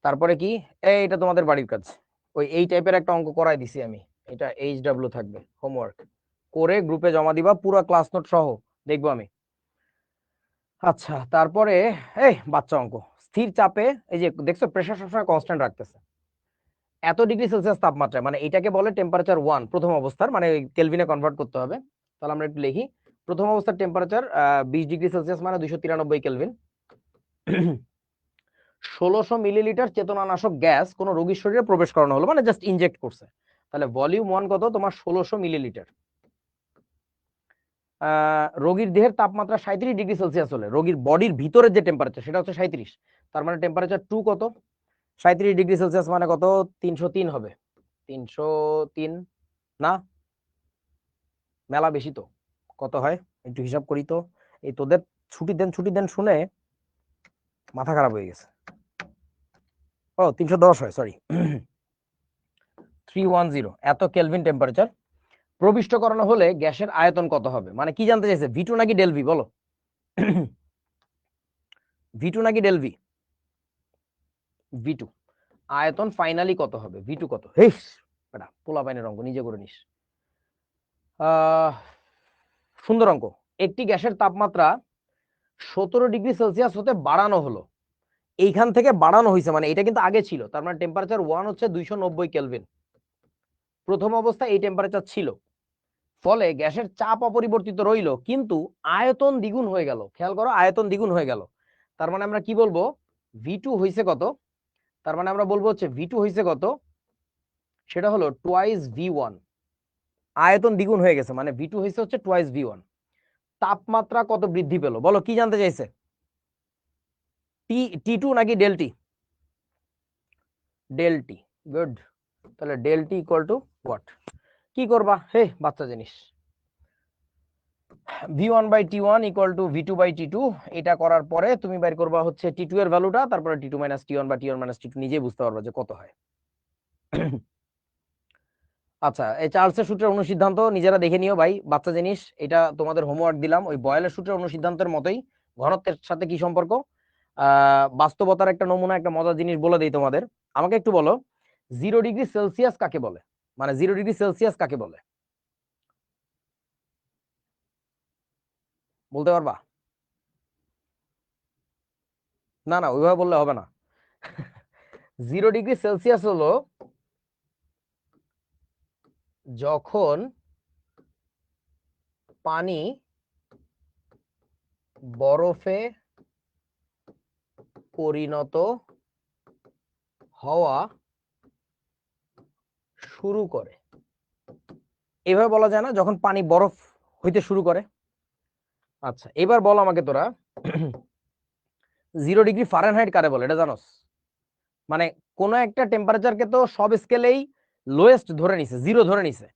তারপরে কি, এটা তোমাদের বাড়ির কাজ। ওই এই টাইপের একটা অঙ্ক করাই দিছি আমি, এটা HW থাকবে, হোমওয়ার্ক করে গ্রুপে জমা দিবা, পুরো ক্লাস নোট সহ দেখবো আমি। আচ্ছা তারপরে এই বাচ্চা অঙ্ক, স্থির চাপে এই যে দেখছো প্রেসার সবসময় কনস্ট্যান্ট রাখতেছে এত ডিগ্রি সেলসিয়াস তাপমাত্রা, মানে এটাকে বলে টেম্পারেচার 1 প্রথম অবস্থার, মানে কেলভিনে কনভার্ট করতে হবে। তাহলে আমরা একটু লিখি, প্রথম অবস্থার টেম্পারেচার 20 ডিগ্রি সেলসিয়াস মানে 293 কেলভিন। 1600 মিলিলিটার চেতনানাশক গ্যাস কোন রোগীর শরীরে প্রবেশ করানো হলো, মানে জাস্ট ইনজেক্ট করছে। তাহলে ভলিউম 1 কত তোমার? 1600 মিলিলিটার। রোগীর দেহের তাপমাত্রা 37 ডিগ্রি সেলসিয়াস হলে রোগীর বডির ভিতরের যে টেম্পারেচার সেটা হচ্ছে 37, তার মানে টেম্পারেচার 2 কত? 37 ডিগ্রি সেলসিয়াস মানে কত? 303 হবে। 303 না, মেলা বেশি তো। কত হয় একটু হিসাব করি তো। এই তোদের ছুটি দেন শুনে মাথা খারাপ হয়ে গেছে। ও 310 হয়, সরি। 310 এত কেলভিন টেম্পারেচার প্রবিষ্ট করানো হলে গ্যাসের আয়তন কত হবে? মানে কি জানতে চাইছে, V2 নাকি ডেলভি বলো? V2 নাকি ডেলভি? V2 আয়তন ফাইনালি কত হবে? V2 কত? হেই বেটা, পোলা পাইনের অঙ্ক নিজে করে নিস। সুন্দর অঙ্ক। একটি গ্যাসের তাপমাত্রা 17 ডিগ্রি সেলসিয়াস হতে বাড়ানো হলো, এইখান থেকে বাড়ানো হয়েছে, মানে এটা কিন্তু আগে ছিল, তার মানে টেম্পারেচার 1 হচ্ছে 290 কেলভিন। প্রথম অবস্থায় এই টেম্পারেচার ছিল, ফলে গ্যাসের চাপ অপরিবর্তিত রইল কিন্তু আয়তন দ্বিগুণ হয়ে গেল। খেয়াল করো, আয়তন দ্বিগুণ হয়ে গেল। তার মানে আমরা কি বলবো, V2 হইছে কত? তার মানে আমরা বলবো হচ্ছে V2 হইছে কত, সেটা হলো টুয়াইস V1। আয়তন দ্বিগুণ হয়ে গেছে মানে V2 হইছে হচ্ছে টুয়াইস V1। তাপমাত্রা কত বৃদ্ধি পেল বলো, কি জানতে চাইছে? T2 নাকি ডেলটি? ডেলটি, গুড। তাহলে ডেলটি ইকুয়াল টু হোয়াট? কি করবা, হে বাচ্চা জিনিস, V1/T1 = V2/T2। এটা করার পরে তুমি বের করবা হচ্ছে T2 এর ভ্যালুটা, তারপরে T2 - T1 বা T1 - T2 নিজেই বুঝতে পারবা যে কত হয়। আচ্ছা এই চার্লসের সূত্রের অনুসিদ্ধান্ত নিজেরা দেখে নিও ভাই, বাচ্চা জিনিস। এটা তোমাদের হোমওয়ার্ক দিলাম, ওই বয়েলের সূত্রের অনুসিদ্ধান্তের মতোই। ঘনত্বের সাথে কি সম্পর্ক? বাস্তবতার একটা নমুনা, একটা মজার জিনিস বলে দিই তোমাদের। আমাকে একটু বলো 0 ডিগ্রি সেলসিয়াস কাকে বলে? মানে 0 ডিগ্রি সেলসিয়াস কাকে বলে বলতে পারবা? না না, ওইভাবে বললে হবে না। 0 ডিগ্রি সেলসিয়াস হলো যখন পানি বরফে পরিণত হওয়া শুরু করে। এভাবে বলা যায় না, যখন পানি বরফ হইতে শুরু করে। আচ্ছা এবার বল আমাকে তোরা 0 ডিগ্রি ফারেনহাইট কারে বলে, এটা জানোস? মানে কোন একটা টেম্পারেচারকে তো সব স্কেলেই লোয়েস্ট ধরে নিছে, 0 ধরে নিছে।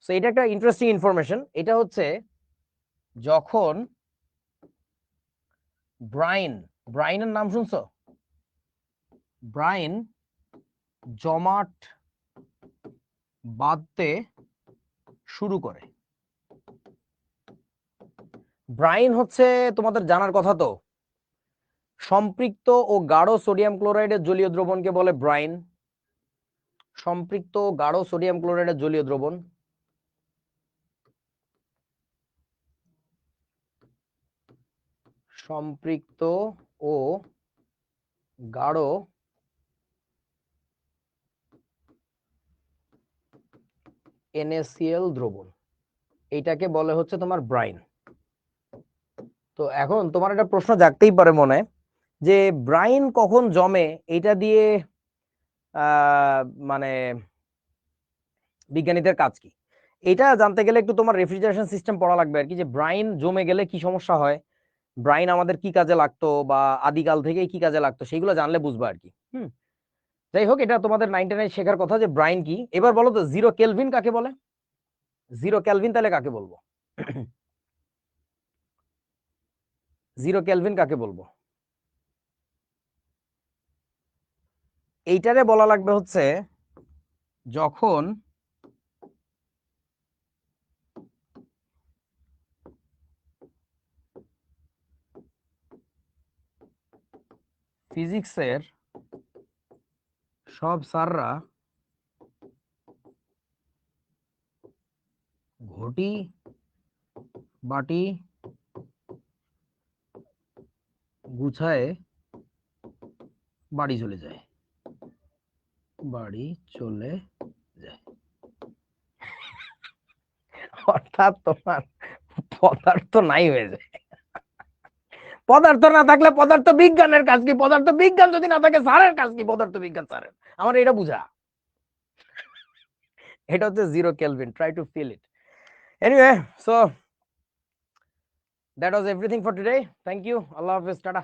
সো এটা একটা ইন্টারেস্টিং ইনফরমেশন। এটা হচ্ছে যখন ব্রাইনের নাম শুনছো? ব্রাইন জমাট বাঁধতে শুরু করে। ব্রাইন হচ্ছে তোমাদের জানার কথা তো, সম্পৃক্ত ও গাঢ় সোডিয়াম ক্লোরাইডের জলীয় দ্রবণকে বলে ব্রাইন। সম্পৃক্ত গাঢ় সোডিয়াম ক্লোরাইডের জলীয় দ্রবণ। সম্পৃক্ত ও গাঢ় NaCl দ্রবণ, এইটাকে বলে হচ্ছে তোমার ব্রাইন। তো এখন তোমার একটা প্রশ্ন জাগতেই পারে মনে, যে ব্রাইন কখন জমে, এটা দিয়ে মানে বিজ্ঞানীদের কাজ কি, এটা জানতে গেলে একটু তোমার রেফ্রিজারেশন সিস্টেম পড়া লাগবে আর কি, যে ব্রাইন জমে গেলে কি সমস্যা হয়, ব্রাইন আমাদের কি কাজে লাগতো বা আদিকাল থেকেই কি কাজে লাগতো, সেগুলো জানলে বুঝবা আর কি। যাই হোক, এটা তোমাদের 99 শেখার কথা যে ব্রাইন কি। এবার বলো তো, জিরো কেলভিন কাকে বলে? জিরো কেলভিন তাহলে কাকে বলবো? জিরো কেলভিন কাকে বলবো? এইটারে বলা লাগবে হচ্ছে যখন ফিজিক্সের সব স্যাররা ঘটি বাটি গুছায় বাড়ি চলে যায়। বাড়ি চলে যায়, অর্থাৎ তোমার পদার্থ নাই হয়ে যায়। পদার্থ না থাকলে পদার্থ বিজ্ঞানের কাজ কি, পদার্থ বিজ্ঞান যদি না থাকে স্যারের কাজ কি, পদার্থ বিজ্ঞান স্যারের। আমার এটা বুঝা, এটা হচ্ছে zero kelvin. Try to feel it. Anyway, so that was everything for today. Thank you, আল্লাহ হাফেজ, টাটা।